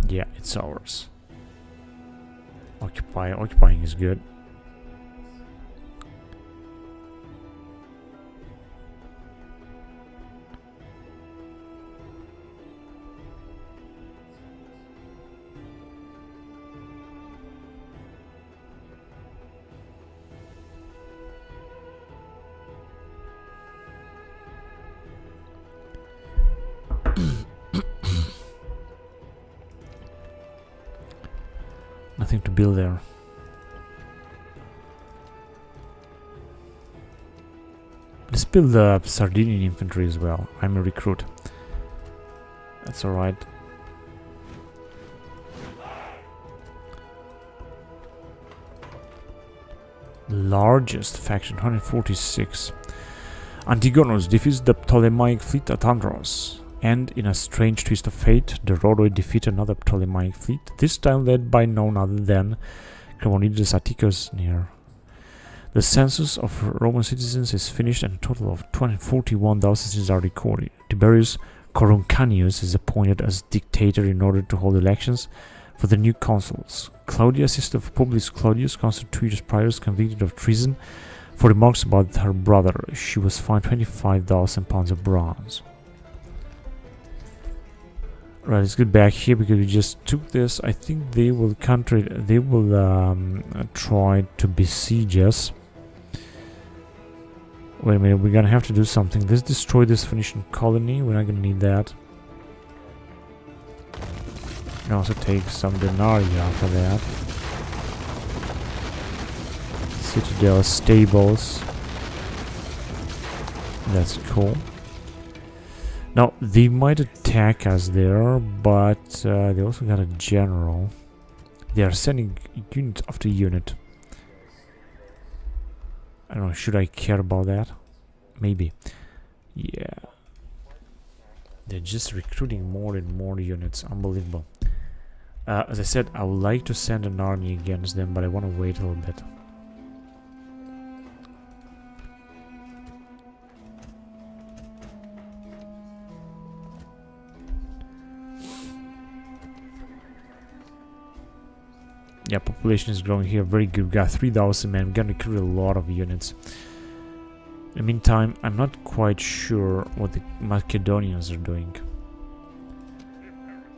Yeah, it's ours. Occupying is good. Nothing to build there. Let's build the Sardinian infantry as well. I'm a recruit. That's alright. Largest faction, 146. Antigonus defeats the Ptolemaic fleet at Andros. And in a strange twist of fate, the Rhodoi defeat another Ptolemaic fleet, this time led by none other than Cremonidus Atticus near. The census of Roman citizens is finished and a total of 241,000 citizens are recorded. Tiberius Coruncanius is appointed as dictator in order to hold elections for the new consuls. Claudia, sister of Publius Claudius, consul 2 years prior, is convicted of treason for remarks about her brother. She was fined 25,000 pounds of bronze. Right, let's get back here because we just took this. I think they will try to besiege us. Wait a minute, we're gonna have to do something. Let's destroy this Phoenician colony. We're not gonna need that. We can also take some denarii for that. Citadel stables. That's cool. Now, they might attack us there, but they also got a general. They are sending unit after unit. I don't know, should I care about that? Maybe. Yeah. They're just recruiting more and more units. Unbelievable. As I said, I would like to send an army against them, but I want to wait a little bit. Yeah, population is growing here. Very good. We got 3,000 men. We're gonna recruit a lot of units. In the meantime, I'm not quite sure what the Macedonians are doing.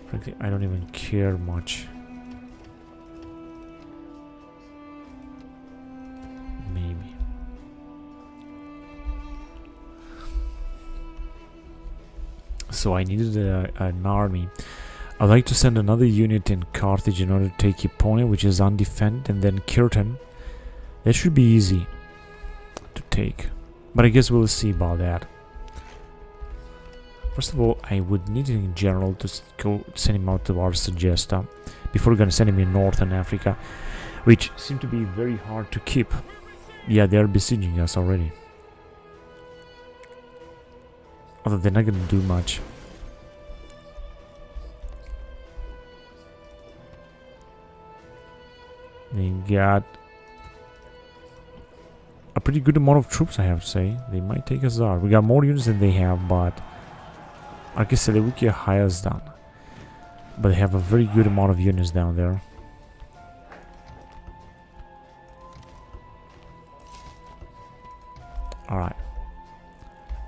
Frankly, I don't even care much. Maybe. So I needed an army. I'd like to send another unit in Carthage in order to take Epona, which is undefended, and then Curtin. That should be easy to take. But I guess we'll see about that. First of all, I would need in general to go send him out towards Segesta before we're gonna send him in Northern Africa, which seem to be very hard to keep. Yeah, they're besieging us already. Although they're not gonna do much. They got a pretty good amount of troops, I have to say. They might take us out. We got more units than they have, but Seleucia hires done. But they have a very good amount of units down there. Alright.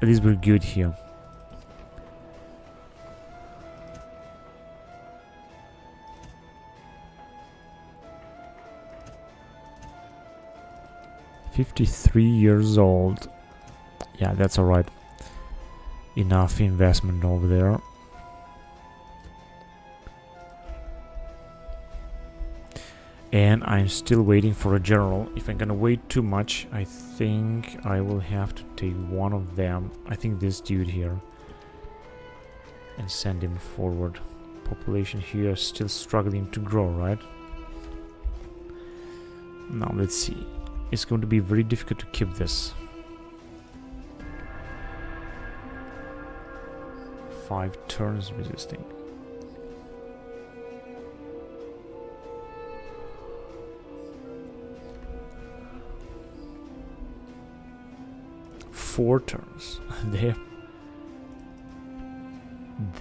At least we're good here. $53 old. Yeah, that's alright. Enough investment over there. And I'm still waiting for a general. If I'm gonna wait too much, I think I will have to take one of them. I think this dude here. And send him forward. Population here is still struggling to grow, right? Now let's see. It's going to be very difficult to keep this. 5 turns resisting. Four turns. They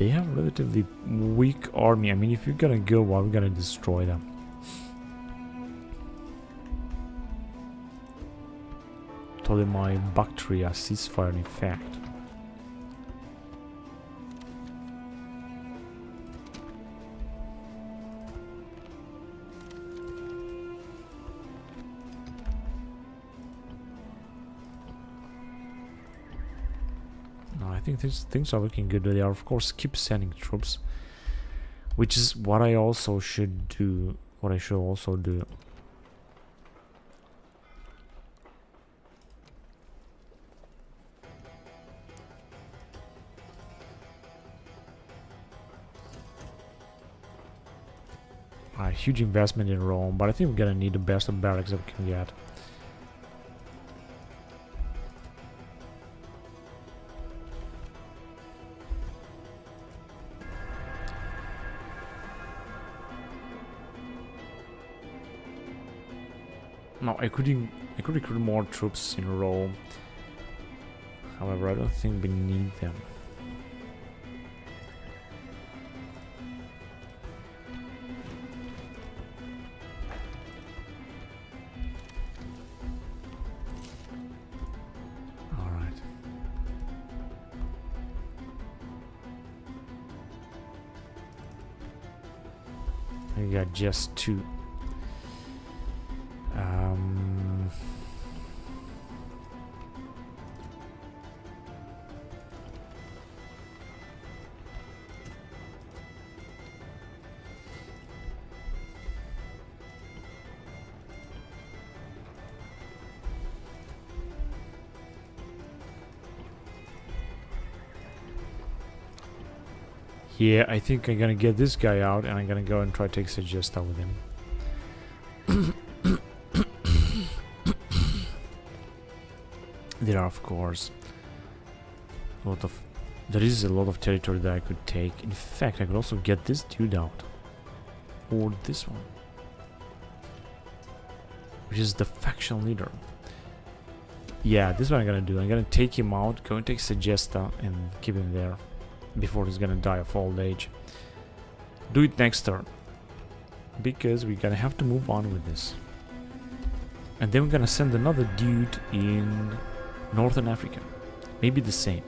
have relatively weak army. I mean, if you're gonna go, well, we're gonna destroy them. Ptolemy Bactria ceasefire in effect. No, I think things are looking good. They are, of course, keep sending troops, which is what I also should do. What I should also do. Huge investment in Rome, but I think we're gonna need the best of barracks that we can get. No, I could recruit more troops in Rome. However, I don't think we need them. We got just 2. Yeah, I think I'm gonna get this guy out and I'm gonna go and try to take Segesta with him. There are, of course, a lot of There is a lot of territory that I could take. In fact, I could also get this dude out. Or this one. Which is the faction leader. Yeah, this is what I'm gonna do. I'm gonna take him out, go and take Segesta and keep him there. Before he's gonna die of old age. Do it next turn. Because we're gonna have to move on with this. And then we're gonna send another dude in Northern Africa. Maybe the same.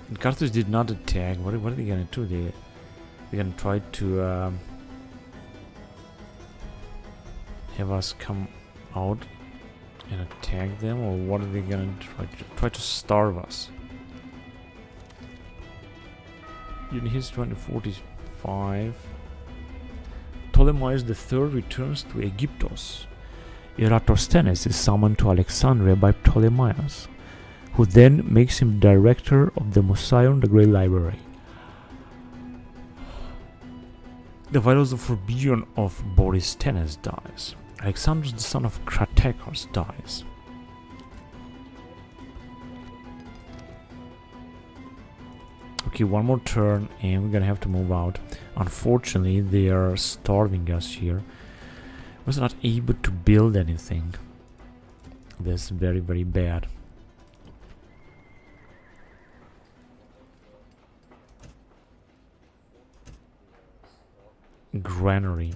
And Carthage did not attack. What are they gonna do? They're gonna try to have us come out and attack them, or what are they gonna try to starve us? In his 2045, Ptolemy III returns to Aegyptos. Eratosthenes is summoned to Alexandria by Ptolemaeus, who then makes him director of the Museion, the Great Library. The vitals of Forbion of Borysthenes dies. Alexandros, the son of Cratekos, dies. Okay, one more turn and we're gonna have to move out. Unfortunately, they are starving us here. Was not able to build anything. That's very, very bad. Granary.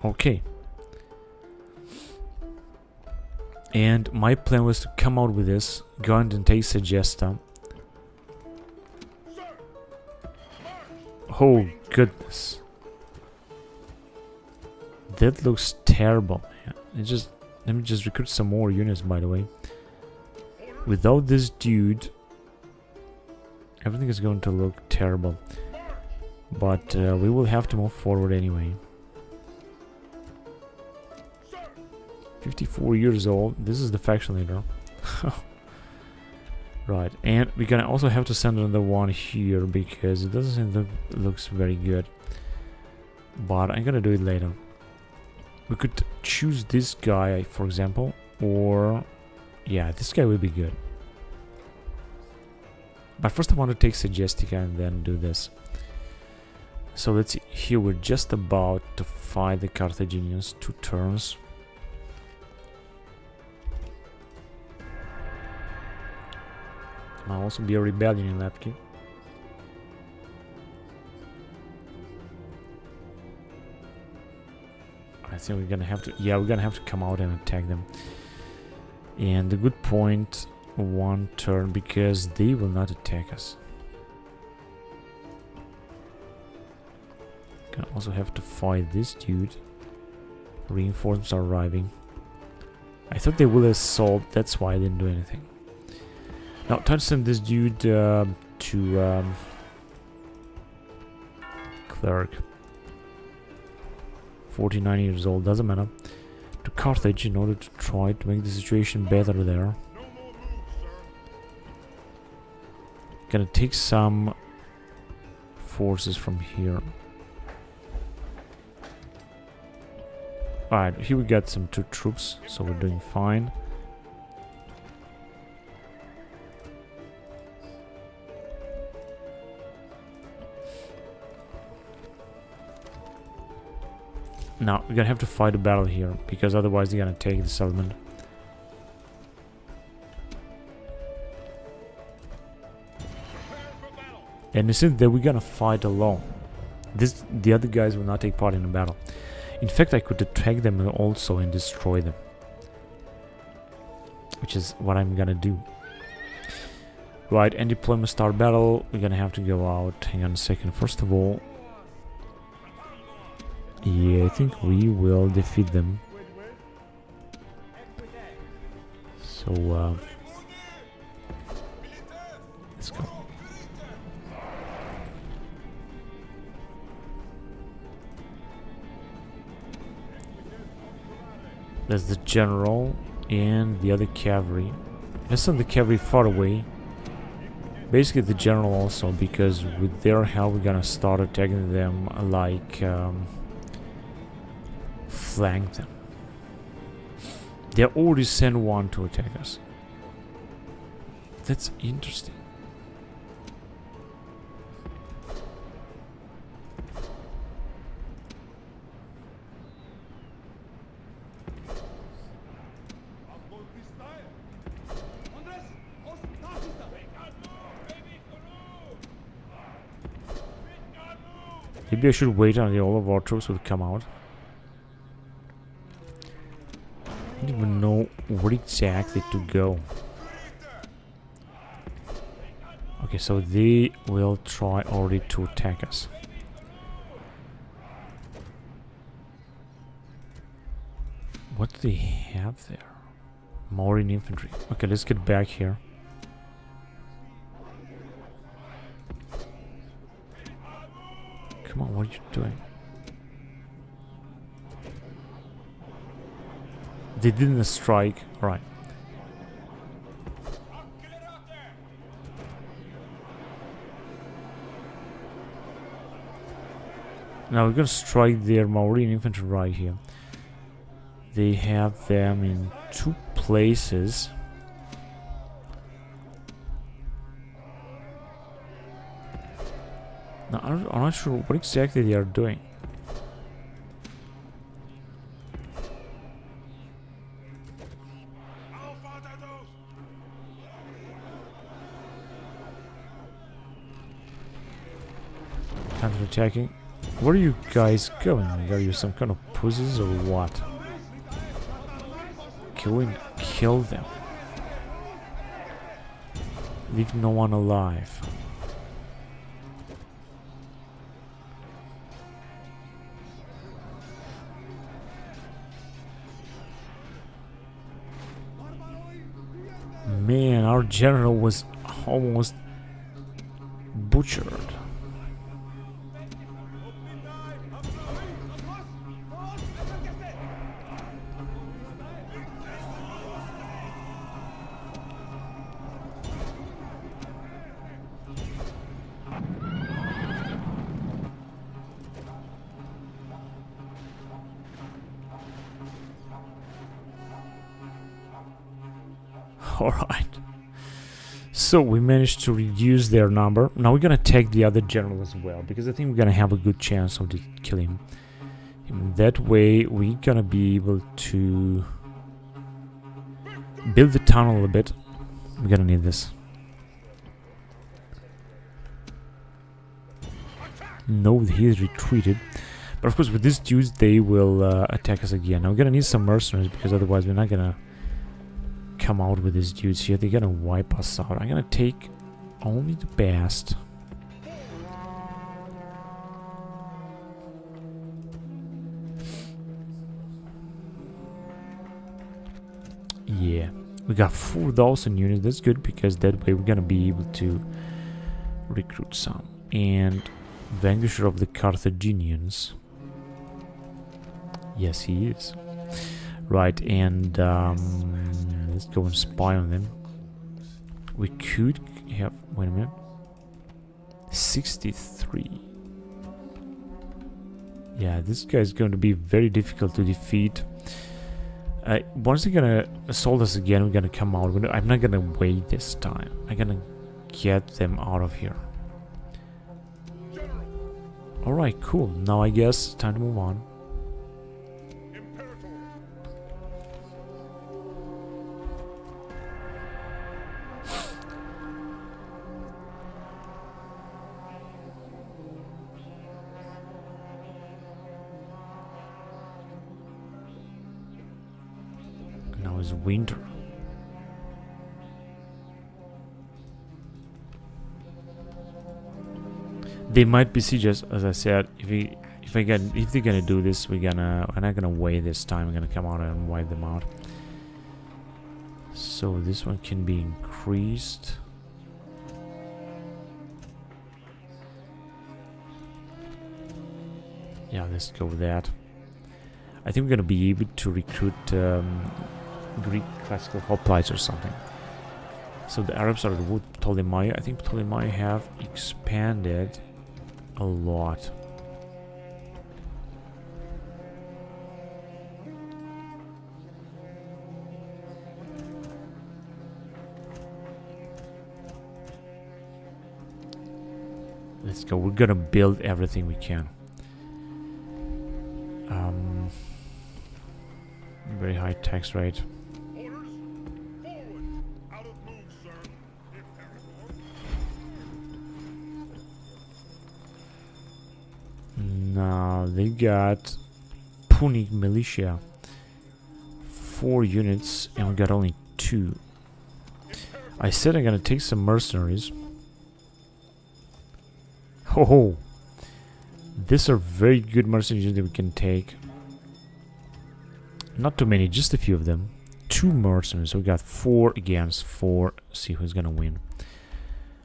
Okay. And my plan was to come out with this, go on and take Segesta. Oh goodness. That looks terrible, man. Let me just recruit some more units, by the way. Without this dude, everything is going to look terrible. But we will have to move forward anyway. 54 years old. This is the faction leader. Right, and we're gonna also have to send another one here because it doesn't looks very good. But I'm gonna do it later. We could choose this guy, for example, or yeah, this guy will be good. But first I want to take Segestica and then do this. So let's see, here we're just about to fight the Carthaginians, 2 turns. Might also be a rebellion in Lepke. I think we're gonna have to, yeah, we're gonna have to come out and attack them. And a good point, 1 turn, because they will not attack us. Gonna also have to fight this dude. Reinforcements are arriving. I thought they will assault, that's why I didn't do anything. Now, time to send this dude to Clerk. 49 years old, doesn't matter. To Carthage in order to try to make the situation better there. Gonna take some forces from here. Alright, here we got some 2 troops, so we're doing fine. Now, we're gonna have to fight a battle here, because otherwise they're gonna take the settlement. And it seems that we're gonna fight alone. The other guys will not take part in the battle. In fact, I could attack them also and destroy them. Which is what I'm gonna do. Right, end deployment, start battle. We're gonna have to go out. Hang on a second. First of all, yeah, I think we will defeat them. So, let's go. That's the general and the other cavalry. Let's send the cavalry far away. Basically the general also, because with their help we're gonna start attacking them like flank them. They already sent one to attack us. That's interesting. Maybe I should wait until all of our troops would come out. I don't even know where exactly to go. Okay, so they will try already to attack us. What do they have there? Marine infantry. Okay, let's get back here. Come on, what are you doing? They didn't strike. Alright. Now we're gonna strike their marine infantry right here. They have them in 2 places. Now I'm not sure what exactly they are doing. Counter-attacking. Where are you guys going? Are you some kind of pussies or what? Go and kill them. Leave no one alive. Man, our general was almost butchered. Alright. So we managed to reduce their number. Now we're gonna take the other general as well, because I think we're gonna have a good chance of killing him. In that way we're gonna be able to build the tunnel a little bit. We're gonna need this. No, he's retreated. But of course with these dudes they will attack us again. Now we're gonna need some mercenaries, because otherwise we're not gonna come out with these dudes here. They're gonna wipe us out. I'm gonna take only the best. Yeah, we got 4,000 units. That's good, because that way we're gonna be able to recruit some. And vanquisher of the Carthaginians. Yes, he is. Right, and let's go and spy on them. We could have... wait a minute. 63. Yeah, this guy is going to be very difficult to defeat. Once they're gonna assault us again, we're gonna come out. I'm not gonna wait this time. I'm gonna get them out of here. Alright, cool. Now I guess time to move on. Now it's winter. They might besiege us, as I said. If they're gonna do this, we're not gonna wait this time. We're gonna come out and wipe them out. So this one can be increased. Yeah, let's go with that. I think we're gonna be able to recruit Greek classical hoplites or something. So the Arabs are with Ptolemy. I think Ptolemy have expanded a lot. Let's go. We're gonna build everything we can. Very high tax rate. Orders. Forward. Out of move, sir. Imperator. Now they got Punic militia. 4 units, and we got only 2. I said I'm gonna take some mercenaries. Oh, these are very good mercenaries that we can take. Not too many, just a few of them. 2 mercenaries. So we got 4 against 4. See who's gonna win.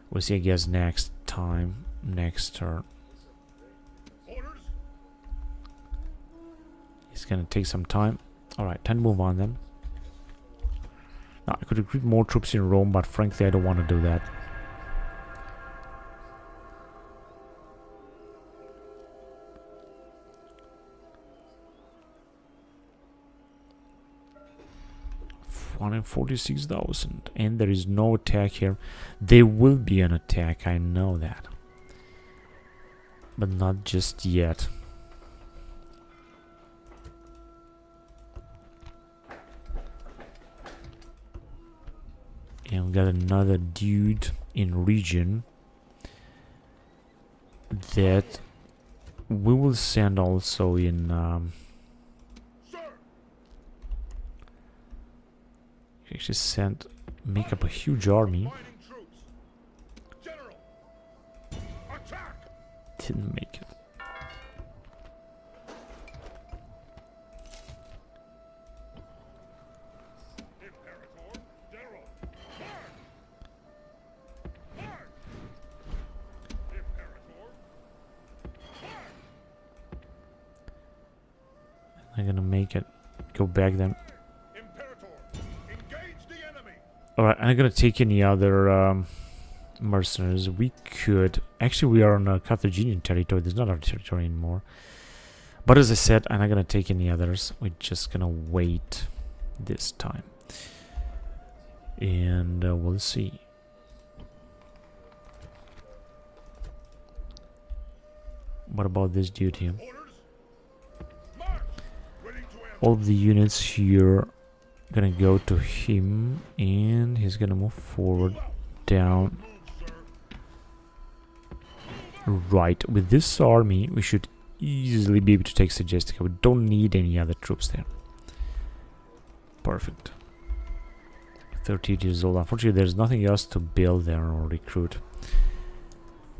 We'll see, I guess, next time, next turn. Orders. It's gonna take some time. Alright, time to move on then. Now, I could recruit more troops in Rome, but frankly, I don't want to do that. $146,000, and there is no attack here. There will be an attack, I know that, but not just yet. And we got another dude in region that we will send also in actually make up a huge army. Fighting troops. General. Attack. Didn't make it. Imperator. General. March. March. Imperator. March. I'm gonna make it. Go back then. Alright, I'm gonna take any other mercenaries. We could... Actually, we are on a Carthaginian territory. There's not our territory anymore. But as I said, I'm not gonna take any others. We're just gonna wait this time. And we'll see. What about this dude here? All of the units here gonna go to him, and he's gonna move forward, down. Right, with this army we should easily be able to take Segesta. We don't need any other troops there. Perfect. 38 years old. Unfortunately, there's nothing else to build there or recruit,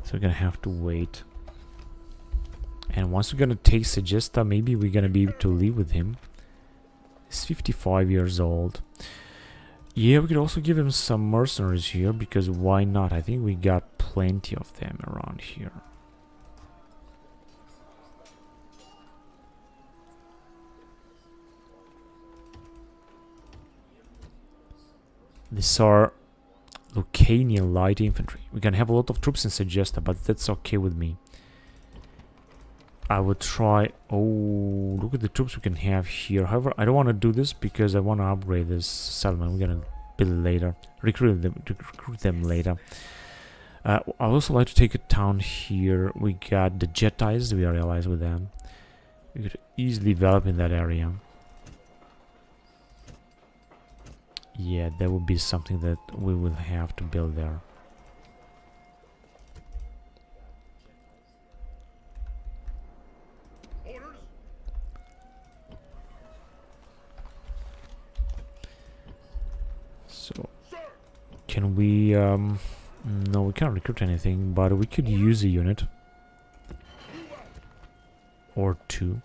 so we're gonna have to wait. And once we're gonna take Segesta, maybe we're gonna be able to live with him. He's 55 years old. Yeah, we could also give him some mercenaries here, because why not? I think we got plenty of them around here. These are Lucanian light infantry. We can have a lot of troops in Segesta, but that's okay with me. I would try... Oh, look at the troops we can have here. However, I don't want to do this because I want to upgrade this settlement. We're going to build it later. Recruit them later. I also like to take a town here. We got the Jetties. We are allies with them. We could easily develop in that area. Yeah, that would be something that we will have to build there. So, can we, no, we can't recruit anything, but we could use a unit. Or 2.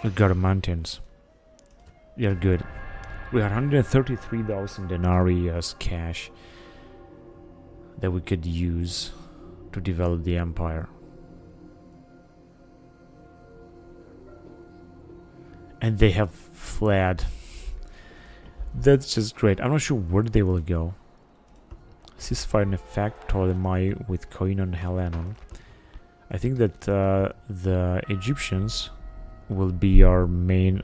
We got the mountains. We are good. We have 133,000 denarii as cash that we could use to develop the empire. And they have fled. That's just great. I'm not sure where they will go. Ceasefire in effect, Ptolemy with Koinon and Helenon. I think that the Egyptians will be our main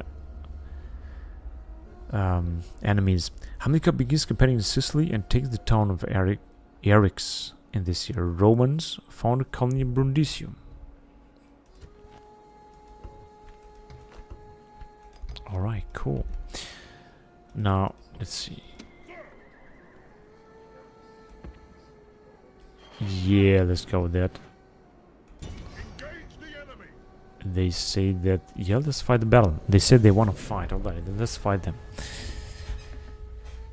enemies. Hamilcar begins campaigning in Sicily and takes the town of Eryx in this year. Romans found a colony in Brundisium. Alright, cool. Now, let's see. Yeah, let's go with that. They say that, yeah, let's fight the battle. They said they want to fight. Alright, then let's fight them.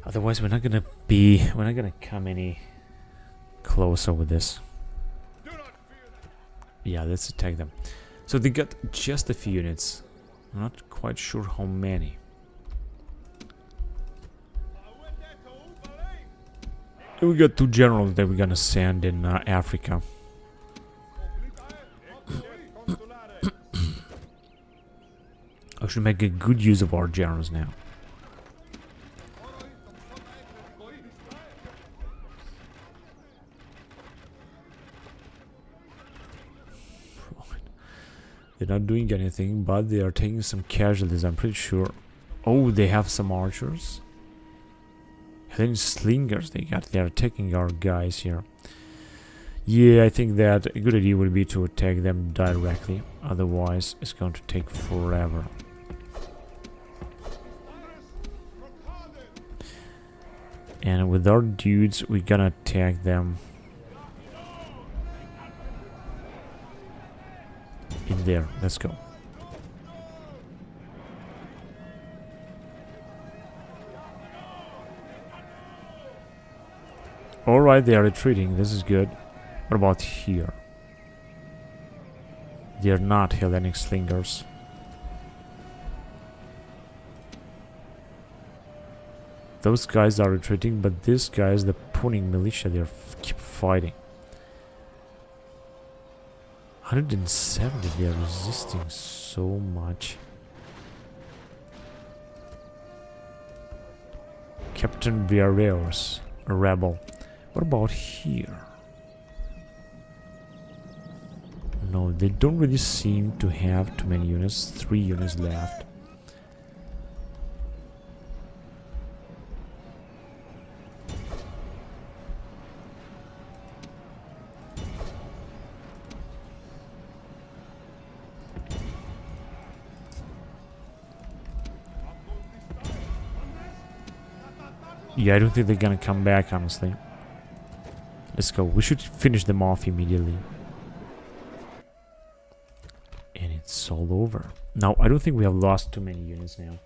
Otherwise, we're not gonna come any closer with this. Yeah, let's attack them. So they got just a few units. I'm not quite sure how many. We got 2 generals that we're gonna send in Africa. I should make a good use of our generals now. They're not doing anything, but they are taking some casualties, I'm pretty sure. Oh, they have some archers. Hellenic slingers they got. They are attacking our guys here. Yeah, I think that a good idea would be to attack them directly. Otherwise, it's going to take forever. And with our dudes, we're gonna attack them in there. Let's go. Alright, they are retreating. This is good. What about here? They are not Hellenic slingers. Those guys are retreating, but these guys, the Punic militia, they keep fighting. 170, they are resisting so much. Captain Viareos, a rebel. What about here? No, they don't really seem to have too many units. 3 units left. Yeah, I don't think they're gonna come back, honestly. Let's go. We should finish them off immediately. And it's all over. Now, I don't think we have lost too many units now.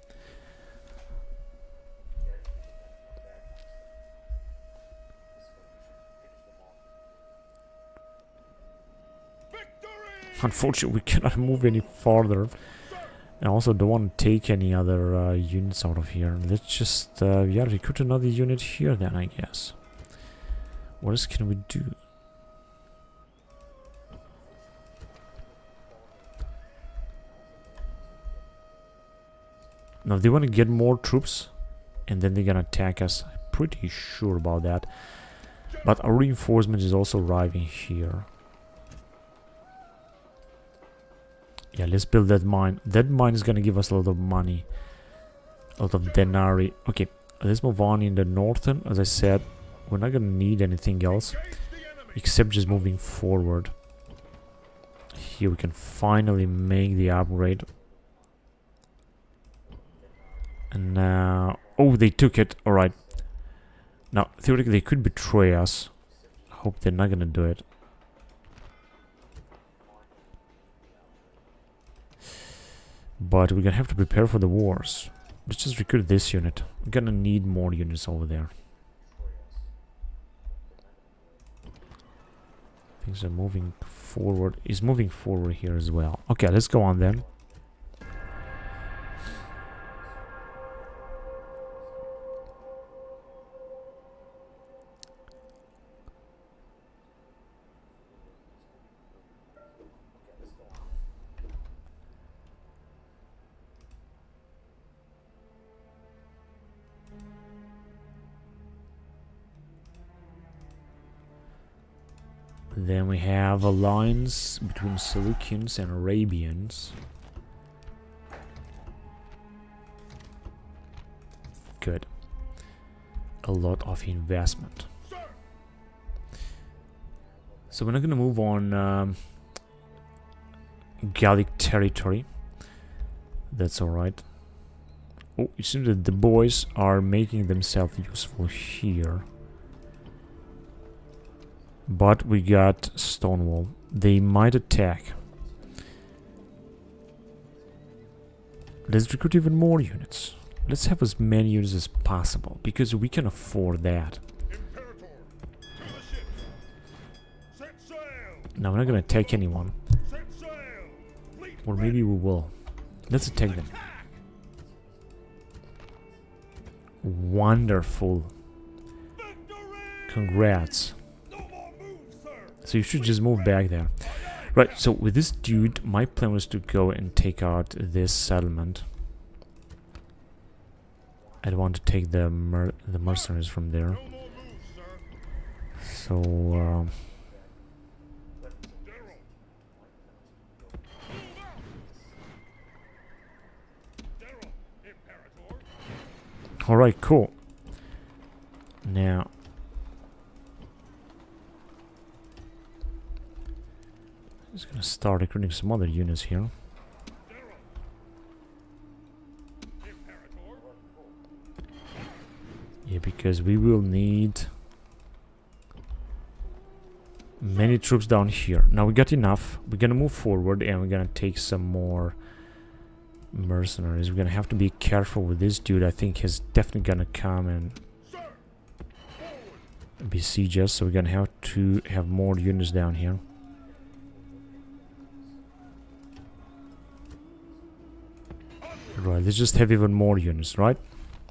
Unfortunately, we cannot move any farther. I also don't want to take any other units out of here. Let's just, yeah, recruit another unit here then, I guess. What else can we do? Now, they want to get more troops, and then they're gonna attack us. I'm pretty sure about that. But our reinforcement is also arriving here. Yeah, let's build that mine. That mine is gonna give us a lot of money. A lot of denarii. Okay, let's move on in the northern. As I said, we're not gonna need anything else. Except just moving forward. Here we can finally make the upgrade. And now... Oh, they took it. Alright. Now, theoretically, they could betray us. I hope they're not gonna do it. But we're gonna have to prepare for the wars. Let's just recruit this unit. We're gonna need more units over there. Things are moving forward. Is moving forward here as well. Okay, let's go on then. Then we have alliance between Syracuse and Arabians. Good. A lot of investment. So we're not gonna move on Gallic territory. That's alright. Oh, it seems that the boys are making themselves useful here. But we got Stonewall. They might attack. Let's recruit even more units. Let's have as many units as possible, because we can afford that. Now we're not gonna attack anyone. Or maybe we will. Let's attack them. Wonderful. Congrats. So you should just move back there. Right, so with this dude, my plan was to go and take out this settlement. I'd want to take the mercenaries from there. So, alright, cool. Now, just gonna start recruiting some other units here. Yeah, because we will need many troops down here. Now we got enough. We're gonna move forward and we're gonna take some more mercenaries. We're gonna have to be careful with this dude. I think he's definitely gonna come and besiege us, so we're gonna have to have more units down here. Right, let's just have even more units, right?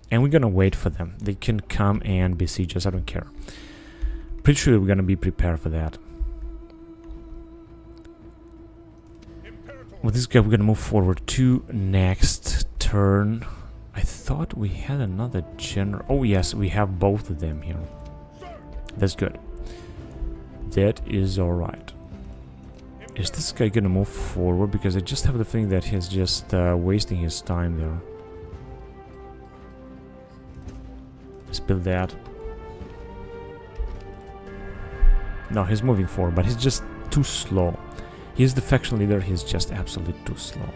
And we're gonna wait for them. They can come and besiege us, I don't care. Pretty sure we're gonna be prepared for that. With this guy, we're gonna move forward to next turn. I thought we had another general. Oh yes, we have both of them here. That's good. That is alright. Is this guy gonna move forward? Because I just have the feeling that he's just wasting his time there. Let's build that. No, he's moving forward, but he's just too slow. He's the faction leader, he's just absolutely too slow.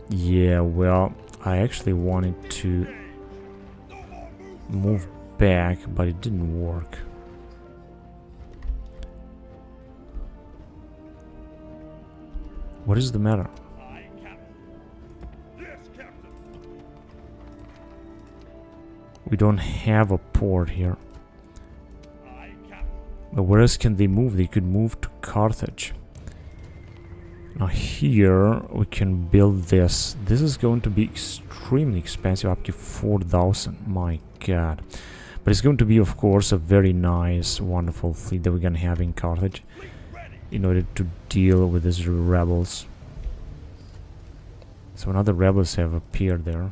Yeah, well, I actually wanted to move back, but it didn't work. What is the matter? We don't have a port here. But where else can they move? They could move to Carthage. Now here we can build this. This is going to be extremely expensive, up to 4,000. My god. But it's going to be, of course, a very nice, wonderful fleet that we're going to have in Carthage in order to deal with these rebels. So another rebels have appeared there.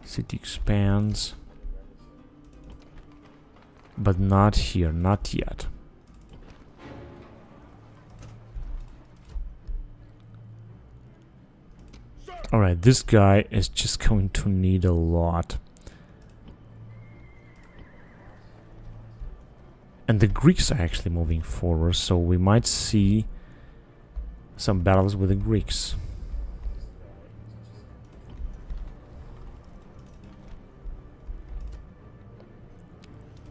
City expands. But not here, not yet. Alright, this guy is just going to need a lot. And the Greeks are actually moving forward, so we might see some battles with the Greeks.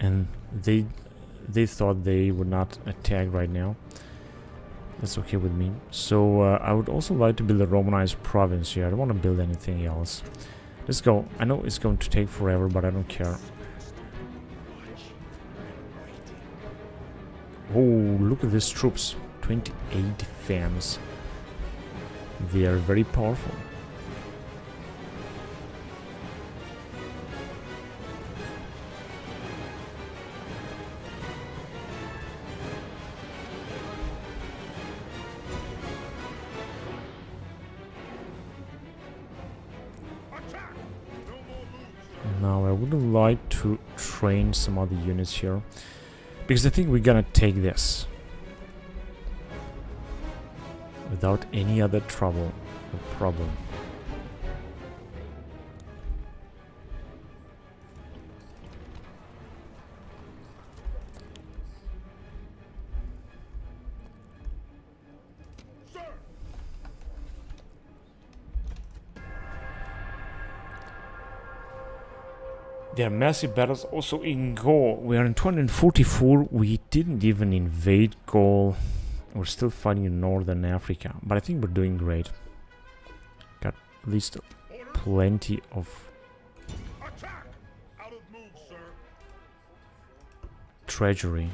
And they thought they would not attack right now. That's okay with me. So I would also like to build a Romanized province here. I don't want to build anything else. Let's go. I know it's going to take forever, but I don't care. Oh, look at these troops. 28 defense. They are very powerful. Now I would like to train some other units here, because I think we're gonna take this without any other trouble or problem. There are massive battles also in Gaul. We are in 244. We didn't even invade Gaul. We're still fighting in Northern Africa. But I think we're doing great. Got at least plenty of treasury.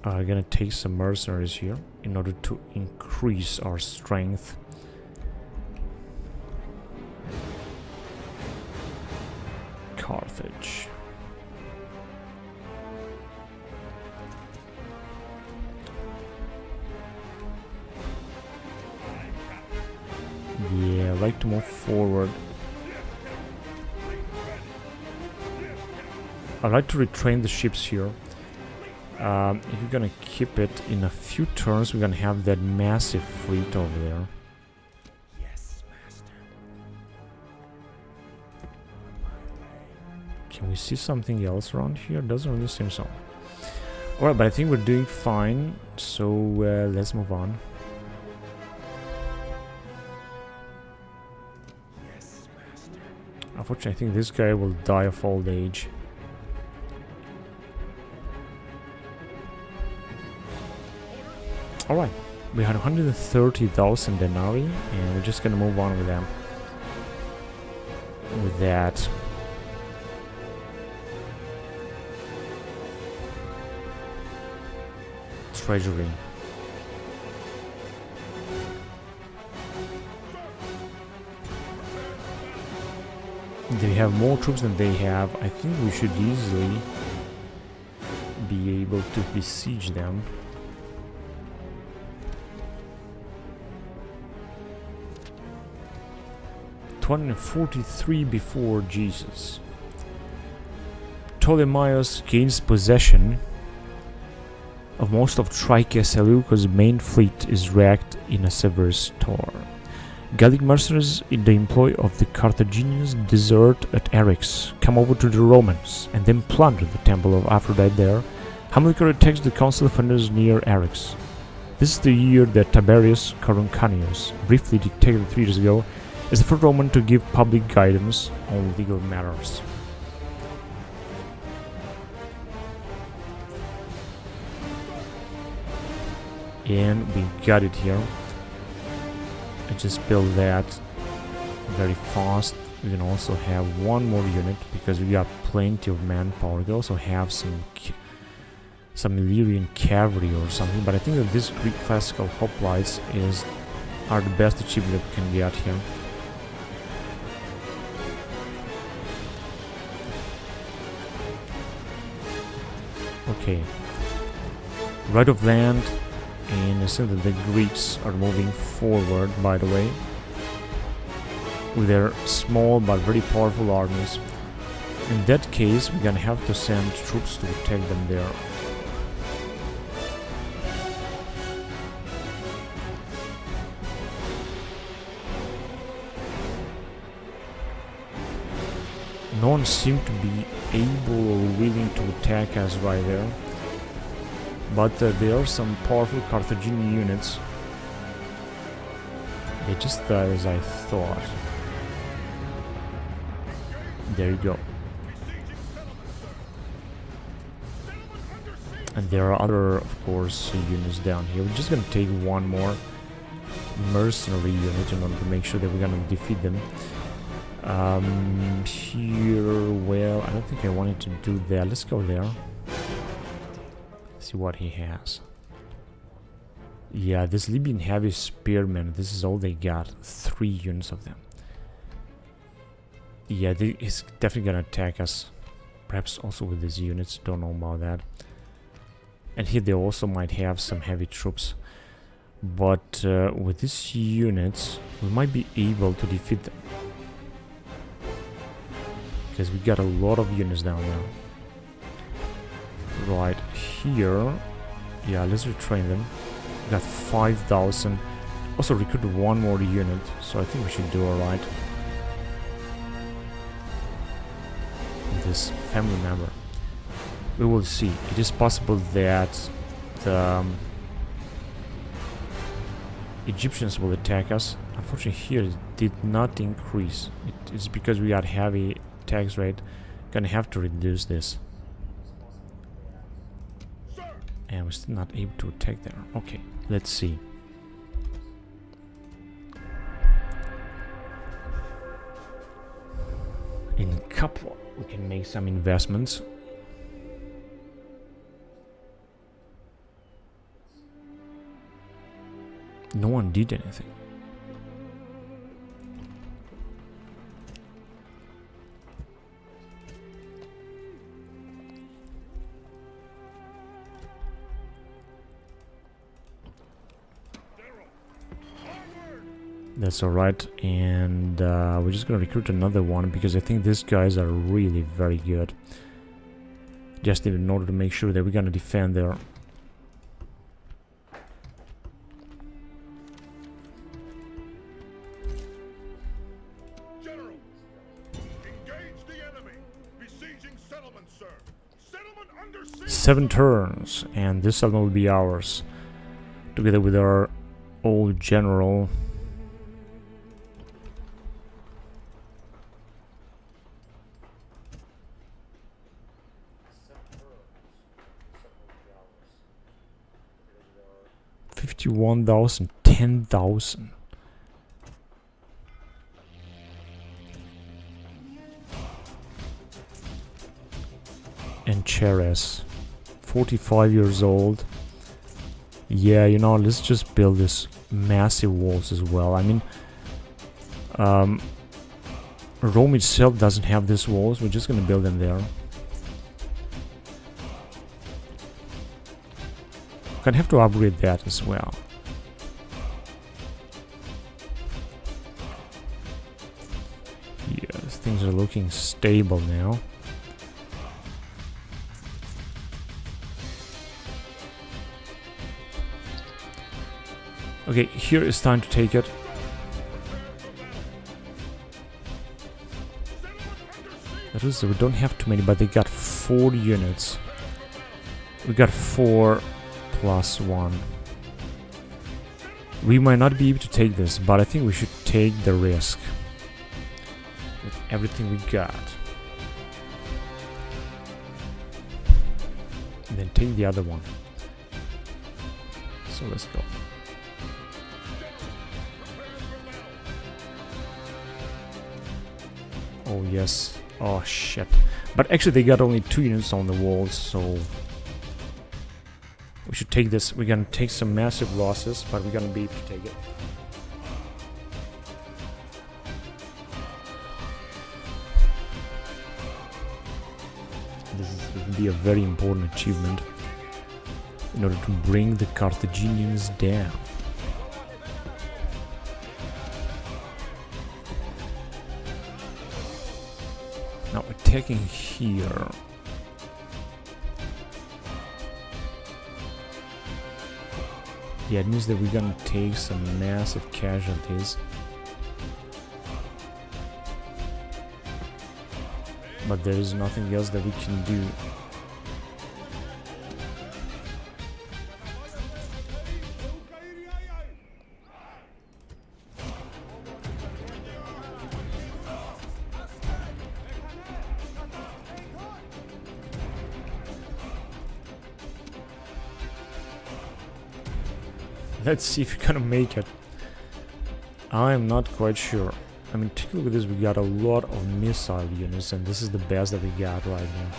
I'm gonna take some mercenaries here in order to increase our strength. Carthage. Yeah, I like to move forward. I like to retrain the ships here. If you're gonna keep it in a few turns, we're gonna have that massive fleet over there. Yes, master. Can we see something else around here? Doesn't really seem so. Alright, but I think we're doing fine, so let's move on. Yes, master. Unfortunately, I think this guy will die of old age. Alright, we had 130,000 denarii, and we're just gonna move on with them. With that. Treasury. They have more troops than they have. I think we should easily be able to besiege them. (243 before Jesus). Ptolemaeus gains possession of most of Thracia. Seleucus' main fleet is wrecked in a severe storm. Gallic mercenaries in the employ of the Carthaginians desert at Eryx, come over to the Romans, and then plunder the temple of Aphrodite there. Hamilcar attacks the council offenders near Eryx. This is the year that Tiberius Coruncanius, briefly dictated 3 years ago, is the first Roman to give public guidance on legal matters. And we got it here. I just built that very fast. We can also have one more unit because we got plenty of manpower. We also have some Illyrian cavalry or something, but I think that this Greek classical hoplites are the best achievement that we can get here. Okay, right of land, and I see that the Greeks are moving forward, by the way, with their small but very powerful armies. In that case, we're gonna have to send troops to attack them there. No one seemed to be able or willing to attack us right there. But there are some powerful Carthaginian units. They just as I thought. There you go. And there are other, of course, units down here. We're just gonna take one more mercenary unit in order to make sure that we're gonna defeat them. Here, well, I don't think I wanted to do that. Let's go there. See what he has. Yeah, this Libyan heavy spearmen, this is all they got. 3 units of them. Yeah, he's definitely gonna attack us Perhaps also with these units, don't know about that. And here they also might have some heavy troops. But with these units, we might be able to defeat them. Because we got a lot of units down there. Right here. Yeah, let's retrain them. We got 5,000. Also recruit one more unit, so I think we should do alright. This family member. We will see. It is possible that the Egyptians will attack us. Unfortunately here it did not increase. It's because we got heavy tax rate. Gonna have to reduce this. And we're still not able to attack there. Okay, let's see. In Capua we can make some investments. No one did anything. That's alright, and we're just gonna recruit another one because I think these guys are really very good. Just in order to make sure that we're gonna defend there. General, engage the enemy. Besieging settlement, sir. Settlement under siege. 7 turns, and this settlement will be ours. Together with our old general. $51,000, 10,000. And Cheres, 45 years old. Yeah, you know, let's just build this massive walls as well. I mean, Rome itself doesn't have these walls. We're just gonna build them there. Gonna have to upgrade that as well. Yes, things are looking stable now. Okay, here is time to take it. That is, we don't have too many, but they got 4 units. We got 4 plus 1. We might not be able to take this, but I think we should take the risk with everything we got. And then take the other one. So let's go. Oh yes. Oh shit. But actually they got only 2 units on the walls, so we should take this. We're gonna take some massive losses, but we're gonna be able to take it. This will be a very important achievement in order to bring the Carthaginians down. Now attacking here. Yeah, it means that we're gonna take some massive casualties. But there is nothing else that we can do. Let's see if we're gonna make it. I'm not quite sure. I mean, take a look at this. We got a lot of missile units, and this is the best that we got right now.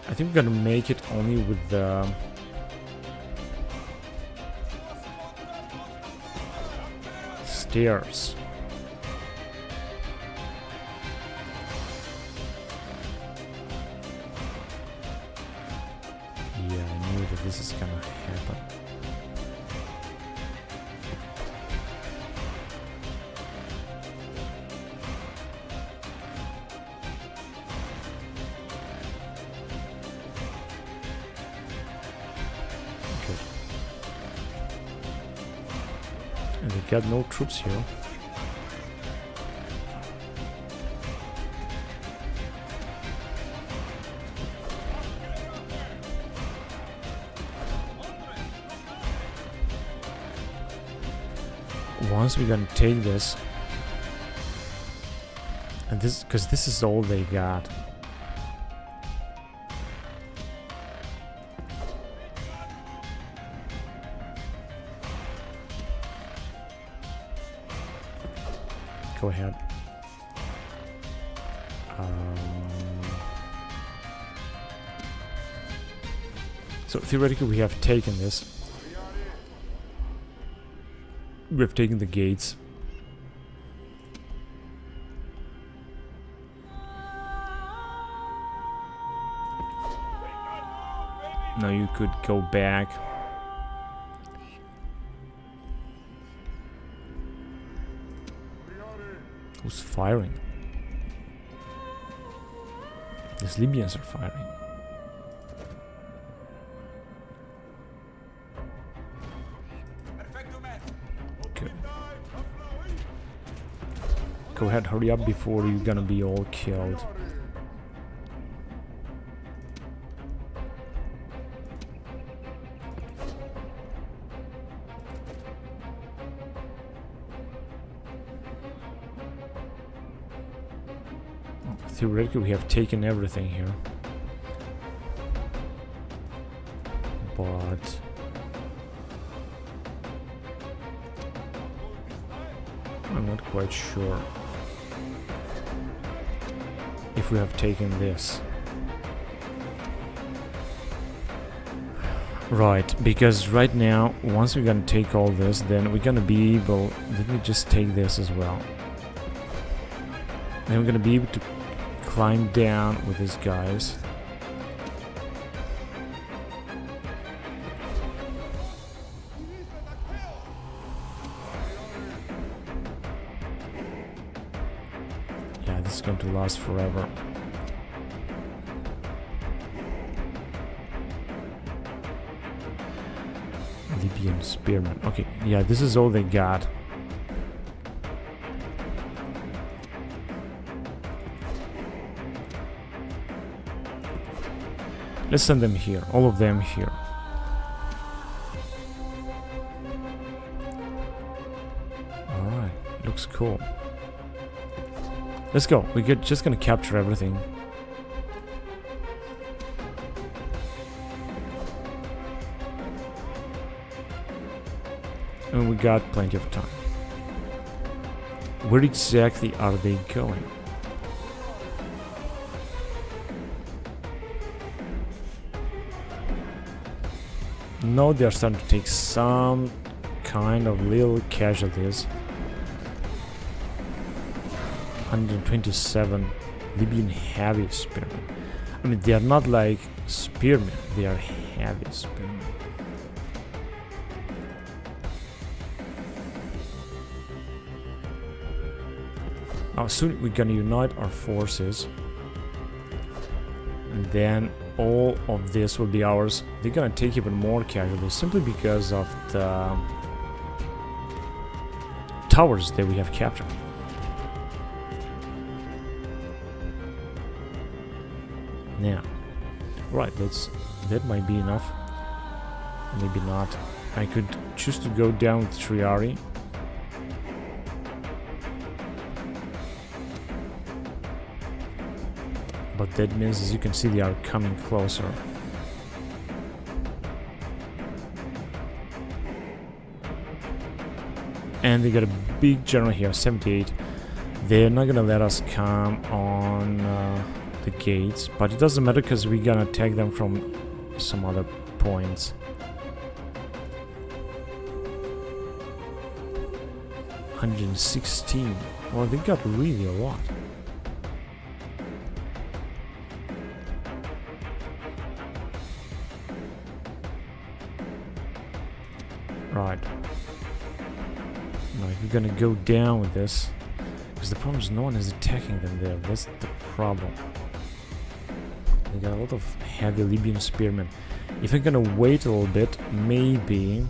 I think we're gonna make it only with the stairs. Yeah, I knew that this is gonna happen. Okay. And they got no troops here. Once we're gonna take this, and this, because this is all they got. Go ahead. So theoretically we have taken this. We've taken the gates. Now you could go back. Who's firing? These Libyans are firing. Okay. Go ahead, hurry up before you're gonna be all killed. Theoretically, we have taken everything here, but I'm not quite sure if we have taken this. Right, because right now, once we're gonna take all this, then we're gonna be able... Let me just take this as well. Then we're gonna be able to climb down with these guys. Yeah, this is going to last forever. Libyan spearmen. Okay, yeah, this is all they got. Let's send them here, all of them here. Alright, looks cool. Let's go, we're just gonna capture everything. And we got plenty of time. Where exactly are they going? No, they're starting to take some kind of little casualties. 127 Libyan heavy spearmen. I mean, they are not like spearmen, they are heavy spearmen. Now soon we're gonna unite our forces, and then all of this will be ours. They're gonna take even more casualties simply because of the towers that we have captured. Now, right, that might be enough. Maybe not. I could choose to go down with Triari. But that means, as you can see, they are coming closer. And they got a big general here, 78. They're not gonna let us come on the gates, but it doesn't matter because we're gonna attack them from some other points. 116. Well, they got really a lot. Right. Now, if you're gonna go down with this, because the problem is no one is attacking them there. That's the problem. They got a lot of heavy Libyan spearmen. If I'm gonna wait a little bit, maybe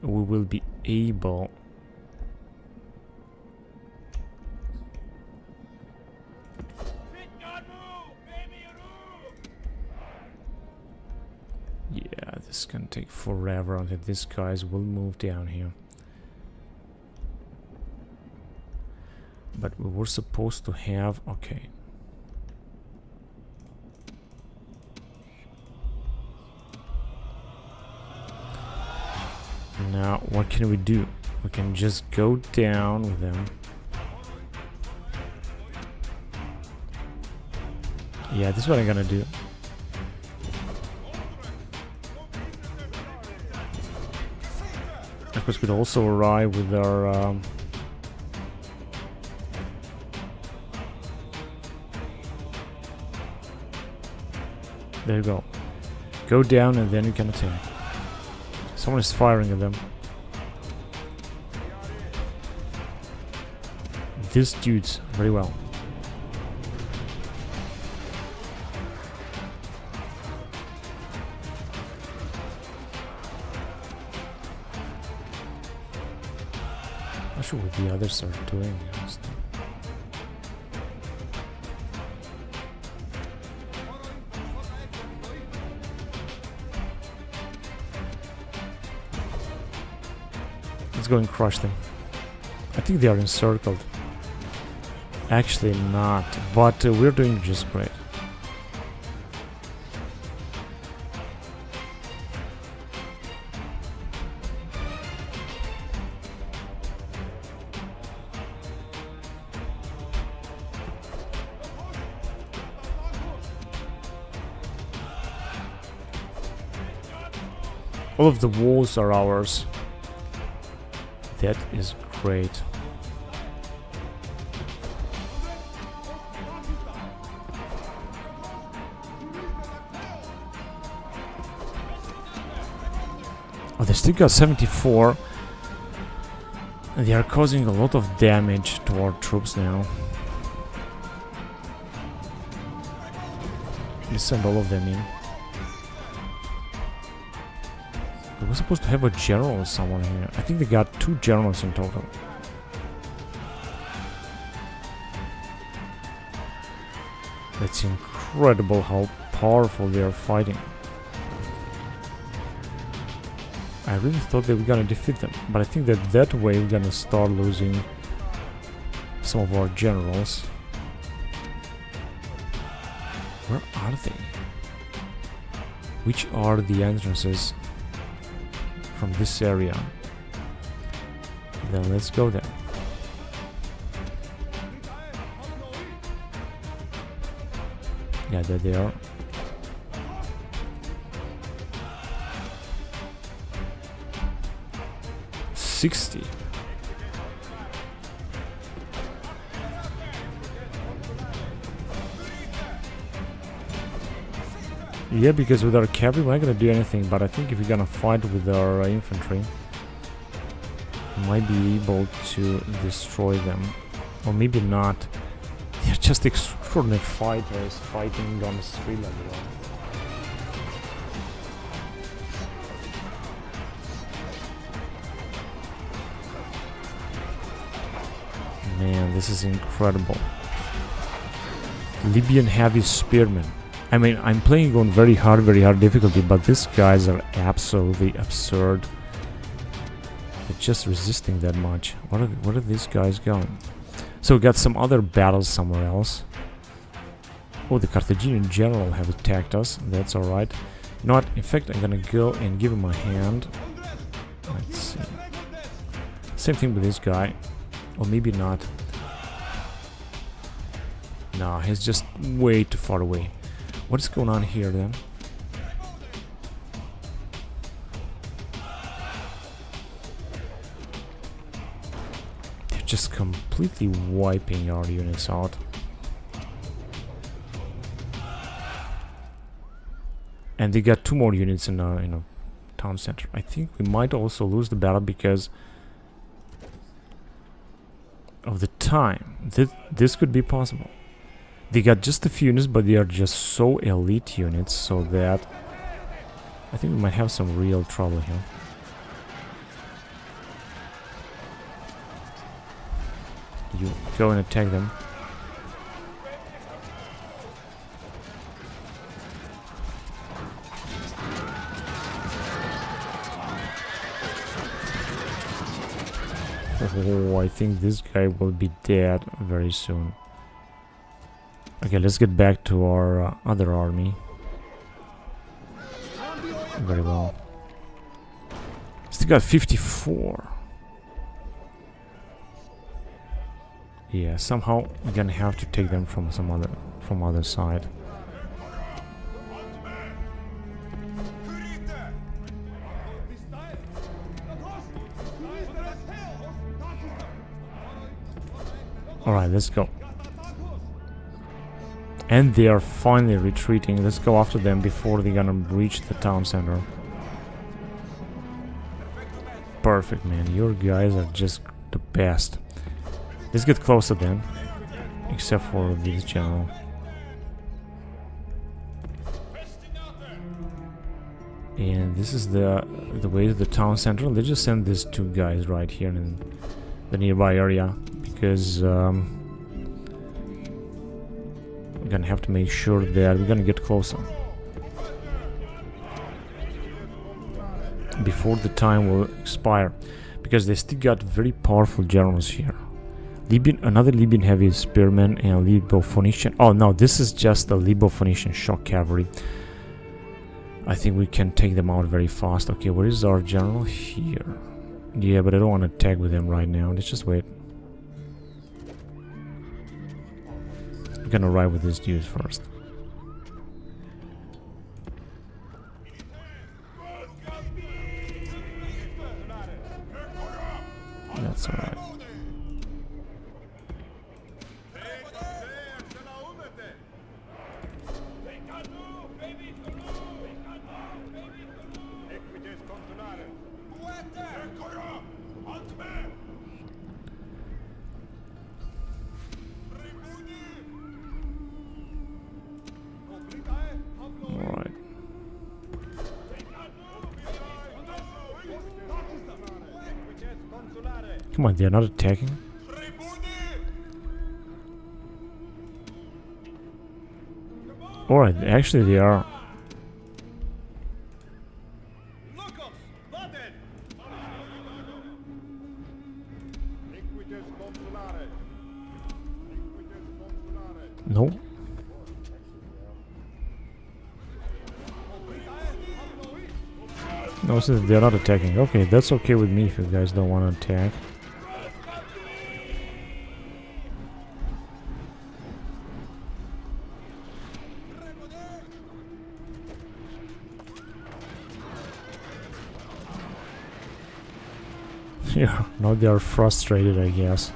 we will be able this is gonna take forever until these guys will move down here. But we were supposed to have... okay. Now, what can we do? We can just go down with them. Yeah, this is what I'm gonna do. Of course, we could also arrive with our... there you go. Go down and then you can attack. Someone is firing at them. These dudes, very well. Not sure what the others are doing, honestly. Let's go and crush them. I think they are encircled. Actually not, but we're doing just great. All of the walls are ours. That is great. Oh, they still got 74. They are causing a lot of damage to our troops now. Let's send all of them in. We're supposed to have a general or someone here. I think they got 2 generals in total. It's incredible how powerful they are fighting. I really thought they were gonna defeat them, but I think that way we're gonna start losing some of our generals. Where are they? Which are the entrances from this area? Then let's go there. Yeah, there they are. Yeah, because with our cavalry we're not gonna do anything, but I think if we're gonna fight with our infantry, we might be able to destroy them. Or maybe not. They're just extraordinary fighters fighting on the street level. Man, this is incredible. Libyan heavy spearmen. I mean, I'm playing on very hard difficulty, but these guys are absolutely absurd. They're just resisting that much. What are these guys going? So we got some other battles somewhere else. Oh, the Carthaginian general have attacked us. That's alright. You know what? In fact, I'm gonna go and give him a hand. Let's see. Same thing with this guy. Or maybe not. No, he's just way too far away. What is going on here then? just completely wiping our units out. And they got 2 more units in a town center. I think we might also lose the battle because of the time. This could be possible. They got just a few units, but they are just so elite units, so that I think we might have some real trouble here. You go and attack them. Oh, I think this guy will be dead very soon. Okay, let's get back to our other army. Very well. Still got 54. Yeah, somehow we're gonna have to take them from other side. Alright, let's go. And they are finally retreating. Let's go after them before they're gonna reach the town center. Perfect, man. Your guys are just the best. Let's get closer then. Except for this general. And this is the way to the town center. Let's just send these 2 guys right here in the nearby area. Because we're gonna have to make sure that we're gonna get closer before the time will expire, because they still got very powerful generals here. Another Libyan heavy spearman and Lilibeo Phoenician. Oh no, this is just the Lilibeo Phoenician shock cavalry. I think we can take them out very fast. Okay, where is our general? Here. Yeah, but I don't want to attack with him right now. Let's just wait. I'm gonna ride with these dudes first. That's alright. Come on, they're not attacking. Alright, actually they are. No. No, so they're not attacking. Okay, that's okay with me if you guys don't want to attack. Yeah, now they are frustrated, I guess.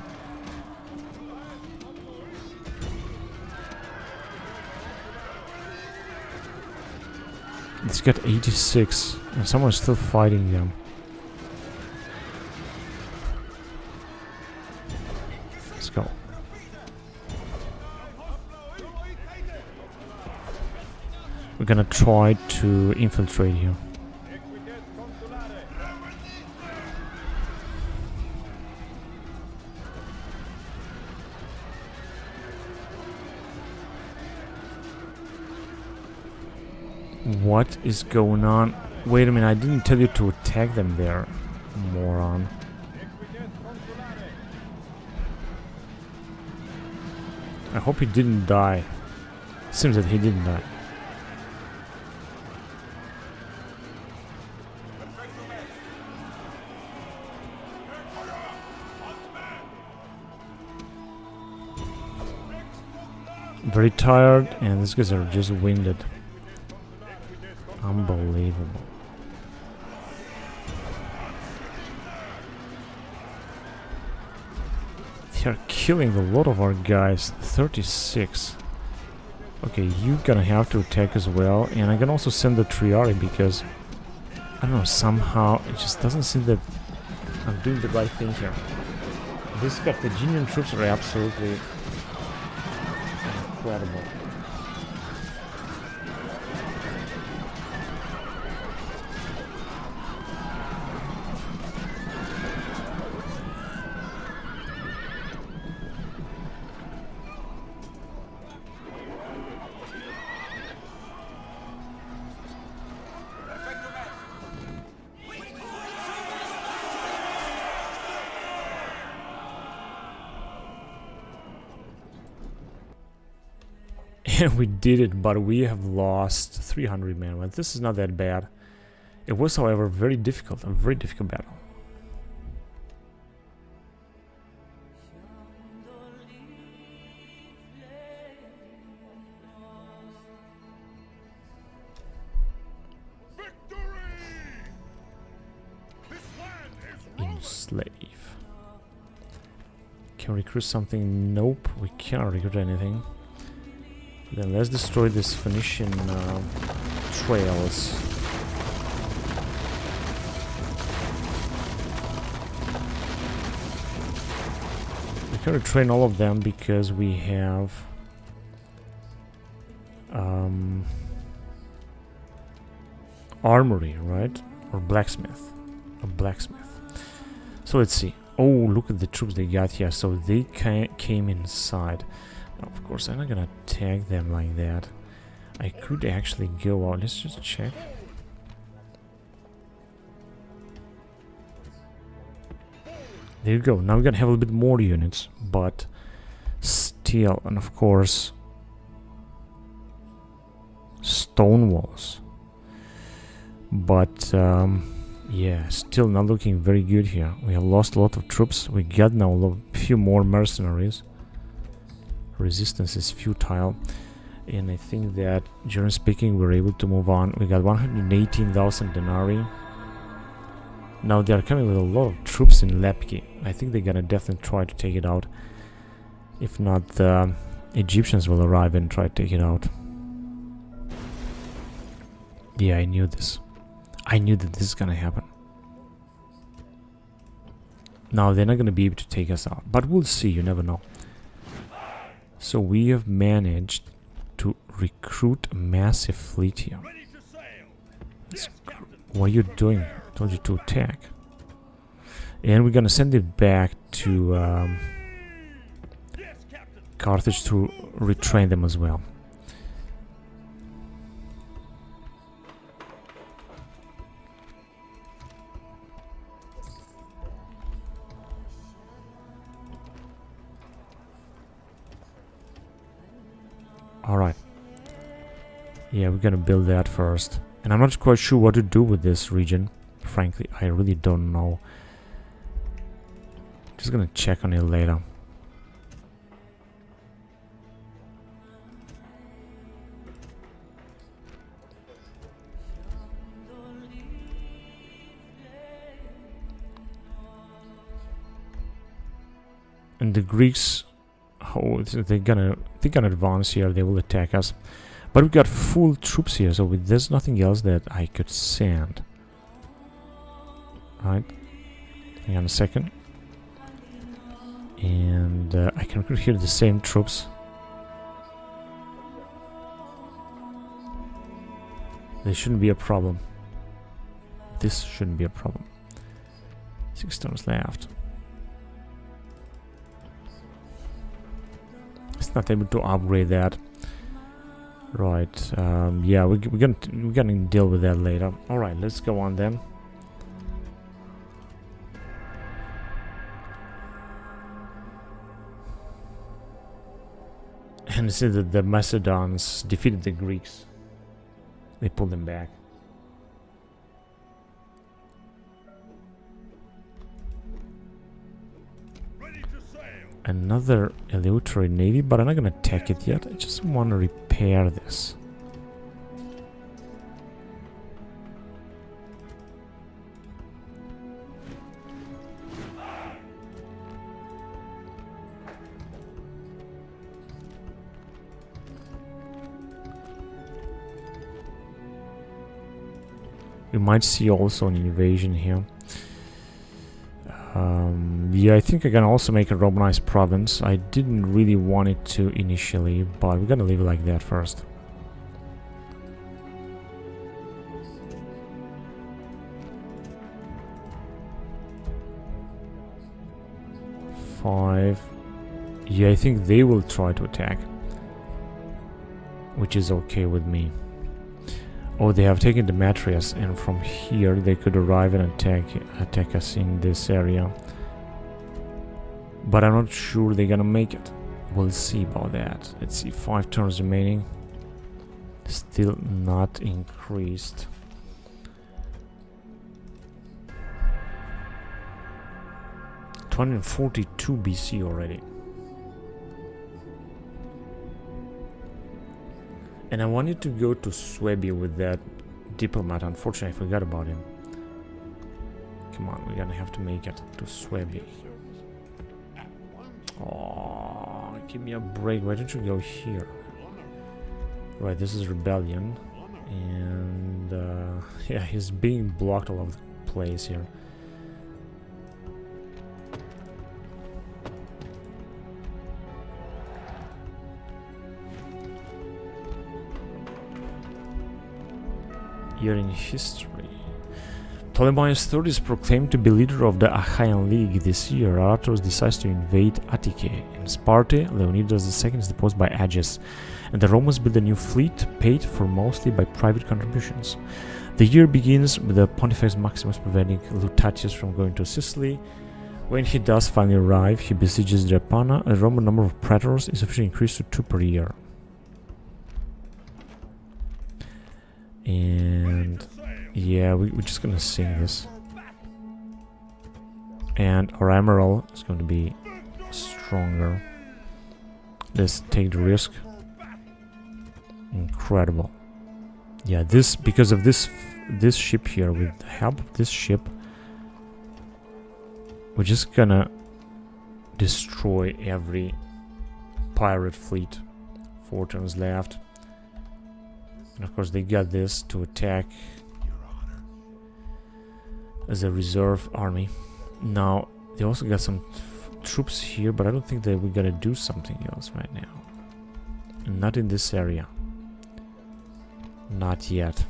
It's got 86, and someone's still fighting them. Let's go. We're gonna try to infiltrate here. What is going on? Wait a minute, I didn't tell you to attack them there, moron. I hope he didn't die. Seems that he didn't die. Very tired, and these guys are just winded. Unbelievable. They're killing a lot of our guys. 36. Okay, you're gonna have to attack as well. And I can also send the Triari because, I don't know, somehow it just doesn't seem that I'm doing the right thing here. These Carthaginian troops are absolutely incredible. And we did it, but we have lost 300 men. Well, this is not that bad. It was, however, a very difficult battle. Victory! This land is Roman. Enslave. Can we recruit something? Nope, we cannot recruit anything. Then let's destroy this Phoenician trails. We can retrain all of them because we have armory, right? Or blacksmith. A blacksmith. So let's see. Oh, look at the troops they got here. So they came inside. Of course, I'm not gonna attack them like that. I could actually go out. Let's just check. There you go. Now we're gonna have a little bit more units, but still, and of course, stone walls. But yeah, still not looking very good here. We have lost a lot of troops. We got now a few more mercenaries. Resistance is futile, and I think that, generally speaking, we're able to move on. We got 118,000 denarii. Now they are coming with a lot of troops in Lepki. I think they're gonna definitely try to take it out. If not, the Egyptians will arrive and try to take it out. Yeah, I knew this. I knew that this is gonna happen. Now they're not gonna be able to take us out, but we'll see. You never know. So we have managed to recruit a massive fleet here. What are you doing? I told you to attack. And we're gonna send it back to Carthage to retrain them as well. Alright. Yeah, we're gonna build that first. And I'm not quite sure what to do with this region. Frankly, I really don't know. Just gonna check on it later. And the Greeks, oh, they're gonna advance here. They will attack us, but we got full troops here, so there's nothing else that I could send. Right? Hang on a second, and I can recruit here the same troops. This shouldn't be a problem. This shouldn't be a problem. 6 turns left. It's not able to upgrade that. Right. Yeah, we're gonna deal with that later. All right, let's go on then. And see that the Macedons defeated the Greeks. They pulled them back. Another Eleutary navy, but I'm not gonna attack it yet. I just want to repair this. We might see also an invasion here. Yeah, I think I can also make a Romanized province. I didn't really want it to initially, but we're gonna leave it like that first. Five. Yeah, I think they will try to attack, which is okay with me. Oh, they have taken Demetrius, and from here they could arrive and attack us in this area. But I'm not sure they're gonna make it. We'll see about that. Let's see, 5 turns remaining. Still not increased. (242 BC already. And I wanted to go to Swabia with that diplomat. Unfortunately, I forgot about him. Come on, we're gonna have to make it to Swabia. Oh, give me a break. Why don't you go here? Right, this is rebellion. And yeah, he's being blocked all over the place here. Year in history. Ptolemy's III is proclaimed to be leader of the Achaean League this year. Aratos decides to invade Attica. In Sparta, Leonidas II is deposed by Agis, and the Romans build a new fleet, paid for mostly by private contributions. The year begins with the Pontifex Maximus preventing Lutatius from going to Sicily. When he does finally arrive, he besieges Drepana. The Roman number of praetors is officially increased to 2 per year. And yeah, we're just gonna sing this. And our Emerald is going to be stronger. Let's take the risk. Incredible. Yeah, this, because of this ship here, with the help of this ship, we're just gonna destroy every pirate fleet. 4 turns left. And of course they got this to attack as a reserve army. Now they also got some troops here, but I don't think that we're gonna do something else right now. Not in this area. Not yet.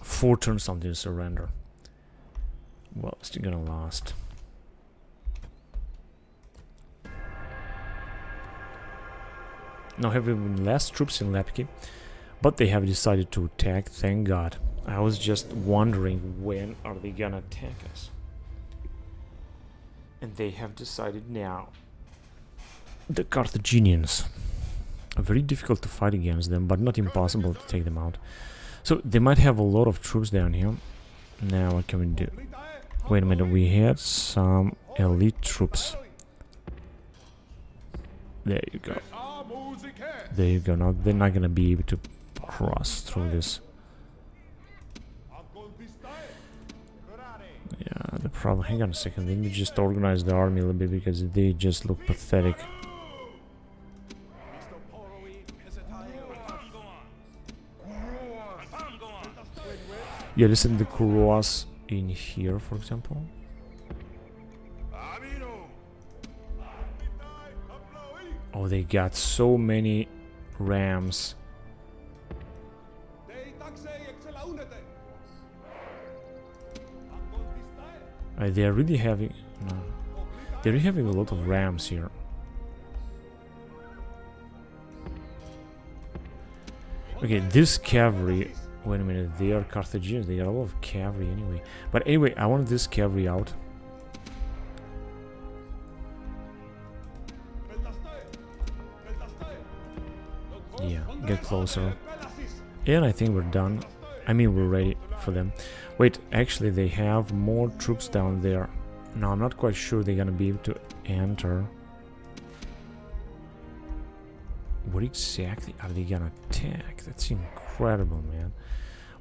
Four turns something to surrender. Well, it's still gonna last. Now have even less troops in Lepki, but they have decided to attack, thank God. I was just wondering when are they gonna attack us. And they have decided now. The Carthaginians. Very difficult to fight against them, but not impossible to take them out. So they might have a lot of troops down here. Now what can we do? Wait a minute, we had some elite troops. There you go. There you go. Now they're not gonna be able to cross through this. Yeah, the problem. Hang on a second. Let me just organize the army a little bit because they just look pathetic. Yeah, listen to the Kuroas in here, for example. Oh, they got so many rams. They're really having... No. They're really having a lot of rams here. Okay, this cavalry... Wait a minute, they are Carthaginians, they got a lot of cavalry anyway. But anyway, I want this cavalry out. Yeah, get closer. And I think we're done. I mean, we're ready for them. Wait, actually they have more troops down there. Now I'm not quite sure they're gonna be able to enter. What exactly are they gonna attack? That's incredible, man.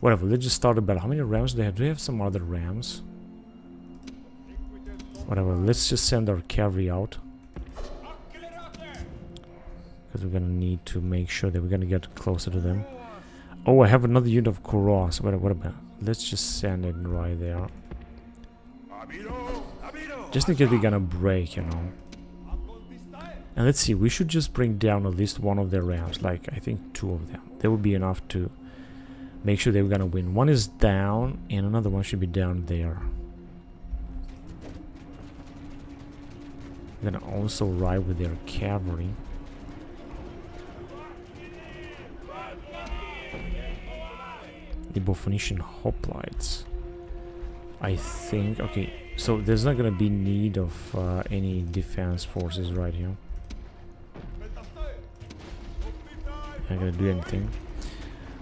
Whatever, let's just start a battle. How many rams do they have? Do they have some other rams? Whatever, let's just send our cavalry out. Because we're gonna need to make sure that we're gonna get closer to them. Oh, I have another unit of Koros. What about? Let's just send it right there. Just in case they're gonna break, you know. And let's see, we should just bring down at least one of their rams. Like, I think 2 of them. That would be enough to make sure they were gonna win. One is down, and another one should be down there. We're gonna also ride with their cavalry. The Phoenician hoplites. I think, okay, so there's not gonna be need of any defense forces right here. Not gonna do anything.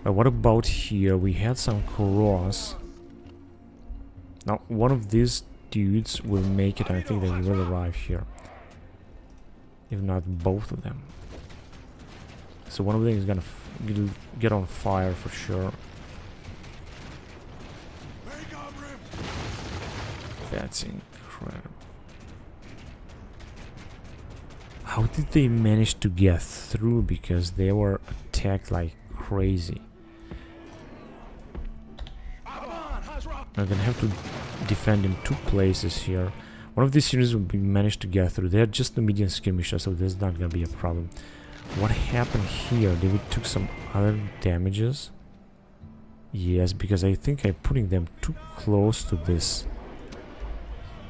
But what about here? We had some Koros. Now, one of these dudes will make it, and I think they will arrive here. If not both of them. So one of them is gonna get on fire for sure. That's incredible. How did they manage to get through? Because they were attacked like crazy. I'm gonna have to defend in 2 places here. One of these units will be managed to get through. They're just the median skirmishers, so there's not gonna be a problem. What happened here? Did we took some other damages? Yes, because I think I'm putting them too close to this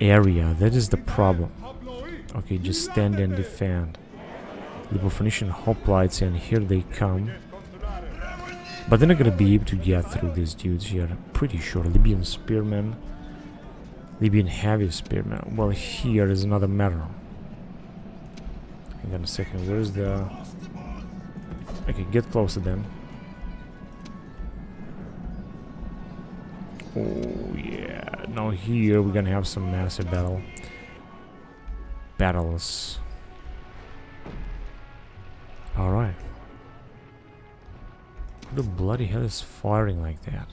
area. That is the problem. Okay, just stand and defend. Phoenician hoplites, and here they come. But they're not gonna be able to get through these dudes here. I'm pretty sure. Libyan spearmen. Libyan heavy spearmen. Well, here is another matter. Hang on a second. Where's the... Okay, get closer then. Oh yeah. Now here we're gonna have some massive battles. Alright. Who the bloody hell is firing like that?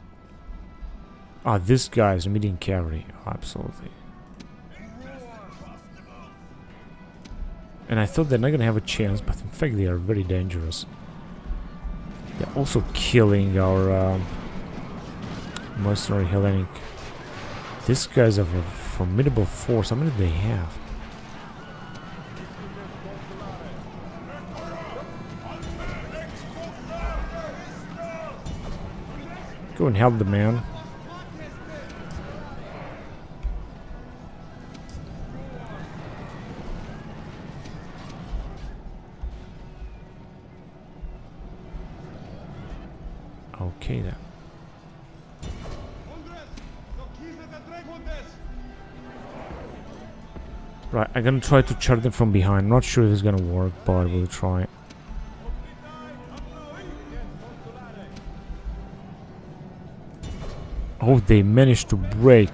Ah, this guy is medium cavalry. Oh, absolutely. And I thought they're not gonna have a chance, but in fact they are very dangerous. They're also killing our mercenary Hellenic. These guys have a formidable force. How many do they have? Go and help the man. Okay then. Right, I'm gonna try to charge them from behind. I'm not sure if it's gonna work, but we'll try. Oh, they managed to break.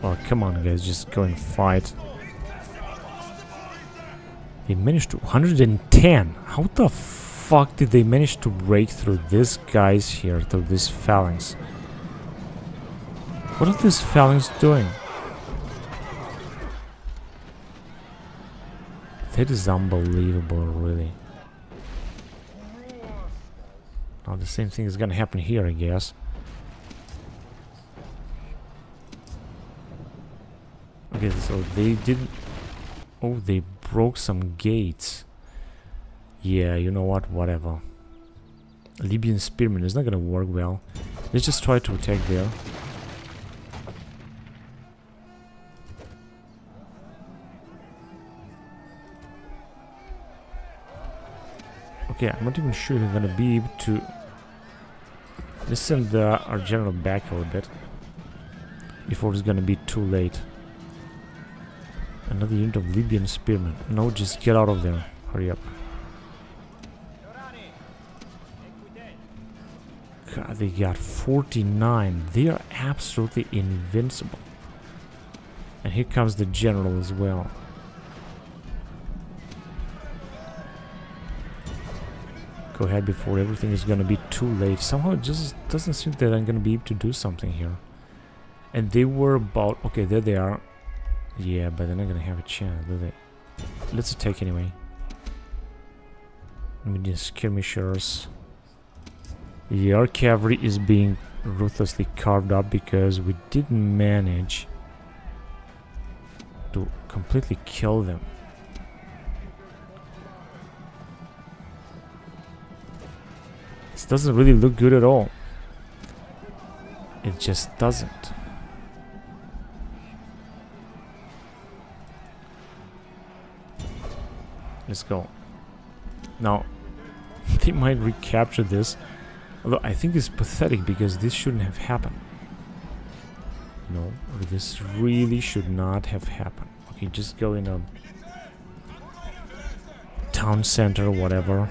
Oh, come on, guys, just go and fight. They managed to 110. How the fuck did they manage to break through these guys here, through this phalanx? What are these phalanx doing? That is unbelievable, really. Now the same thing is gonna happen here, I guess. Okay, so they didn't... Oh, they broke some gates. Yeah, you know what? Whatever. Libyan spearman is not gonna work well. Let's just try to attack there. Okay, I'm not even sure if we're gonna be able to... Let's send our general back a little bit before it's gonna be too late. Another unit of Libyan spearmen. No, just get out of there. Hurry up. God, they got 49. They are absolutely invincible. And here comes the general as well. Go ahead before everything is gonna be too late. Somehow it just doesn't seem that I'm gonna be able to do something here. And they were about... Okay, there they are. Yeah, but they're not gonna have a chance, do they? Let's attack anyway. Median skirmishers. Yeah, our cavalry is being ruthlessly carved up because we didn't manage to completely kill them. This doesn't really look good at all. It just doesn't. Let's go. Now, they might recapture this. Although I think it's pathetic because this shouldn't have happened. No, this really should not have happened. Okay, just go in a town center, whatever.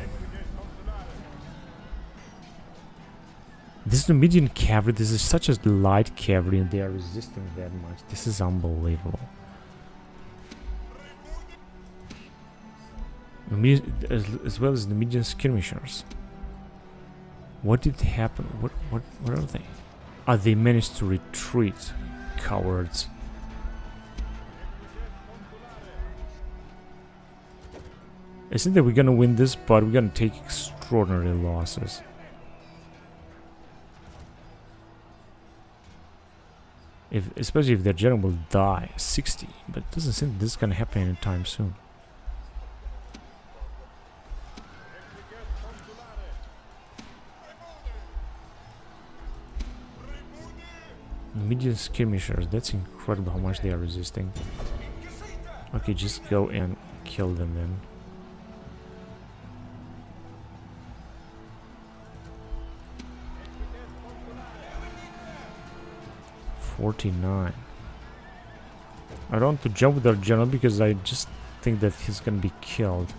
This is the median cavalry. This is such a light cavalry and they are resisting that much. This is unbelievable. As well as the median skirmishers. What did happen? What are they? Ah, they managed to retreat. Cowards. I think that we're gonna win this, but we're gonna take extraordinary losses. Especially if their general will die. 60. But it doesn't seem this is gonna happen anytime soon. Median skirmishers, that's incredible how much they are resisting. Okay, just go and kill them then. $49. I don't want to jump with our general because I just think that he's gonna be killed.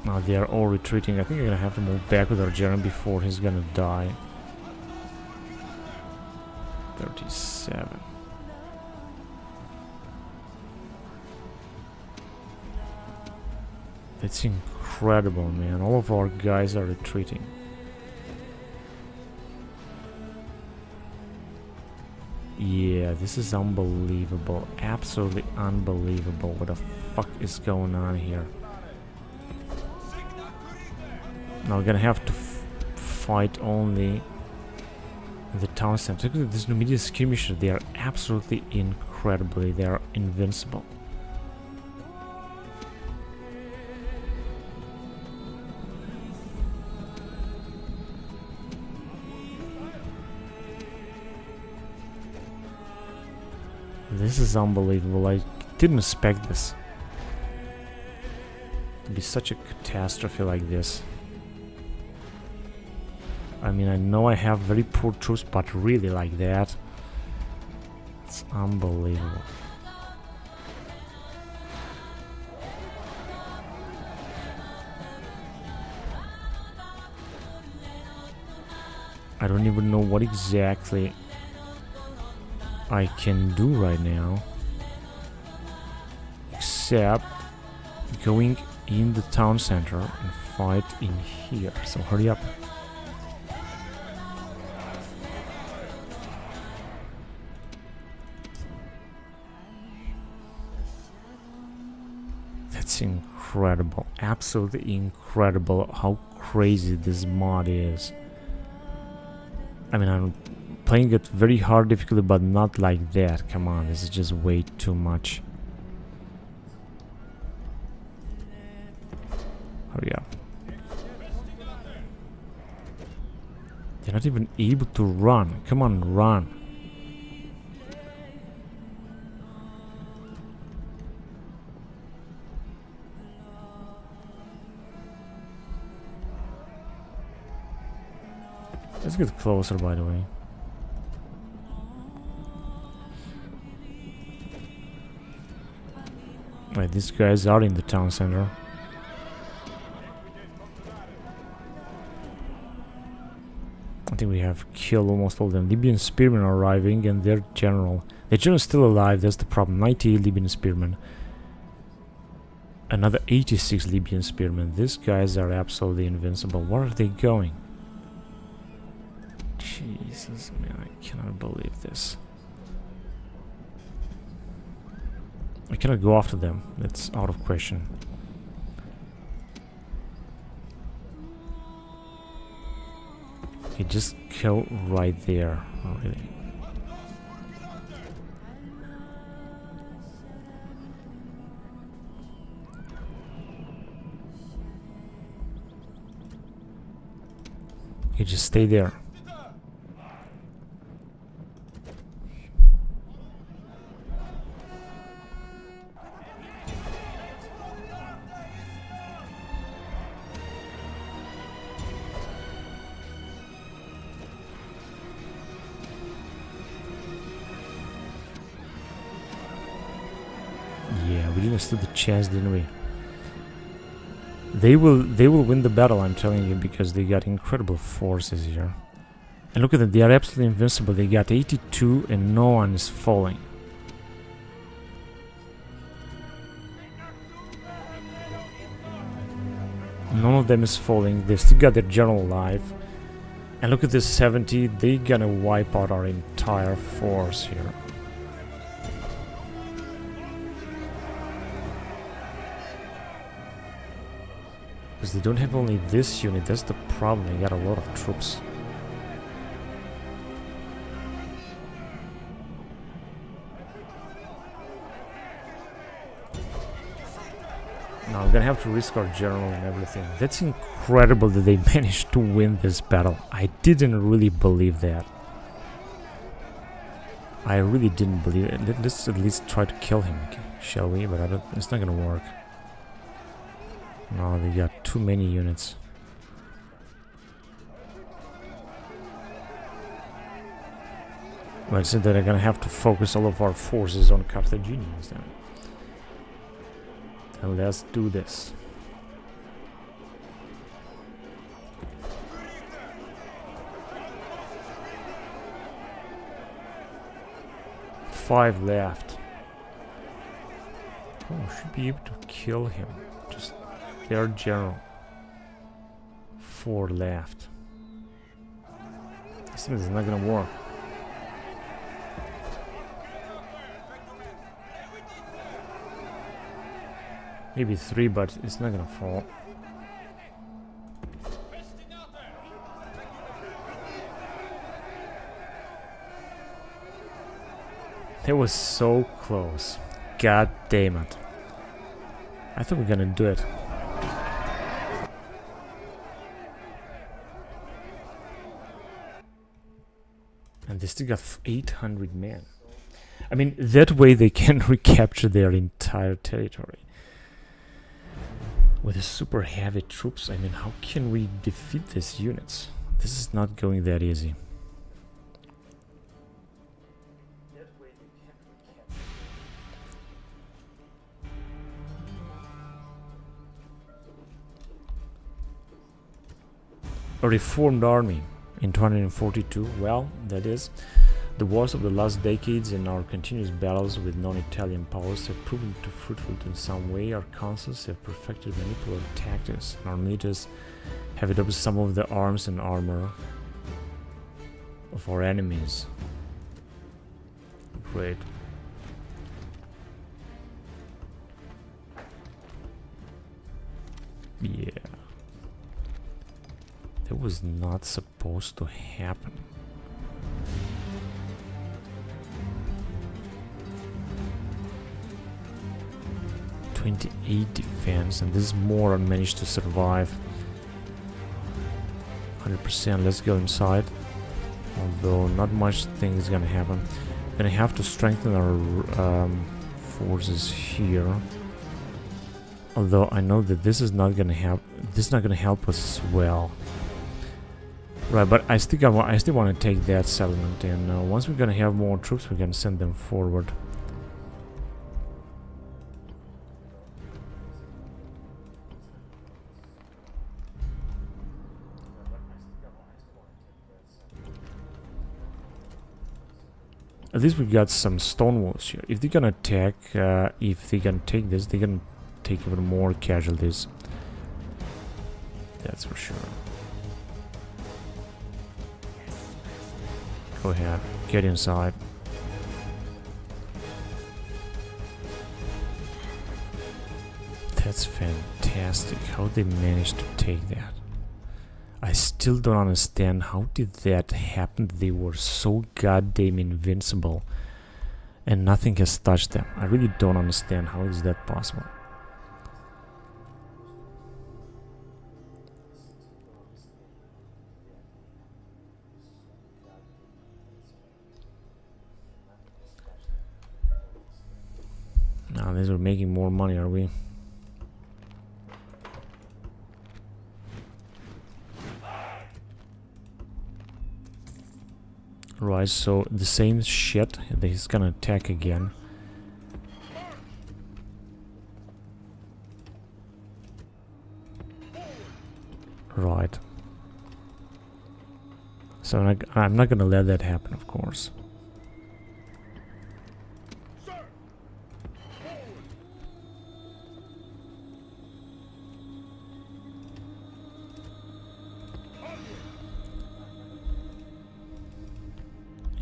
Now they are all retreating. I think I'm gonna have to move back with our general before he's gonna die. 37. That's incredible, man. All of our guys are retreating. Yeah, this is unbelievable. Absolutely unbelievable. What the fuck is going on here? Now we're gonna have to fight only the town center. Look at this Numidian skirmisher. They are absolutely incredible. They are invincible. This is unbelievable. I didn't expect this to be such a catastrophe like this. I mean, I know I have very poor troops, but really like that, it's unbelievable. I don't even know what exactly I can do right now, except going in the town center and fight in here. So hurry up. That's incredible. Absolutely incredible how crazy this mod is. I mean, I'm playing it very hard difficulty, but not like that. Come on, this is just way too much. Hurry up. They're not even able to run. Come on, run. Let's get closer, by the way. Right, these guys are in the town center. I think we have killed almost all of them. Libyan spearmen are arriving and their general. Their general is still alive, that's the problem. 98 Libyan spearmen. Another 86 Libyan spearmen. These guys are absolutely invincible. Where are they going? Jesus, man, I cannot believe this. I cannot go after them. That's out of question. Okay, just kill right there. Oh, really? Okay, just stay there. We didn't stood the chance, didn't we? They will win the battle, I'm telling you, because they got incredible forces here. And look at them, they are absolutely invincible. They got 82 and no one is falling. None of them is falling. They still got their general alive. And look at this 70, they gonna wipe out our entire force here. Because they don't have only this unit, that's the problem, they got a lot of troops. Now I'm gonna have to risk our general and everything. That's incredible that they managed to win this battle. I didn't really believe that. I really didn't believe it. Let's at least try to kill him, shall we? But it's not gonna work. No, they got too many units. Well, I said that I'm gonna have to focus all of our forces on Carthaginians then. And let's do this. Five left. Oh, should be able to kill him. Just their general. 4 left. This is not gonna work. Maybe 3, but it's not gonna fall. It was so close. God damn it. I thought we were gonna do it. And they still got 800 men. I mean, that way they can recapture their entire territory. With the super heavy troops, I mean, how can we defeat these units? This is not going that easy. A reformed army in 242, well, that is. The wars of the last decades and our continuous battles with non-Italian powers have proven to fruitful in some way. Our consuls have perfected manipulative tactics, and our militaries have adopted some of the arms and armor of our enemies. Great. Yeah. That was not supposed to happen. .28 defense, and this moron managed to survive. 100%. Let's go inside. Although not much thing is gonna happen. We're gonna have to strengthen our forces here. Although I know that this is not gonna help. This is not gonna help us as well. Right, but I still want to take that settlement, and once we're gonna have more troops, we can send them forward. At least we got some stone walls here. If they're gonna attack, if they can take this, they're gonna take even more casualties. That's for sure. Go ahead, get inside. That's fantastic. How they managed to take that? I still don't understand how did that happen. They were so goddamn invincible and nothing has touched them. I really don't understand how is that possible. Now these are making more money, are we? Right, so the same shit, he's gonna attack again. Right. So I'm not gonna let that happen, of course.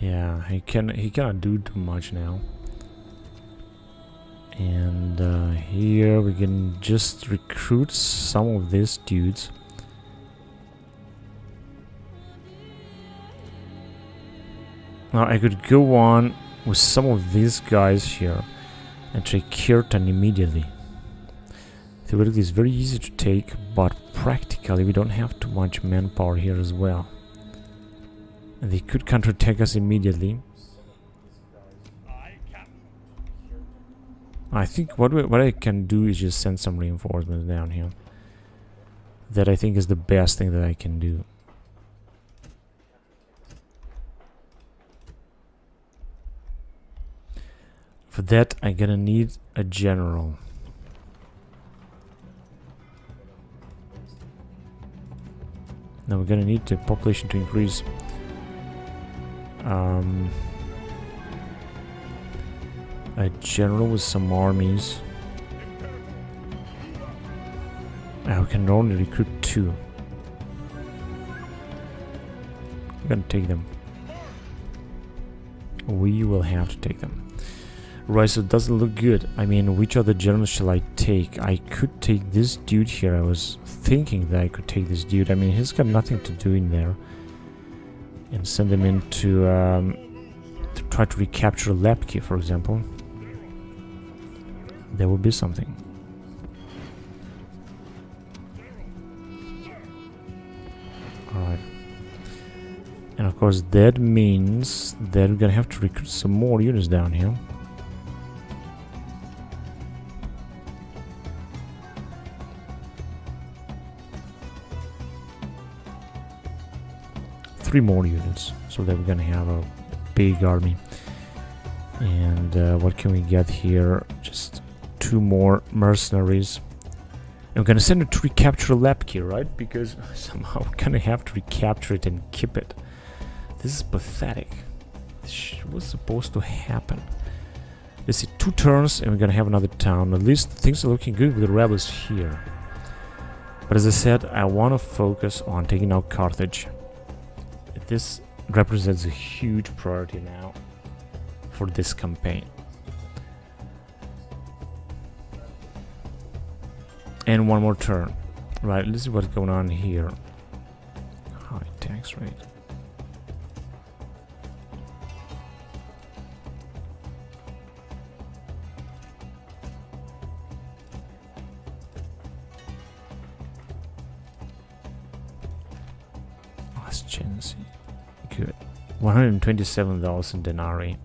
Yeah, he cannot do too much now. And here we can just recruit some of these dudes. Now I could go on with some of these guys here and take Kirtan immediately. Theoretically it's very easy to take, but practically we don't have too much manpower here as well. And they could counterattack us immediately. I think what I can do is just send some reinforcements down here. That I think is the best thing that I can do. For that I'm gonna need a general. Now we're gonna need the population to increase. A general with some armies. I can only recruit 2. We're gonna take them. We will have to take them. Right, so it doesn't look good. I mean, which other generals shall I take? I could take this dude here. I was thinking that I could take this dude. I mean, he's got nothing to do in there. And send them in to try to recapture Lepke, for example. There will be something. Alright. And of course that means that we're gonna have to recruit some more units down here. Three more units, so that we're gonna have a big army. And what can we get here? Just 2 more mercenaries. And we're gonna send it to recapture Lepke, right? Because somehow we're gonna have to recapture it and keep it. This is pathetic. This was supposed to happen. Let's see, 2 turns and we're gonna have another town. At least things are looking good with the rebels here. But as I said, I want to focus on taking out Carthage. This represents a huge priority now for this campaign. And 1 more turn. Right, let's see what's going on here. High tax rate. Ascendancy. Good. 127,000 denarii.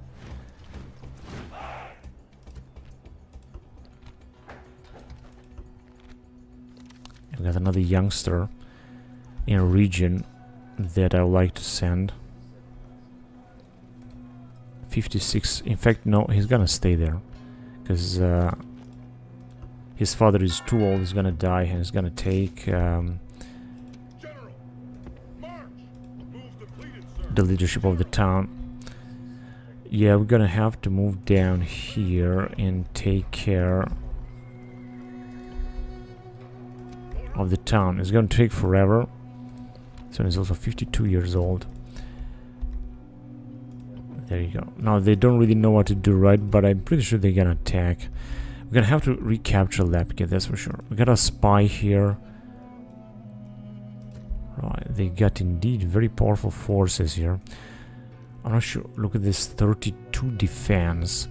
We got another youngster in a region that I would like to send. 56. In fact, no, he's gonna stay there because his father is too old. He's gonna die, and he's gonna take the leadership of the town. Yeah, we're gonna have to move down here and take care of the town. It's gonna take forever. So he's also 52 years old. There you go. Now they don't really know what to do, right? But I'm pretty sure they're gonna attack. We're gonna have to recapture Lepke, that's for sure. We got a spy here. Right, they got indeed very powerful forces here. I'm not sure. Look at this 32 defense.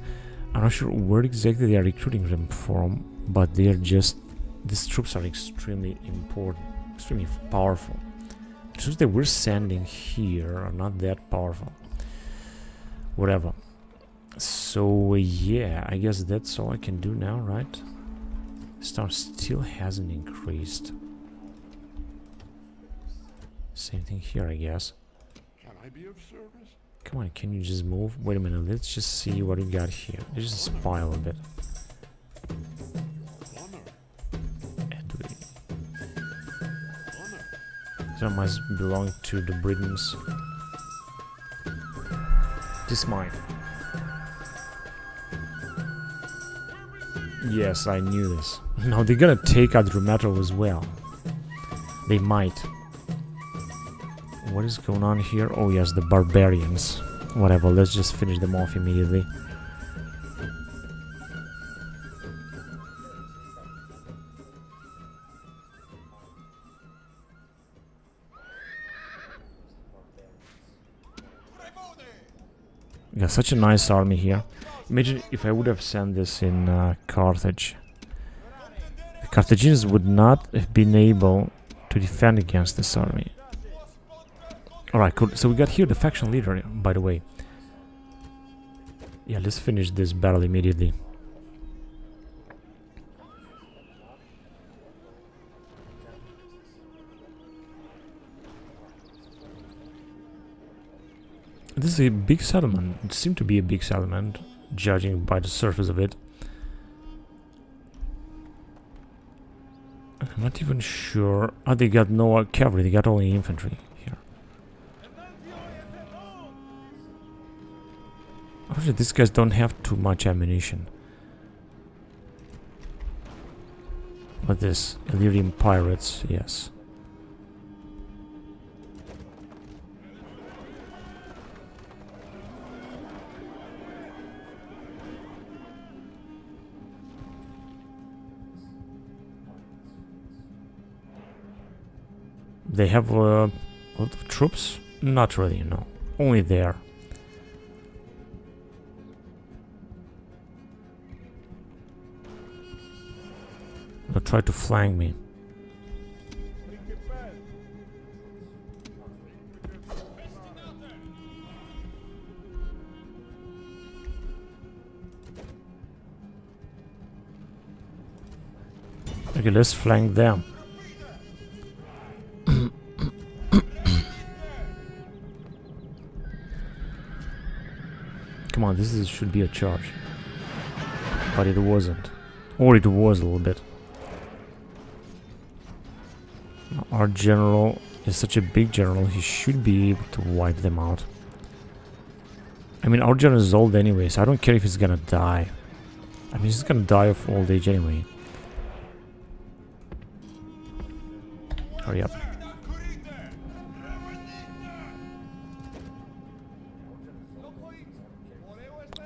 I'm not sure where exactly they are recruiting them from, but they are just... These troops are extremely important, extremely powerful. The troops that we're sending here are not that powerful. Whatever. So yeah, I guess that's all I can do now, right? Star still hasn't increased. Same thing here, I guess. Can I be of service? Come on, can you just move? Wait a minute, let's just see what we got here. Let's just spy a little bit. That must belong to the Britons. This mine. Yes, I knew this. Now they're gonna take out Romani as well. They might. What is going on here? Oh yes, the barbarians. Whatever, let's just finish them off immediately. We got such a nice army here. Imagine if I would have sent this in Carthage. The Carthaginians would not have been able to defend against this army. Alright, cool. So we got here the faction leader, by the way. Yeah, let's finish this battle immediately. This is a big settlement. It seemed to be a big settlement, judging by the surface of it. I'm not even sure. Oh, they got no cavalry. They got only infantry here. Actually, these guys don't have too much ammunition. But this Illyrian pirates, yes. They have a lot of troops? Not really, no. Only there. They'll try to flank me. Okay, let's flank them. Come on, this should be a charge. But it wasn't. Or it was a little bit. Our general is such a big general, he should be able to wipe them out. I mean, our general is old anyway, so I don't care if he's gonna die. I mean, he's gonna die of old age anyway. Hurry up.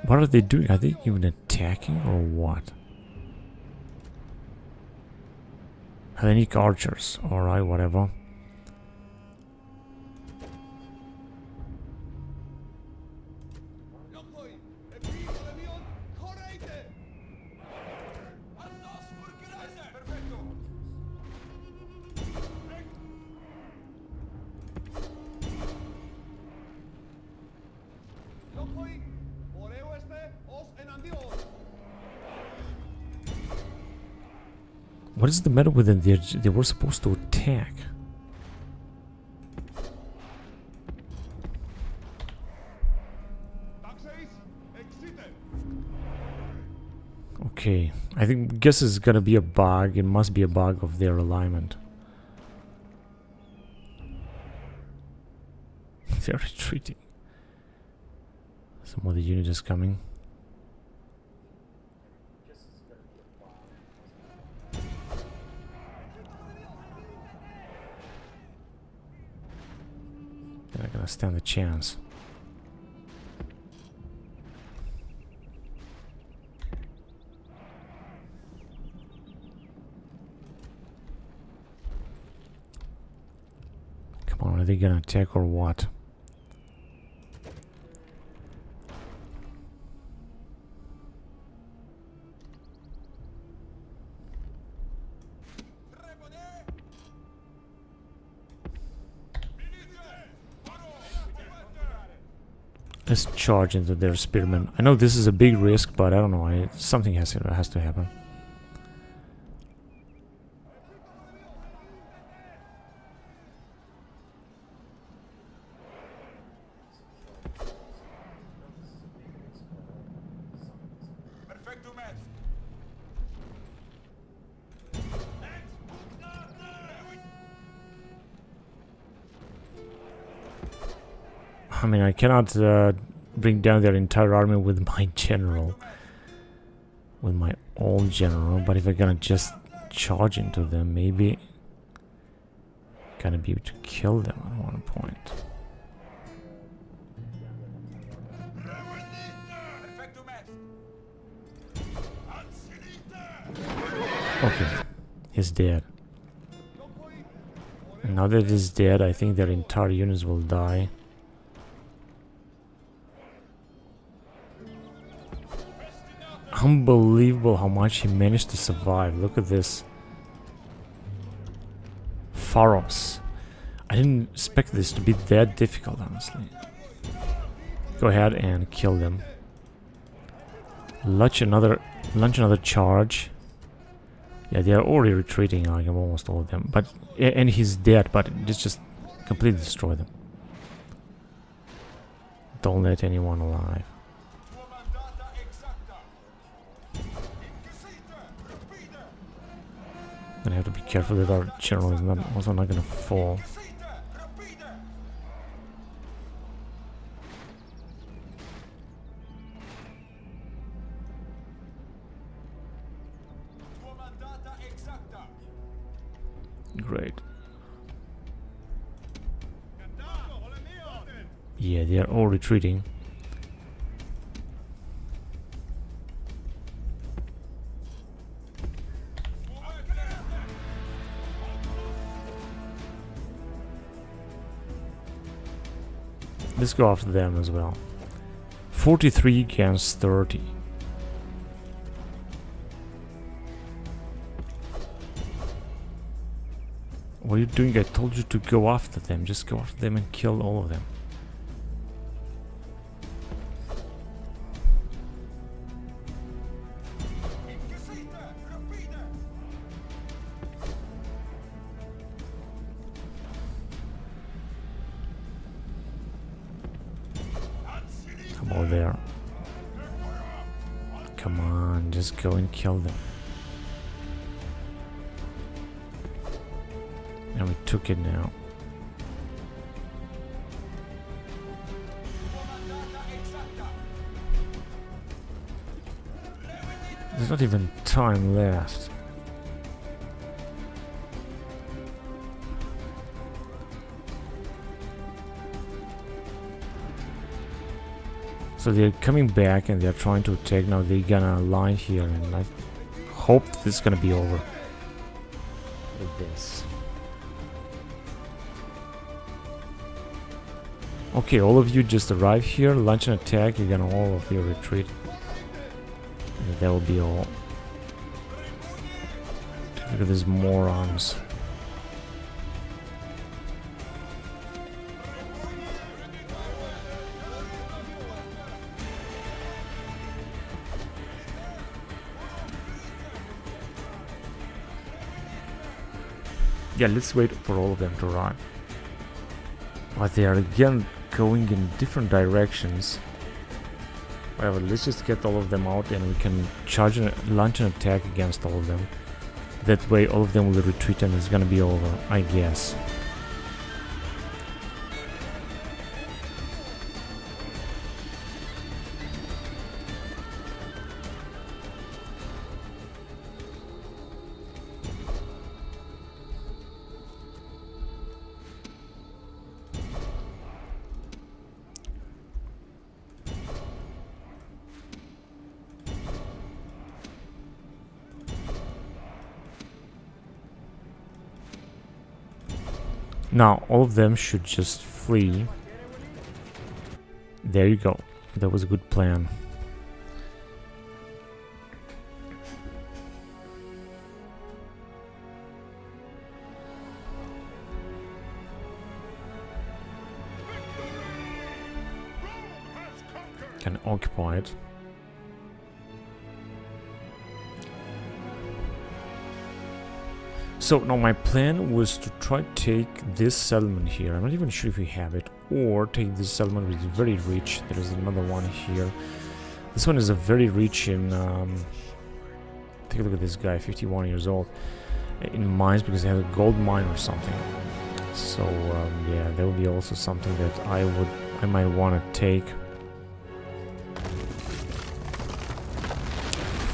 What are they doing? Are they even attacking or what? Hellenic archers. Alright, whatever. What is the matter with them? They were supposed to attack. Okay, guess it's gonna be a bug. It must be a bug of their alignment. They're retreating. Some other unit is coming. They're not gonna stand a chance. Come on, are they gonna attack or what? Let's charge into their spearmen. I know this is a big risk, but I don't know. Something has to happen. I mean, I cannot bring down their entire army with my general. With my old general, but if I'm gonna just charge into them, maybe gonna be able to kill them at one point. Okay, he's dead. And now that he's dead, I think their entire units will die. Unbelievable how much he managed to survive. Look at this. Pharos. I didn't expect this to be that difficult, honestly. Go ahead and kill them. Launch another charge. Yeah, they are already retreating, like almost all of them. But and he's dead, but just completely destroy them. Don't let anyone alive. Gonna have to be careful that our general is also not gonna fall. Great. Yeah, they are all retreating. Let's go after them as well. 43 against 30. What are you doing? I told you to go after them. Just go after them and kill all of them. Come over there. Come on, just go and kill them. And we took it now. There's not even time left. So they're coming back and they're trying to attack. Now they're gonna line here, and I hope this is gonna be over with this. Okay, all of you just arrive here, launch an attack, you're gonna all of you retreat. And that will be all. Look at these morons. Yeah, let's wait for all of them to arrive. But they are again going in different directions. Whatever, let's just get all of them out and we can launch an attack against all of them. That way all of them will retreat and it's gonna be over, I guess. Now, all of them should just flee. There you go. That was a good plan. Can occupy it. So now my plan was to try to take this settlement here. I'm not even sure if we have it, or take this settlement which is very rich. There is another one here. This one is a very rich in take a look at this guy, 51 years old, in mines, because they have a gold mine or something. So yeah, that would be also something that I might want to take.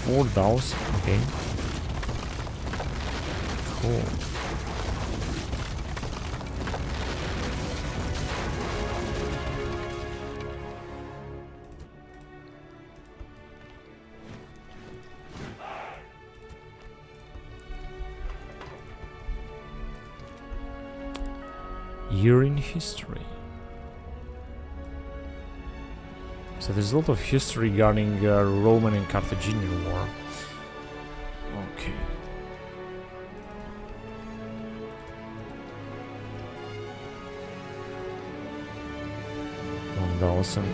4,000, okay. Cool. Year in history. So there's a lot of history regarding Roman and Carthaginian war. Okay. Awesome.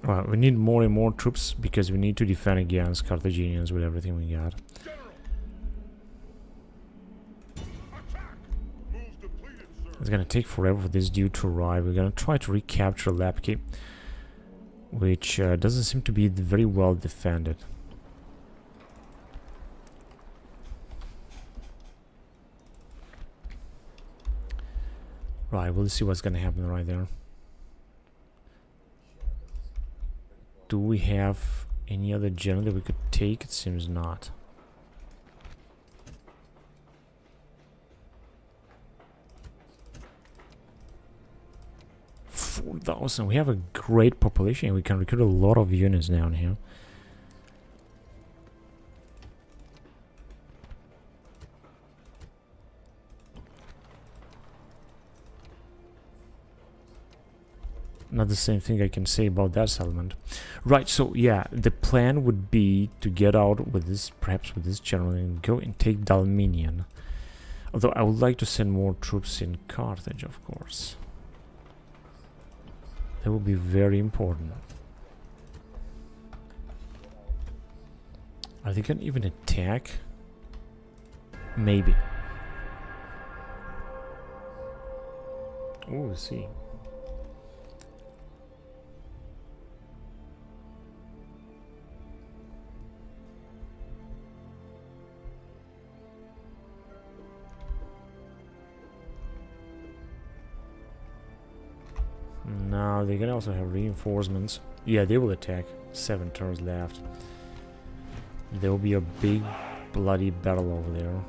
Alright, we need more and more troops because we need to defend against Carthaginians with everything we got. It's gonna take forever for this dude to arrive. We're gonna try to recapture Lepke, which doesn't seem to be very well defended. Right, we'll see what's gonna happen right there. Do we have any other general that we could take? It seems not. $4,000. We have a great population. We can recruit a lot of units down here. Not the same thing I can say about that settlement. Right, so yeah, the plan would be to get out with this, perhaps with this general, and go and take Dalminian. Although I would like to send more troops in Carthage, of course. That would be very important. Are they gonna even attack? Maybe. Oh, we'll see. Now they can also have reinforcements. Yeah, they will attack. 7 turns left. There will be a big bloody battle over there.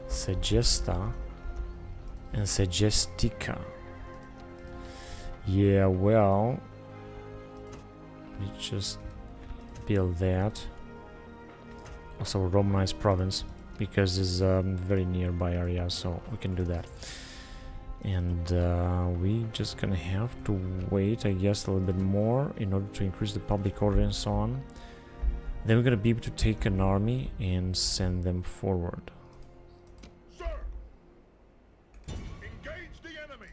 Segesta and Segestica. Yeah, well, we just build that. Also a Romanized province, because this is a very nearby area, so we can do that. And we just gonna have to wait, I guess, a little bit more in order to increase the public order and so on. Then we're gonna be able to take an army and send them forward. Sir, engage the enemy.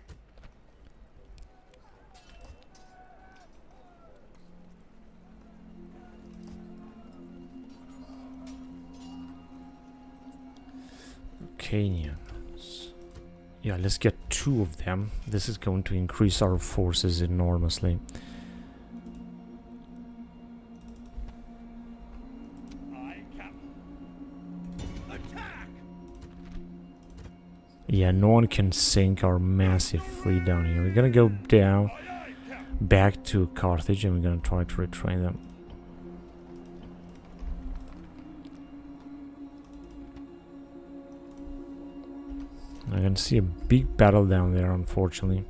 Canians. Yeah, let's get 2 of them. This is going to increase our forces enormously. Attack! Yeah, no one can sink our massive fleet down here. We're gonna go down back to Carthage and we're gonna try to retrain them. I can see a big battle down there, unfortunately.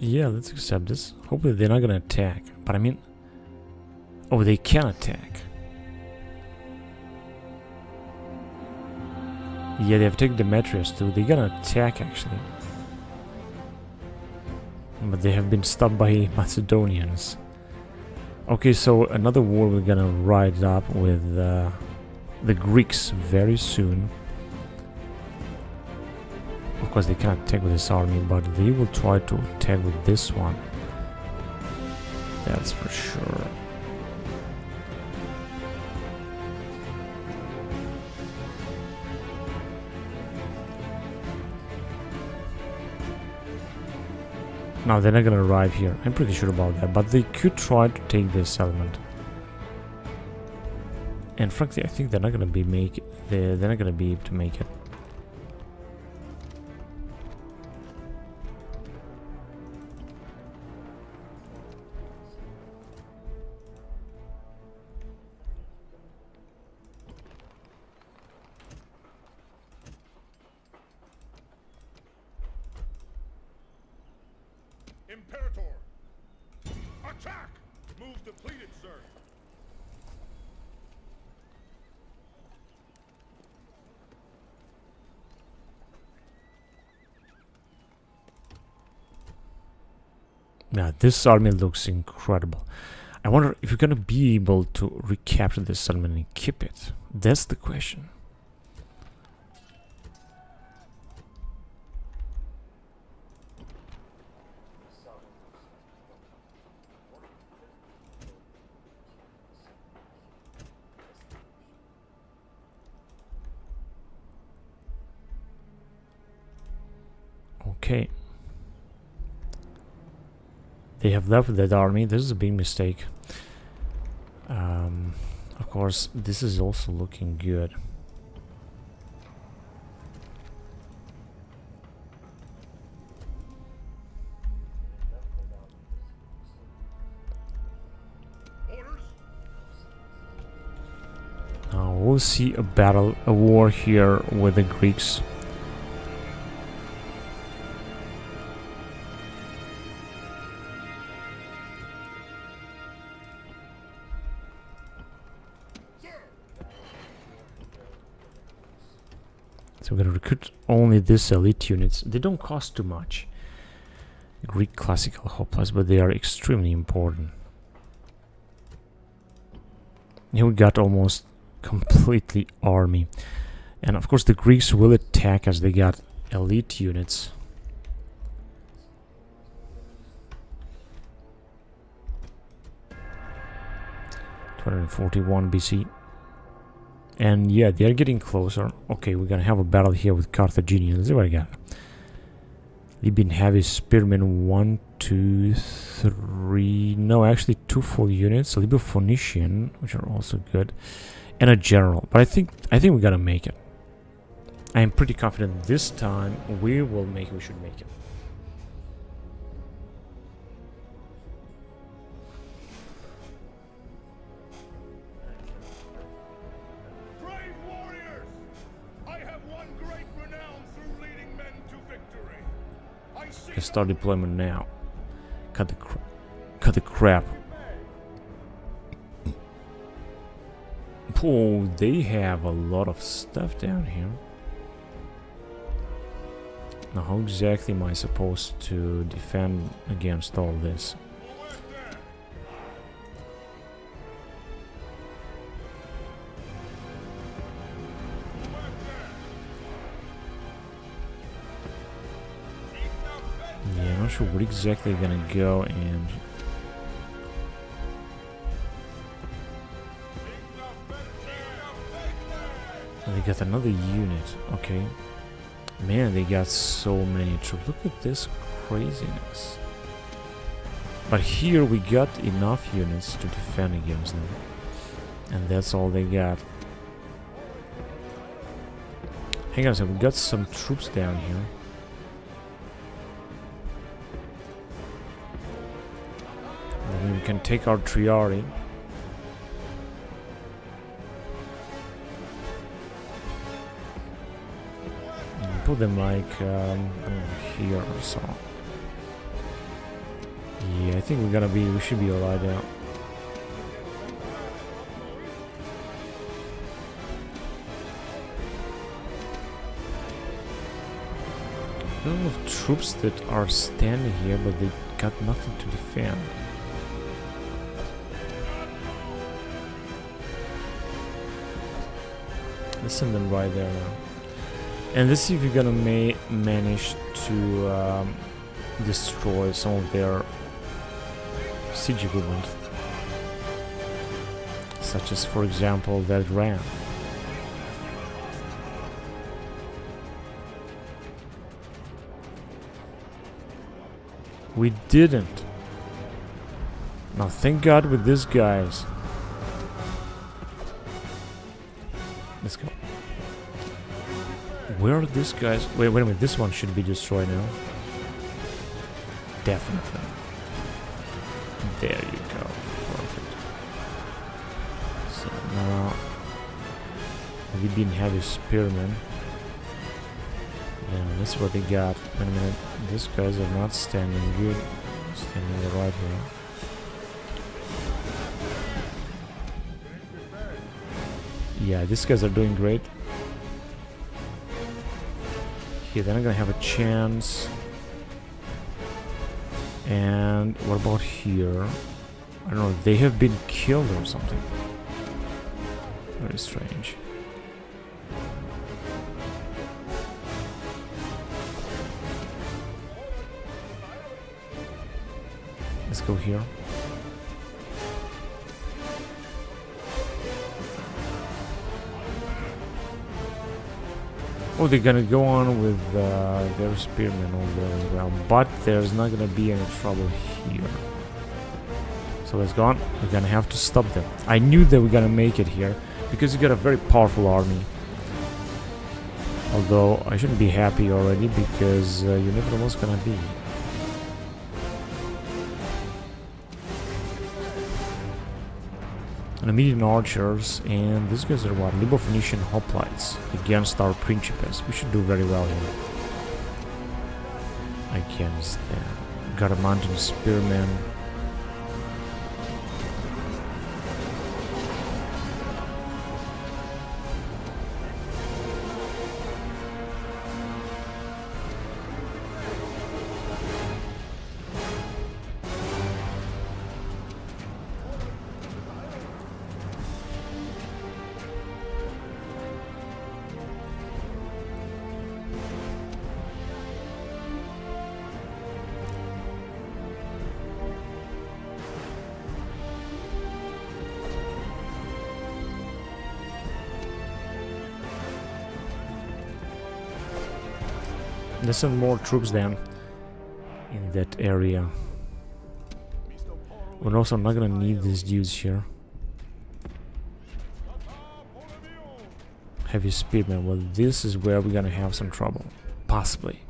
Yeah, let's accept this. Hopefully they're not gonna attack. But I mean... Oh, they can attack. Yeah, they have taken Demetrius too. They're gonna attack, actually. But they have been stopped by Macedonians. Okay, so another war we're gonna ride up with the Greeks very soon. Of course, they can't attack with this army, but they will try to attack with this one. That's for sure. Now they're not gonna arrive here. I'm pretty sure about that, but they could try to take this settlement. And frankly, I think they're not gonna be they're not gonna be able to make it. Imperator! Attack! Move depleted, sir. Now, this army looks incredible. I wonder if you're gonna be able to recapture this settlement and keep it. That's the question. Okay. They have left that army. This is a big mistake. Of course, this is also looking good. Orders? Now we'll see a war here with the Greeks. So we're gonna recruit only these elite units. They don't cost too much. Greek classical hoplites, but they are extremely important. Here we got almost completely army. And of course the Greeks will attack as they got elite units. (241 BC). And yeah, they are getting closer. Okay, we're gonna have a battle here with Carthaginians. Let's see what I got. Libyan heavy spearmen, 1, 2, 3. No, actually 2 full units. Libyan Phoenician, which are also good, and a general. But I think we're gonna make it. I am pretty confident this time we will make it. We should make it. Let's start deployment now. Cut the crap. Oh, they have a lot of stuff down here. Now, how exactly am I supposed to defend against all this? Yeah, I'm not sure where exactly they're gonna go, and they got another unit. Okay, man, they got so many troops. Look at this craziness. But here we got enough units to defend against them, and that's all they got. Hang on a second, we got some troops down here. And we can take our Triari. And put them like here or so. Yeah, I think we should be alright now. A lot of troops that are standing here, but they got nothing to defend. Let's send them right there now. And let's see if we're gonna manage to destroy some of their siege equipment. Such as, for example, that ram. We didn't. Now thank God with these guys. Let's go. Where are these guys? Wait a minute, this one should be destroyed now. Definitely. There you go. Perfect. So now we didn't have a spearman. Yeah, that's what they got. Wait a minute. These guys are not standing good. Standing right here. Yeah, these guys are doing great. Here, they're not gonna have a chance. And what about here? I don't know, they have been killed or something. Very strange. Let's go here. Oh, they're gonna go on with their spearmen over there as well, but there's not gonna be any trouble here. So let's go on. We're gonna have to stop them. I knew they were gonna make it here because you got a very powerful army. Although I shouldn't be happy already because you never know what's gonna be. And Median archers, and these guys are what? Libo-Phoenician hoplites against our principes. We should do very well here. Against them. Got a mountain spearman. Let's send more troops then in that area. We're also not gonna need these dudes here. Heavy spearmen. Well, this is where we're gonna have some trouble. Possibly.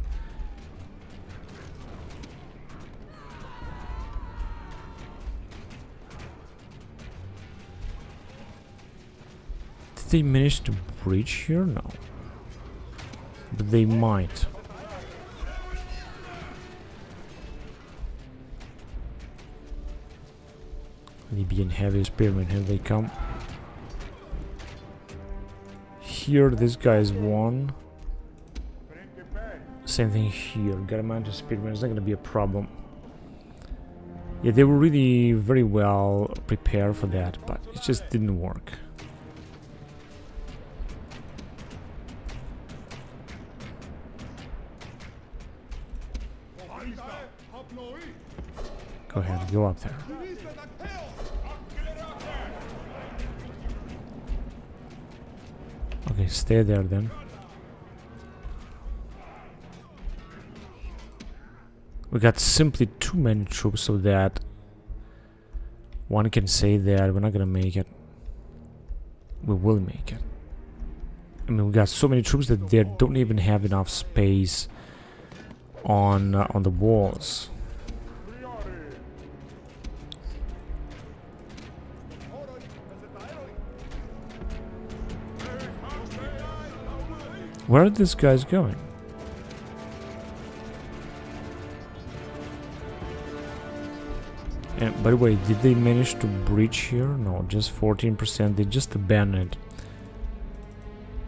Did they manage to breach here? No. But they might. Libyan heavy spearmen, here they come. Here, this guy is one. Same thing here. Got a mountain spearmen, it's not gonna be a problem. Yeah, they were really very well prepared for that, but it just didn't work. Go ahead, go up there. Okay, stay there then. We got simply too many troops so that one can say that we're not gonna make it. We will make it. I mean, we got so many troops that they don't even have enough space on the walls. Where are these guys going? And by the way, did they manage to breach here? No, just 14%. They just abandoned it.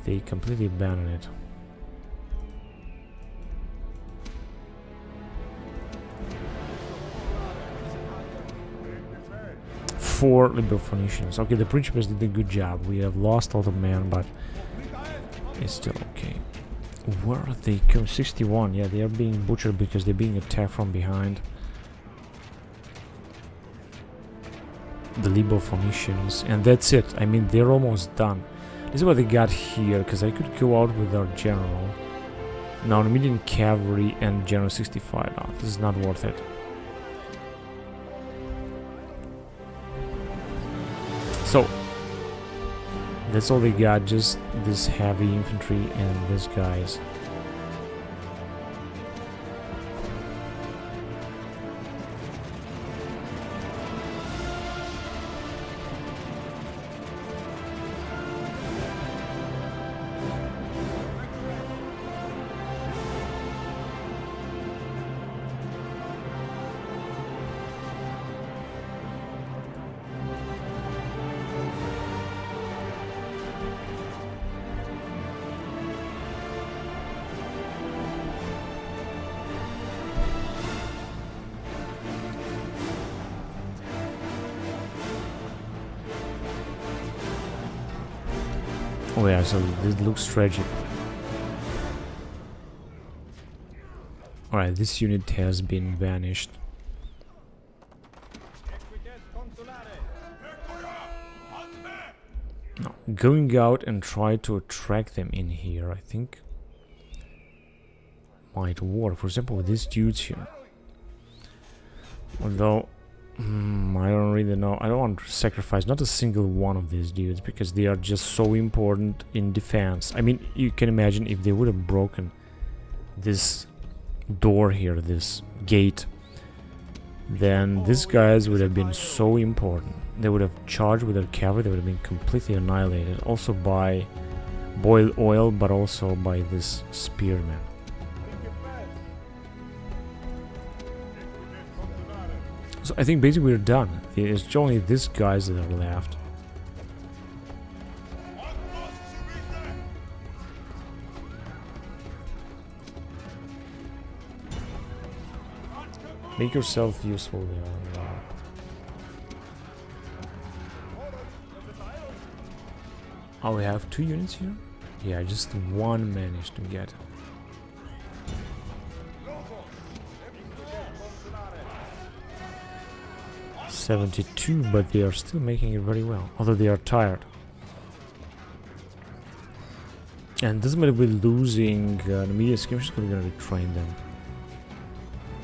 They completely abandoned it. Four Lilibeo Phoenicians. Okay, the Principes did a good job. We have lost a lot of men, but it's still okay. Where are they going? 61. Yeah, they are being butchered because they're being attacked from behind. The Lilibeo Phoenicians, and that's it. I mean, they're almost done. This is what they got here, because I could go out with our general. Now, median cavalry and general 65. No, this is not worth it. So, that's all they got, just this heavy infantry and these guys. Oh yeah, so this looks tragic. Alright, this unit has been vanished. No, going out and try to attract them in here, I think might work. For example, with these dudes here. Although I don't really know. I don't want to sacrifice not a single one of these dudes because they are just so important in defense. I mean, you can imagine if they would have broken this door here, this gate, then these guys would have been so important. They would have charged with their cavalry, they would have been completely annihilated. Also by boiled oil, but also by this spearman. So I think basically we're done. There's only these guys that are left. Make yourself useful there. Oh, we have 2 units here? Yeah, just one managed to get. $72, but they are still making it very well, although they are tired. And doesn't matter if we're losing the media skirmishes, we're gonna retrain them.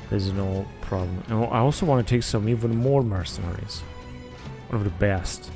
There's no problem. And I also want to take some even more mercenaries. One of the best.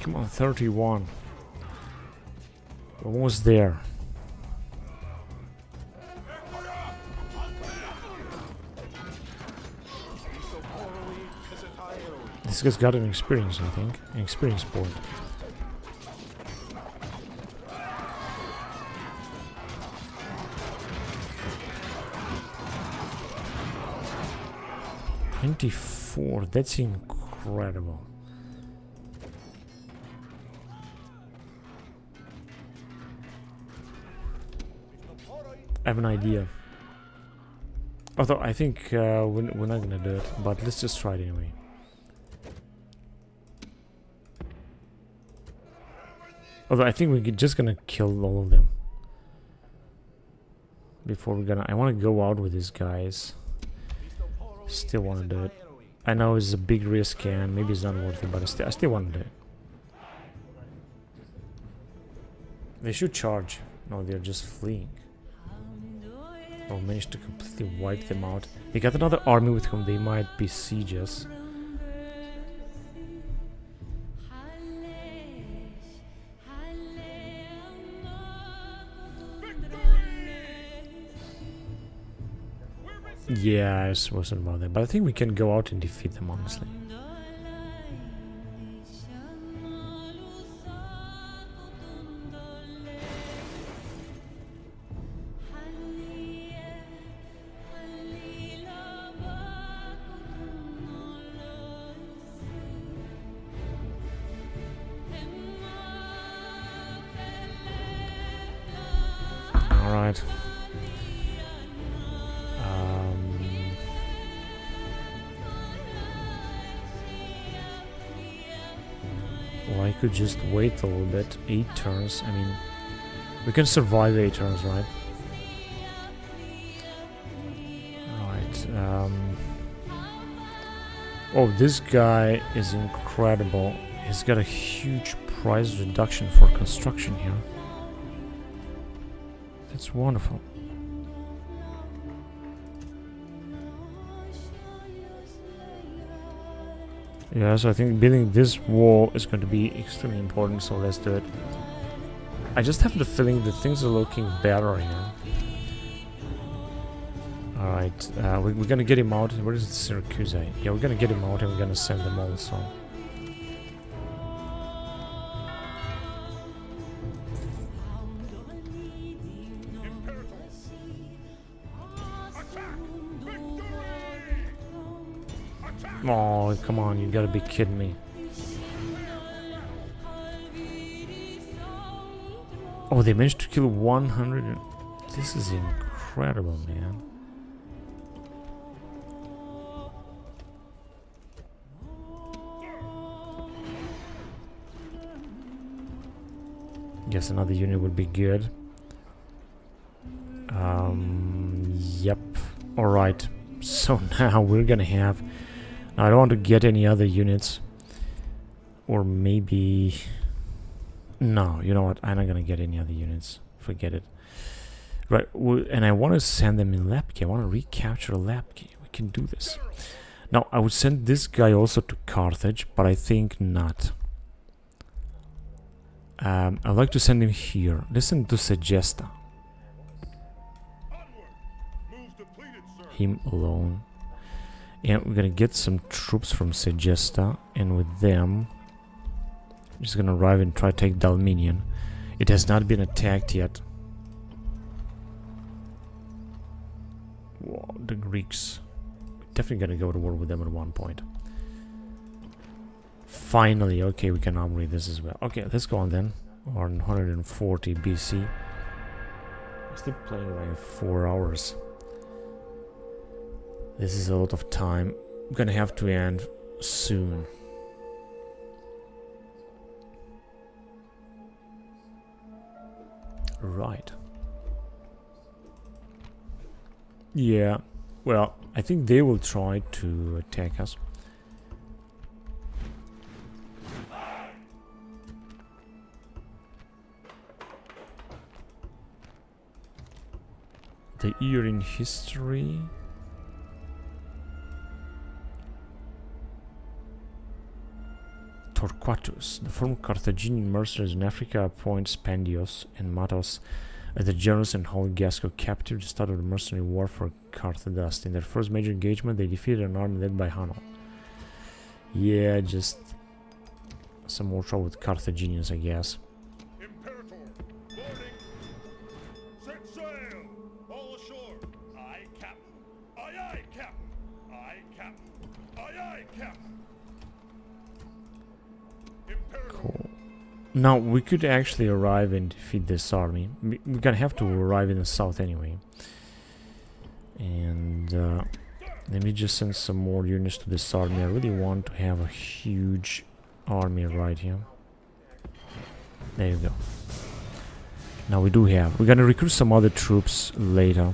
Come on, 31. We're almost there. This guy's got an experience, I think. An experience point. $24. That's incredible. I have an idea. Although I think we're not gonna do it, but let's just try it anyway. Although I think we're just gonna kill all of them before we're gonna. I want to go out with these guys. Still want to do it. I know it's a big risk and maybe it's not worth it, but I still want to do it. They should charge. No, they're just fleeing. Oh, managed to completely wipe them out. They got another army with whom they might besiege us. Yeah, I wasn't about that, but I think we can go out and defeat them, honestly. All right. Well, I could just wait a little bit. 8 turns. I mean, we can survive 8 turns, right? Alright. Oh, this guy is incredible. He's got a huge price reduction for construction here. That's wonderful. Yeah, so I think building this wall is going to be extremely important, so let's do it. I just have the feeling that things are looking better here. Alright, we're gonna get him out. Where is the Syracuse? Yeah, we're gonna get him out and we're gonna send them also. Imperatores. Attack! Victory! Attack! Oh, come on, you gotta be kidding me. Oh, they managed to kill 100. This is incredible, man. Guess another unit would be good. Yep. Alright. So now we're gonna have... Now I don't want to get any other units. Or maybe... No, you know what? I'm not gonna get any other units. Forget it. Right, and I want to send them in Lapki. I want to recapture Lapki. We can do this. Now, I would send this guy also to Carthage, but I think not. I'd like to send him here. Listen to Segesta. Him alone. And we're gonna get some troops from Segesta, and with them, I'm just gonna arrive and try to take Dalminian. It has not been attacked yet. Whoa, the Greeks. Definitely gonna go to war with them at one point. Finally, okay, we can upgrade this as well. Okay, let's go on then. On 140 BC. I'm still playing like 4 hours. This is a lot of time. I'm gonna have to end soon. Right. Yeah. Well, I think they will try to attack us. The year in history. Torquatus, the former Carthaginian mercenaries in Africa, appoints Spendios and Matos as the generals and hold Gasco captive to start of the mercenary war for Carthagast. In their first major engagement, they defeated an army led by Hanno. Yeah, just some more trouble with Carthaginians, I guess. Imperator, boarding. Set sail. All ashore. Aye, Captain. Aye, aye, Captain. Aye, Captain. Aye, aye, Captain. Imperator. Cool. Now, we could actually arrive and defeat this army. We're gonna have to arrive in the south anyway. And let me just send some more units to this army. I really want to have a huge army right here. There you go. Now we do have. We're gonna recruit some other troops later.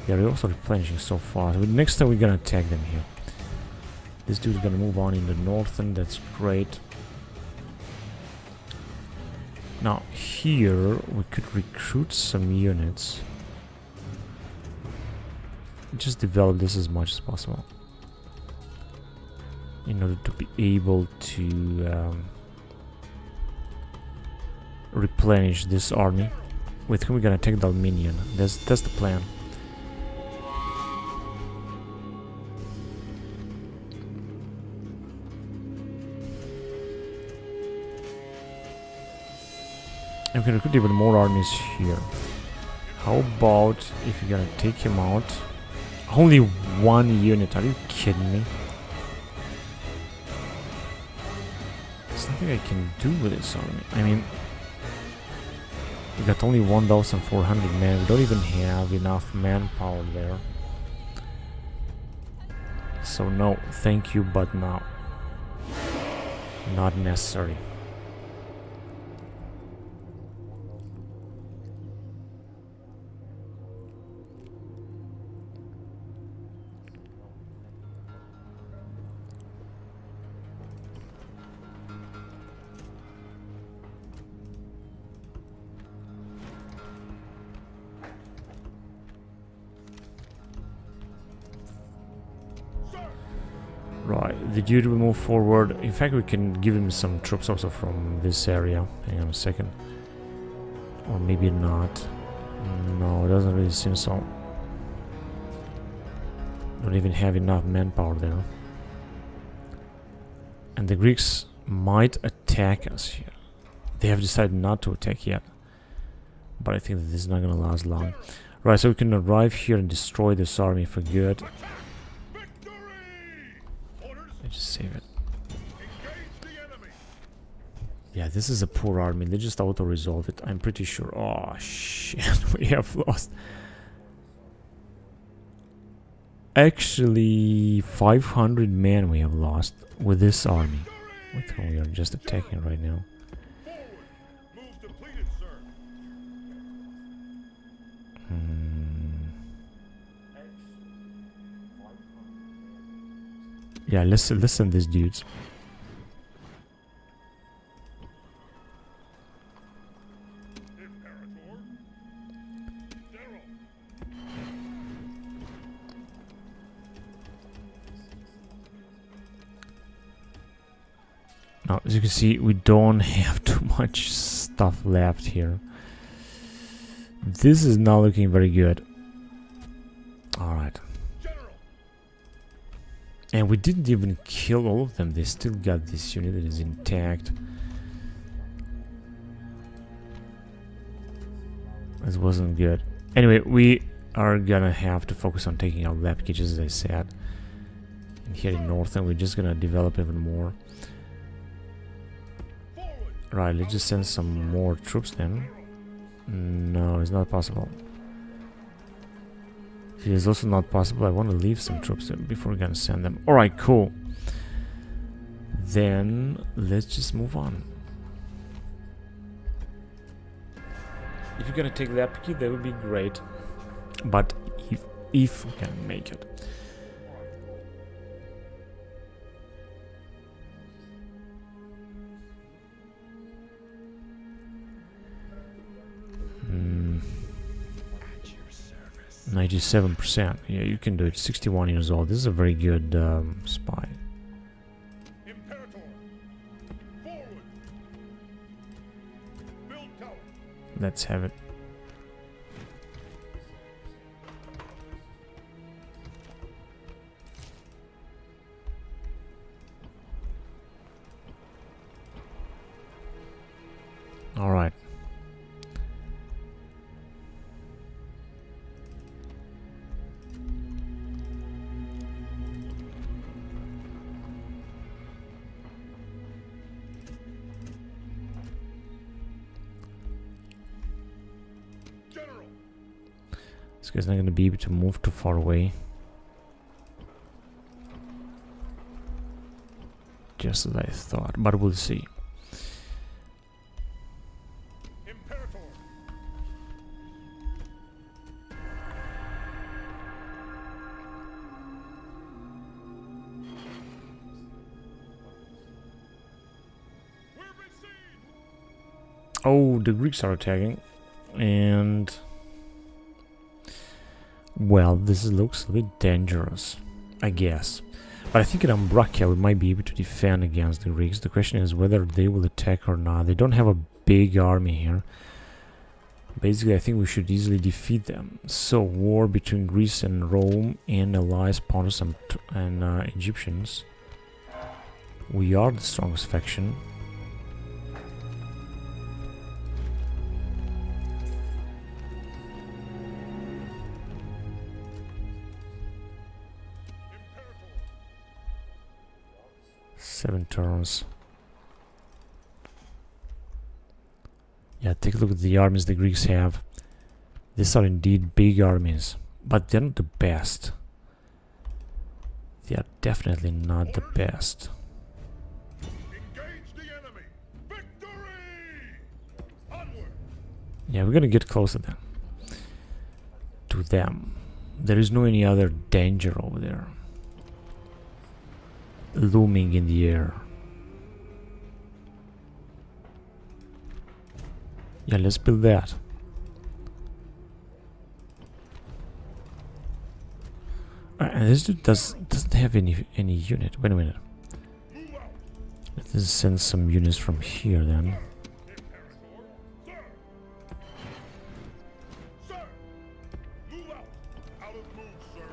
They're also replenishing so far. So next time we're gonna attack them here. This dude's gonna move on in the north, and that's great. Now here we could recruit some units. Just develop this as much as possible in order to be able to replenish this army, with whom we're gonna take the Armenian. That's the plan. And we can recruit even more armies here. How about if you're gonna take him out? Only one unit, are you kidding me? There's nothing I can do with this army. I mean, we got only 1,400 men. We don't even have enough manpower there. So no, thank you, but no. Not necessary. Right, the dude will move forward. In fact, we can give him some troops also from this area. Hang on a second. Or maybe not. No, it doesn't really seem so. Don't even have enough manpower there. And the Greeks might attack us here. They have decided not to attack yet. But I think that this is not going to last long. Right, so we can arrive here and destroy this army for good. Just save it. Yeah, this is a poor army. They just auto-resolve it. I'm pretty sure. Oh, shit. We have lost. Actually, 500 men we have lost with this army. With whom we are just attacking right now. Yeah, listen these dudes. Now, as you can see, we don't have too much stuff left here. This is not looking very good. Alright. And we didn't even kill all of them. They still got this unit that is intact. This wasn't good. Anyway, we are gonna have to focus on taking out Lepkich, as I said. And here in north, and we're just gonna develop even more. Right, let's just send some more troops then. No, it's not possible. It is also not possible. I want to leave some troops before we're gonna send them. Alright, cool. Then let's just move on. If you're gonna take Lepki, that would be great. But if we can make it. Hmm. 97%. Yeah, you can do it. 61 years old. This is a very good spy. Imperator, forward. Build tower. Let's have it. All right. This guy's not going to be able to move too far away. Just as I thought, but we'll see. Imperator. We're besieged. Oh, the Greeks are attacking. And... well, this looks a bit dangerous, I guess. But I think in Ambracia we might be able to defend against the Greeks. The question is whether they will attack or not. They don't have a big army here. Basically, I think we should easily defeat them. So, war between Greece and Rome and allies Pontus and Egyptians. We are the strongest faction. Seven turns. Yeah, take a look at the armies the Greeks have. These are indeed big armies, but they're not the best. They are definitely not the best. Engage the enemy. Victory! Onward. Yeah, we're gonna get closer then to them. There is no any other danger over there looming in the air. Yeah, let's build that. And this dude doesn't have any unit. Wait a minute. Move out. Let's send some units from here then. Imperator. Sir. Sir. Move out. Out of move, sir.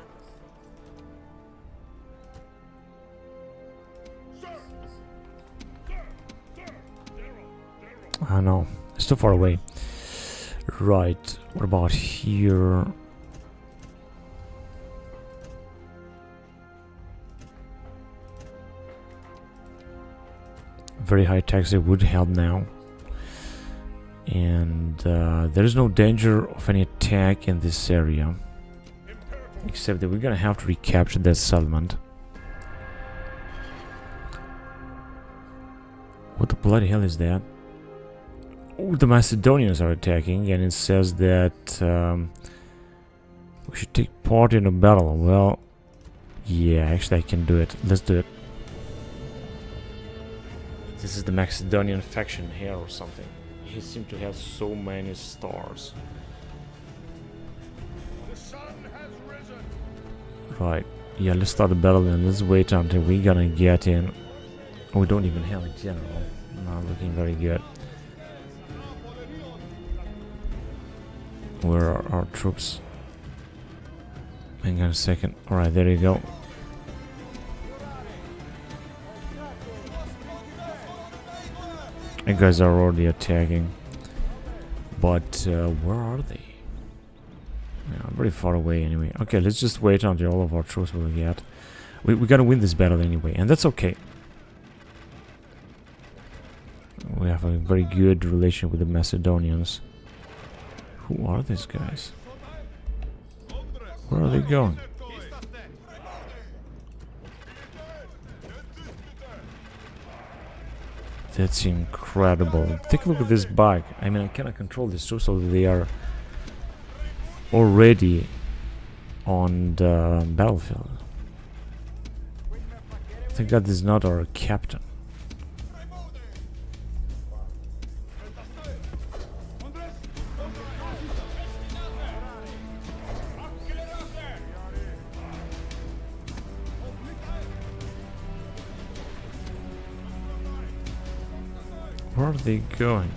Sir. Sir. Sir. General. I know. It's too far away. Right. What about here? Very high tax would help now. And there is no danger of any attack in this area. Except that we're gonna have to recapture that settlement. What the bloody hell is that? Oh, the Macedonians are attacking, and it says that we should take part in a battle. Well, yeah, actually I can do it. Let's do it. This is the Macedonian faction here or something. He seems to have so many stars. The sun has risen. Right. Yeah, let's start the battle and let's wait until we're gonna get in. We don't even have a general. Not looking very good. Where are our troops? Hang on a second. Alright, there you go. You guys are already attacking. But where are they? Yeah, very far away anyway. Okay, let's just wait until all of our troops will get. We gotta win this battle anyway, and that's okay. We have a very good relation with the Macedonians. Who are these guys? Where are they going? That's incredible. Take a look at this bug. I mean, I cannot control this troops, so they are already on the battlefield. Thank God this is not our captain. Where are they going?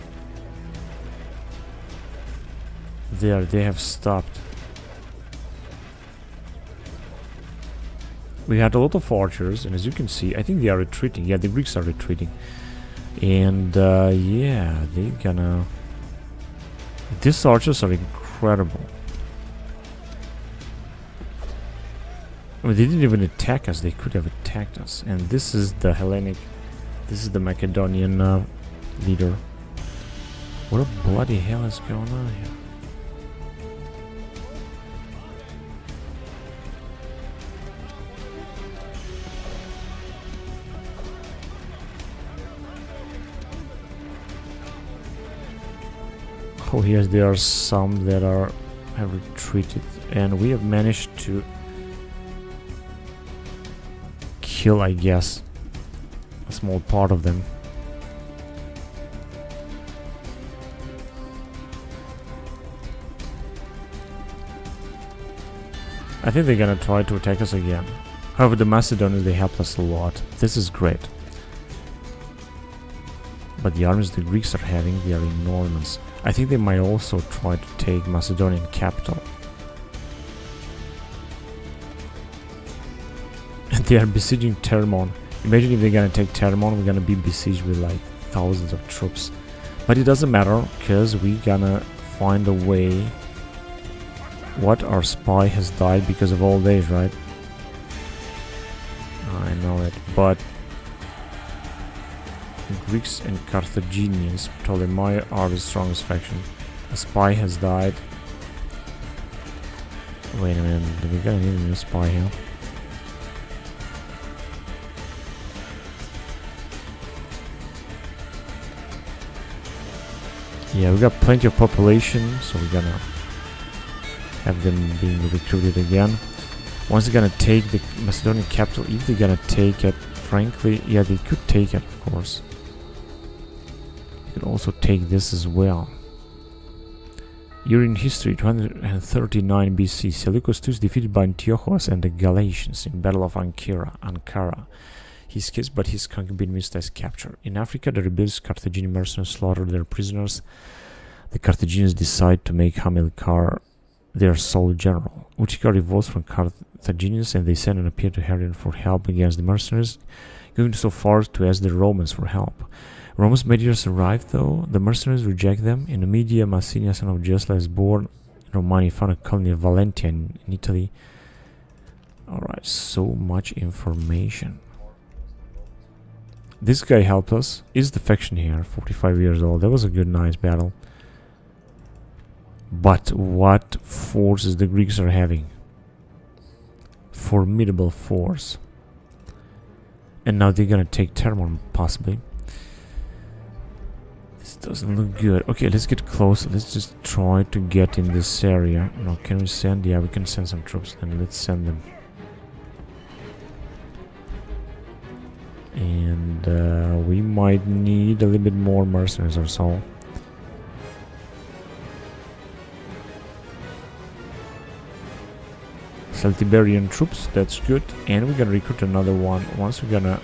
There, they have stopped. We had a lot of archers, and as you can see, I think they are retreating. Yeah, the Greeks are retreating. And yeah, they're gonna... These archers are incredible. I mean, they didn't even attack us. They could have attacked us. And this is the Hellenic... This is the Macedonian leader. What a bloody hell is going on here? Oh, yes, there are some that have retreated, and we have managed to kill, I guess, a small part of them. I think they're gonna try to attack us again. However, the Macedonians, they helped us a lot. This is great. But the armies the Greeks are having, they are enormous. I think they might also try to take Macedonian capital. And they are besieging Termon. Imagine if they're gonna take Termon, we're gonna be besieged with like thousands of troops. But it doesn't matter, because we're gonna find a way. What, our spy has died because of old age, right? I know it, but Greeks and Carthaginians, Ptolemy are the strongest faction. A spy has died. Wait a minute, we're gonna need a new spy here. Yeah, we got plenty of population, so we're gonna have them being recruited again. Once they're gonna take the Macedonian capital, if they're gonna take it, frankly, yeah, they could take it, of course. They could also take this as well. Year in history, 239 BC, Seleucus II is defeated by Antiochus and the Galatians in Battle of Ankara. He escapes, but his concubine Mista is captured. In Africa, the rebellious Carthaginian mercenaries slaughter their prisoners. The Carthaginians decide to make Hamilcar their sole general. Utica revolts from Carthaginians, and they send an appeal to Hadrian for help against the mercenaries, going so far to ask the Romans for help. Romans meteors arrive, though. The mercenaries reject them. In Numidia, Messana, son of Gesla, is born. Romani found a colony of Valentia in Italy. Alright, so much information. This guy helped us. Is the faction here, 45 years old. That was a good, nice battle. But what forces the Greeks are having? Formidable force. And now they're gonna take Termon, possibly. This doesn't look good. Okay, let's get close. Let's just try to get in this area. No, can we send? Yeah, we can send some troops. Then let's send them. And we might need a little bit more mercenaries or so. Celtiberian troops, that's good. And we're gonna recruit another one. Once we're gonna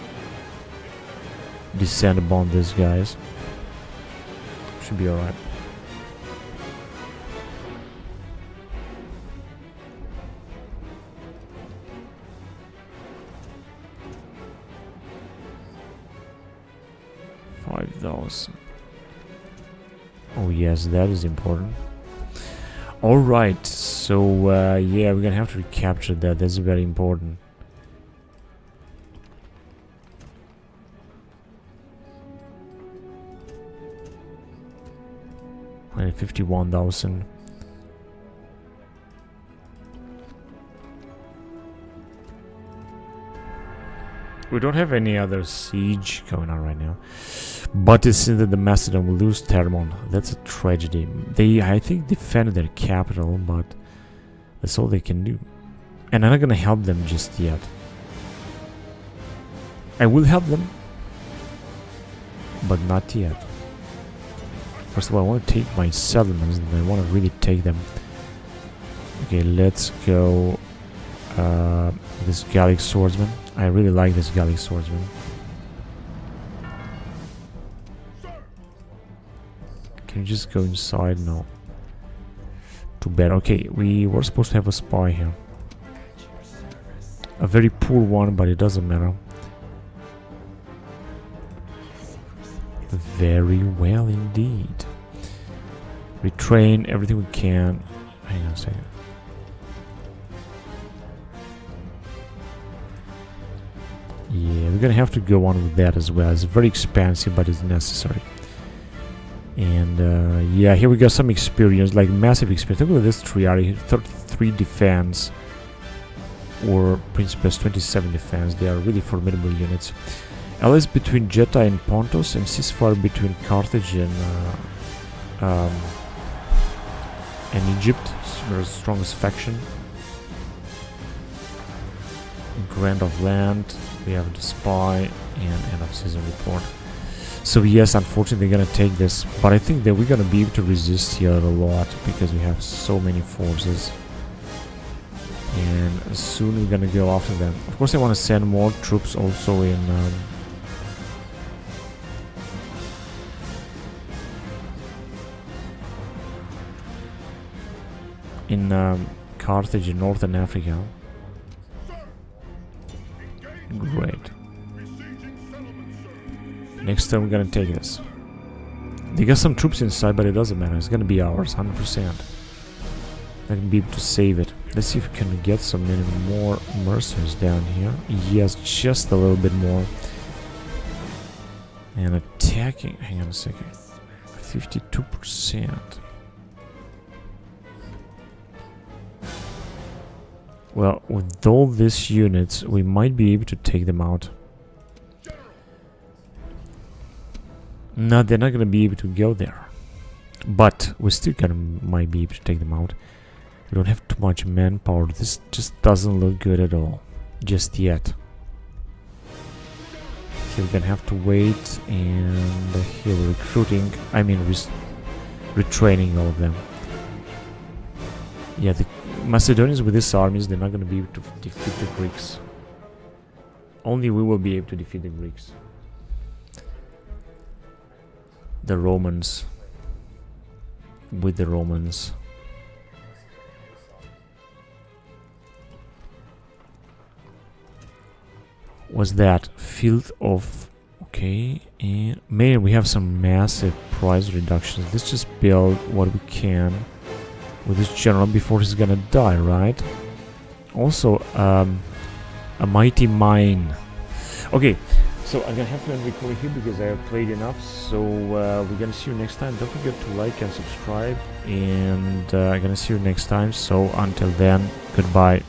descend upon these guys. Should be alright. Oh yes, that is important. Alright, so yeah, we're gonna have to recapture that. That's very important. And 51,000. We don't have any other siege going on right now. But it seems that the Macedon will lose Termon. That's a tragedy. They, I think, defended their capital, but that's all they can do. And I'm not gonna help them just yet. I will help them, but not yet. First of all, I want to take my settlements, and I want to really take them. Okay, let's go. This Gallic swordsman. I really like this Gallic swordsman. Can you just go inside? No. Too bad. Okay, we were supposed to have a spy here. A very poor one, but it doesn't matter. Very well indeed. Retrain everything we can. Hang on a second. Yeah, we're gonna have to go on with that as well. It's very expensive, but it's necessary. And yeah, here we got some experience, like massive experience. Look at this triarchy, 33 defense, or Principes 27 defense. They are really formidable units. Allies between Jetta and Pontus, and ceasefire between Carthage and and Egypt, the strongest faction. Grant of land, we have the spy, and end of season report. So yes, unfortunately they're gonna take this, but I think that we're gonna be able to resist here a lot because we have so many forces. And soon we're gonna go after them. Of course I want to send more troops also in Carthage in Northern Africa. Great. Next time we're gonna take this. They got some troops inside, but it doesn't matter. It's gonna be ours, 100%. I can be able to save it. Let's see if we can get some more mercenaries down here. Yes, just a little bit more. And attacking. Hang on a second. 52%. Well, with all these units, we might be able to take them out. No, they're not gonna be able to go there. But we still might be able to take them out. We don't have too much manpower. This just doesn't look good at all. Just yet. Here we're gonna have to wait, and here we're recruiting. I mean, retraining all of them. Yeah, the Macedonians with these armies, they're not gonna be able to defeat the Greeks. Only we will be able to defeat the Greeks. The Romans. With the Romans. Was that field of... Okay, and man, we have some massive price reductions. Let's just build what we can with this general before he's gonna die, right? Also, a mighty mine. Okay, so I'm gonna have to end recording here because I have played enough. So we're gonna see you next time. Don't forget to like and subscribe, and I'm gonna see you next time. So until then, goodbye.